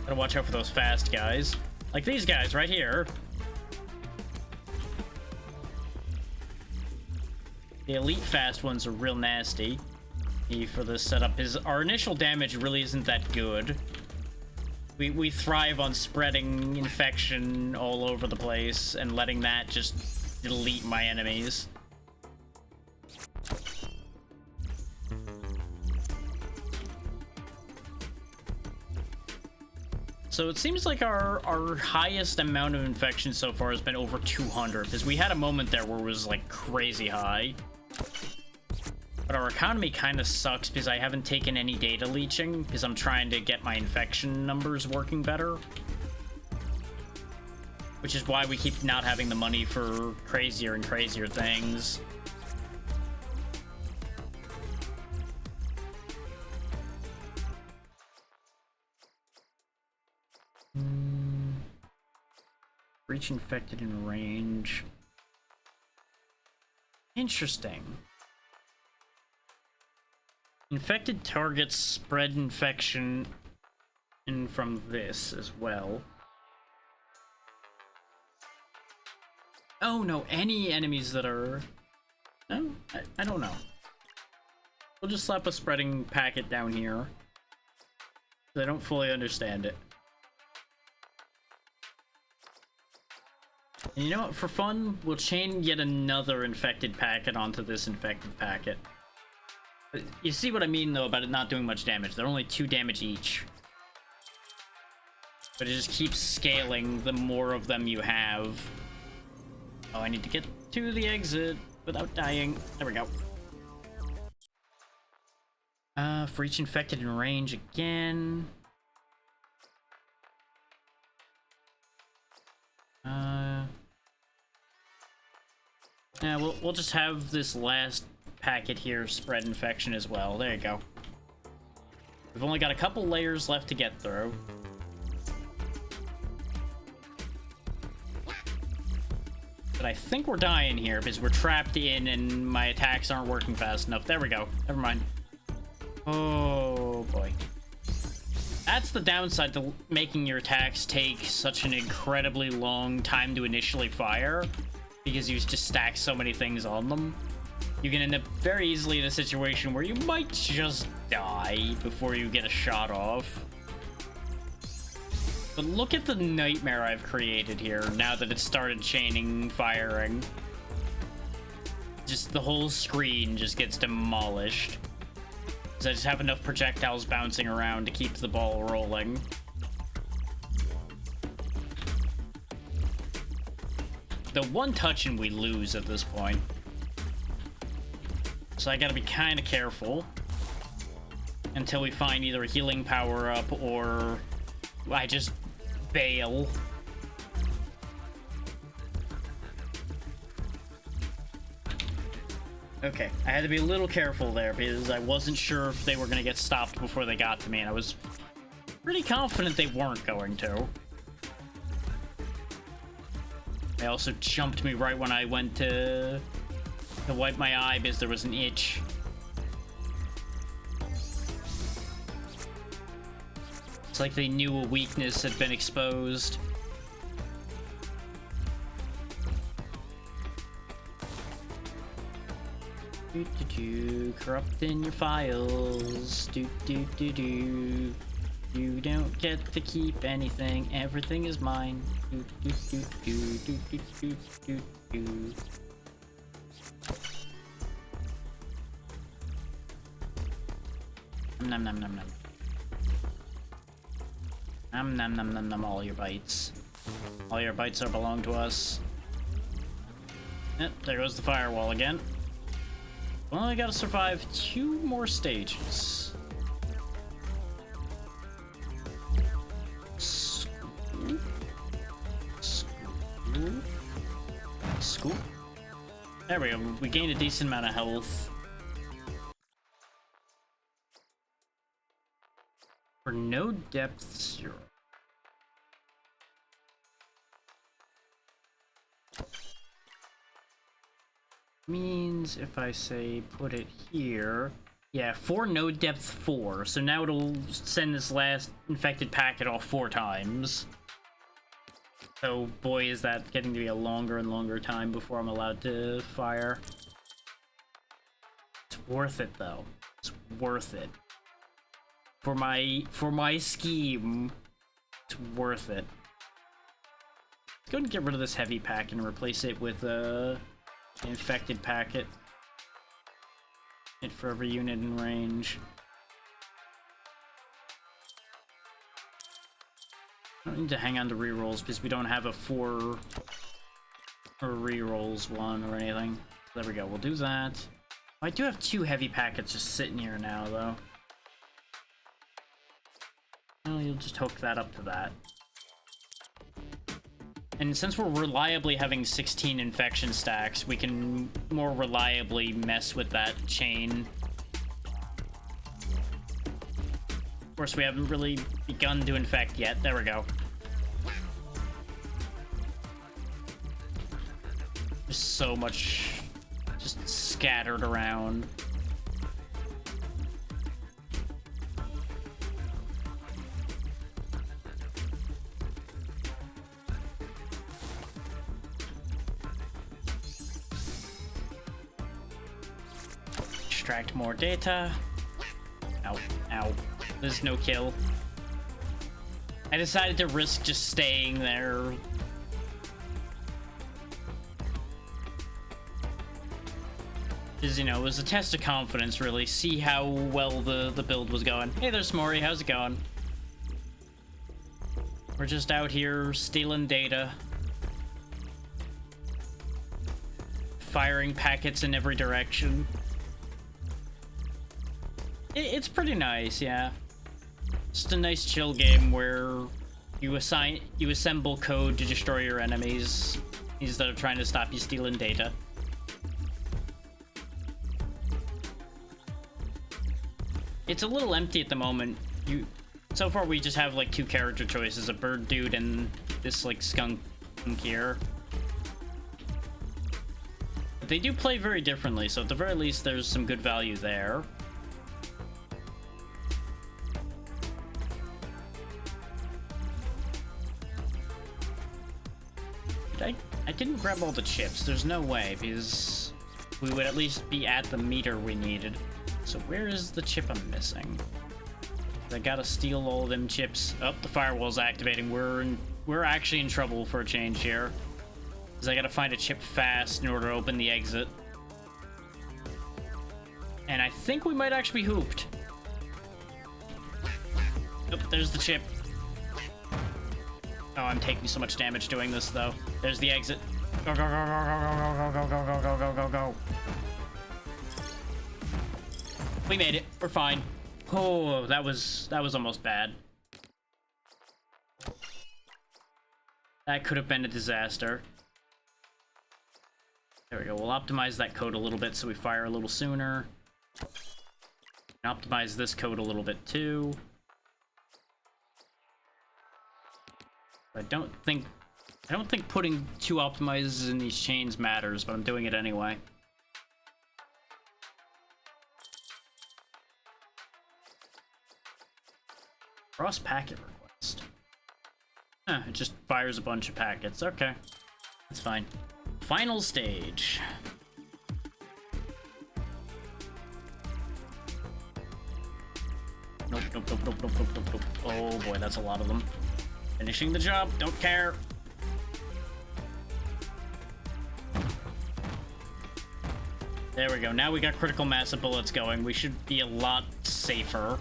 [SPEAKER 1] Gotta watch out for those fast guys. Like these guys right here. The elite fast ones are real nasty. For this setup is our initial damage really isn't that good. We thrive on spreading infection all over the place and letting that just delete my enemies. So it seems like our highest amount of infection so far has been over 200, because we had a moment there where it was like crazy high. But our economy kind of sucks because I haven't taken any data leeching because I'm trying to get my infection numbers working better. Which is why we keep not having the money for crazier and crazier things. Reach infected in range. Interesting. Infected targets spread infection in from this as well. Oh no, any enemies that are... No, I don't know. We'll just slap a spreading packet down here. I don't fully understand it. And you know what, for fun, we'll chain yet another infected packet onto this infected packet. You see what I mean, though, about it not doing much damage. They're only 2 damage each. But it just keeps scaling the more of them you have. Oh, I need to get to the exit without dying. There we go. For each infected in range again. Yeah, we'll just have this last packet here spread infection as well. There you go. We've only got a couple layers left to get through. But I think we're dying here because we're trapped in and my attacks aren't working fast enough. There we go. Never mind. Oh boy. That's the downside to making your attacks take such an incredibly long time to initially fire, because you just stack so many things on them. You can end up very easily in a situation where you might just die before you get a shot off. But look at the nightmare I've created here now that it started chaining firing. Just the whole screen just gets demolished. Because I just have enough projectiles bouncing around to keep the ball rolling. The one touch and we lose at this point. So I gotta be kind of careful until we find either a healing power up or I just bail. Okay, I had to be a little careful there because I wasn't sure if they were going to get stopped before they got to me, and I was pretty confident they weren't going to. They also jumped me right when I went to wipe my eye because there was an itch. It's like they knew a weakness had been exposed. Corrupting your files. You don't get to keep anything. Everything is mine. Nom nom nom nom. Nom nom nom nom nom all your bites. All your bites are belong to us. Yep, there goes the firewall again. Well, I gotta survive 2 more stages. Scoop. Scoop. Scoop. There we go. We gained a decent amount of health. For no depth 0. Means if I say put it here, yeah, for node depth 4. So now it'll send this last infected packet off 4 times. So boy, is that getting to be a longer and longer time before I'm allowed to fire. It's worth it though. It's worth it. For my scheme, it's worth it. Let's go and get rid of this heavy pack and replace it with infected packet. Hit for every unit in range. I don't need to hang on to rerolls because we don't have a 4 or rerolls one or anything. So there we go, we'll do that. I do have 2 heavy packets just sitting here now though. Well, you'll just hook that up to that. And since we're reliably having 16 infection stacks, we can more reliably mess with that chain. Of course, we haven't really begun to infect yet. There we go. There's so much just scattered around. Extract more data. Ow, ow. There's no kill. I decided to risk just staying there. Because, you know, it was a test of confidence, really. See how well the build was going. Hey there, Smori. How's it going? We're just out here stealing data. Firing packets in every direction. It's pretty nice, yeah. Just a nice chill game where you assemble code to destroy your enemies instead of trying to stop you stealing data. It's a little empty at the moment. So far we just have like 2 character choices, a bird dude and this like skunk here. But they do play very differently, so at the very least there's some good value there. I didn't grab all the chips. There's no way, because we would at least be at the meter we needed. So where is the chip I'm missing? I gotta steal all of them chips. Oh, the firewall's activating. We're actually in trouble for a change here. Because I gotta find a chip fast in order to open the exit. And I think we might actually be hooped. Oh, there's the chip. Oh, I'm taking so much damage doing this, though. There's the exit. Go, go, go, go, go, go, go, go, go, go, go, go, go. We made it. We're fine. Oh, that was almost bad. That could have been a disaster. There we go. We'll optimize that code a little bit so we fire a little sooner. And optimize this code a little bit, too. I don't think putting 2 optimizers in these chains matters, but I'm doing it anyway. Cross packet request. It just fires a bunch of packets. Okay. That's fine. Final stage. Nope, nope, nope, nope, nope, nope, nope, nope. Oh boy, that's a lot of them. Finishing the job, don't care. There we go, now we got critical mass of bullets going. We should be a lot safer.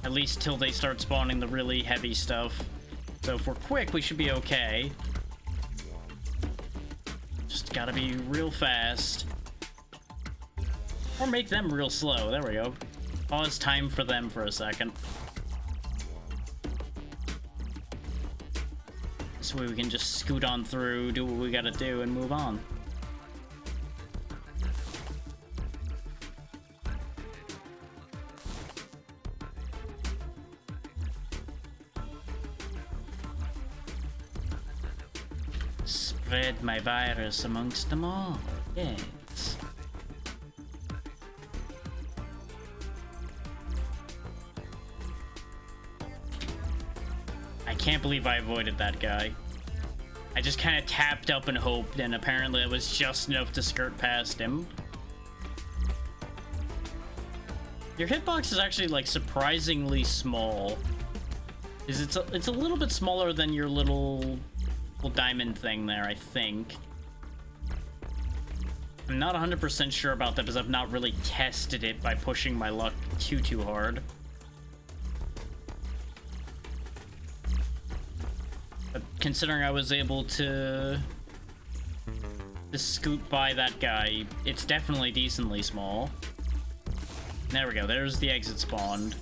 [SPEAKER 1] At least till they start spawning the really heavy stuff. So if we're quick, we should be okay. Just gotta be real fast. Or make them real slow. There we go. Pause time for them for a second. This way we can just scoot on through, do what we gotta do, and move on. Spread my virus amongst them all. Yes. I can't believe I avoided that guy. I just kind of tapped up and hoped, and apparently it was just enough to skirt past him. Your hitbox is actually, like, surprisingly small. It's a little bit smaller than your little diamond thing there, I think. I'm not 100% sure about that because I've not really tested it by pushing my luck too hard. But considering I was able to scoot by that guy, it's definitely decently small. There we go, there's the exit spawned.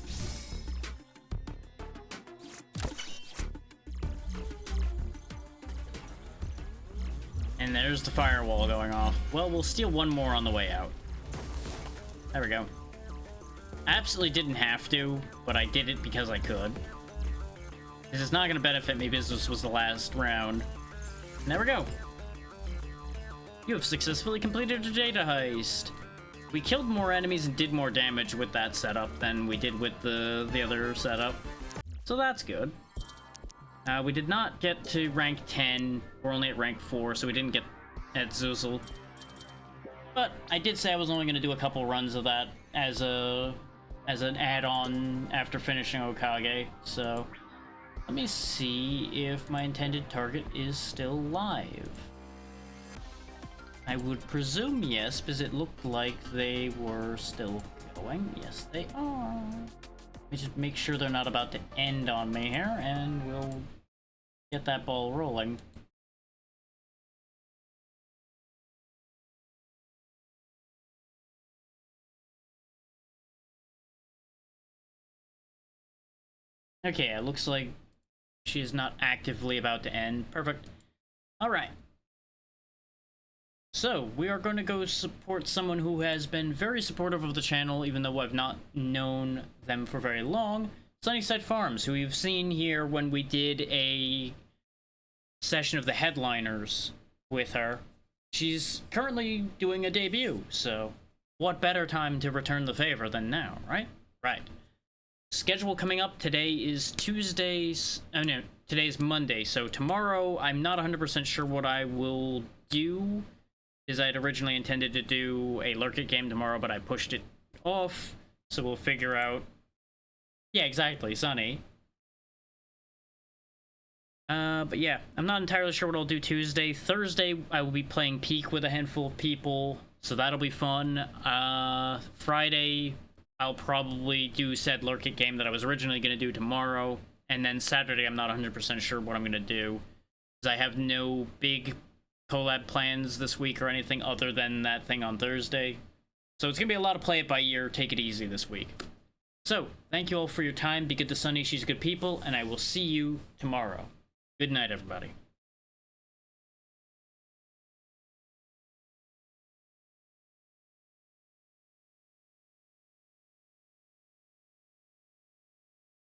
[SPEAKER 1] And there's the firewall going off. Well, we'll steal one more on the way out. There we go. I absolutely didn't have to, but I did it because I could. This is not going to benefit me because this was the last round. And there we go. You have successfully completed a data heist. We killed more enemies and did more damage with that setup than we did with the other setup. So that's good. We did not get to rank 10. We're only at rank 4, so we didn't get at Zuzel. But I did say I was only going to do a couple runs of that as an add-on after finishing Okage. So let me see if my intended target is still live. I would presume yes, because it looked like they were still going. Yes, they are. Let me just make sure they're not about to end on me here, and we'll get that ball rolling. Okay, it looks like she is not actively about to end. Perfect. Alright. So, we are going to go support someone who has been very supportive of the channel, even though I've not known them for very long. Sunnyside Farms, who you've seen here when we did a session of the headliners with her. She's currently doing a debut, so what better time to return the favor than now, right? Right. Schedule coming up today is Tuesdays. Oh no, today's Monday, so tomorrow I'm not 100% sure what I will do, because I had originally intended to do a Lurk It game tomorrow, but I pushed it off, so we'll figure out. Yeah, exactly, Sunny. But yeah, I'm not entirely sure what I'll do Tuesday. Thursday, I will be playing Peak with a handful of people, so that'll be fun. Friday, I'll probably do said Lurk It game that I was originally going to do tomorrow. And then Saturday, I'm not 100% sure what I'm going to do, because I have no big collab plans this week or anything other than that thing on Thursday. So it's going to be a lot of play it by ear, take it easy this week. So, thank you all for your time. Be good to Sunny, she's good people, and I will see you tomorrow. Good night, everybody.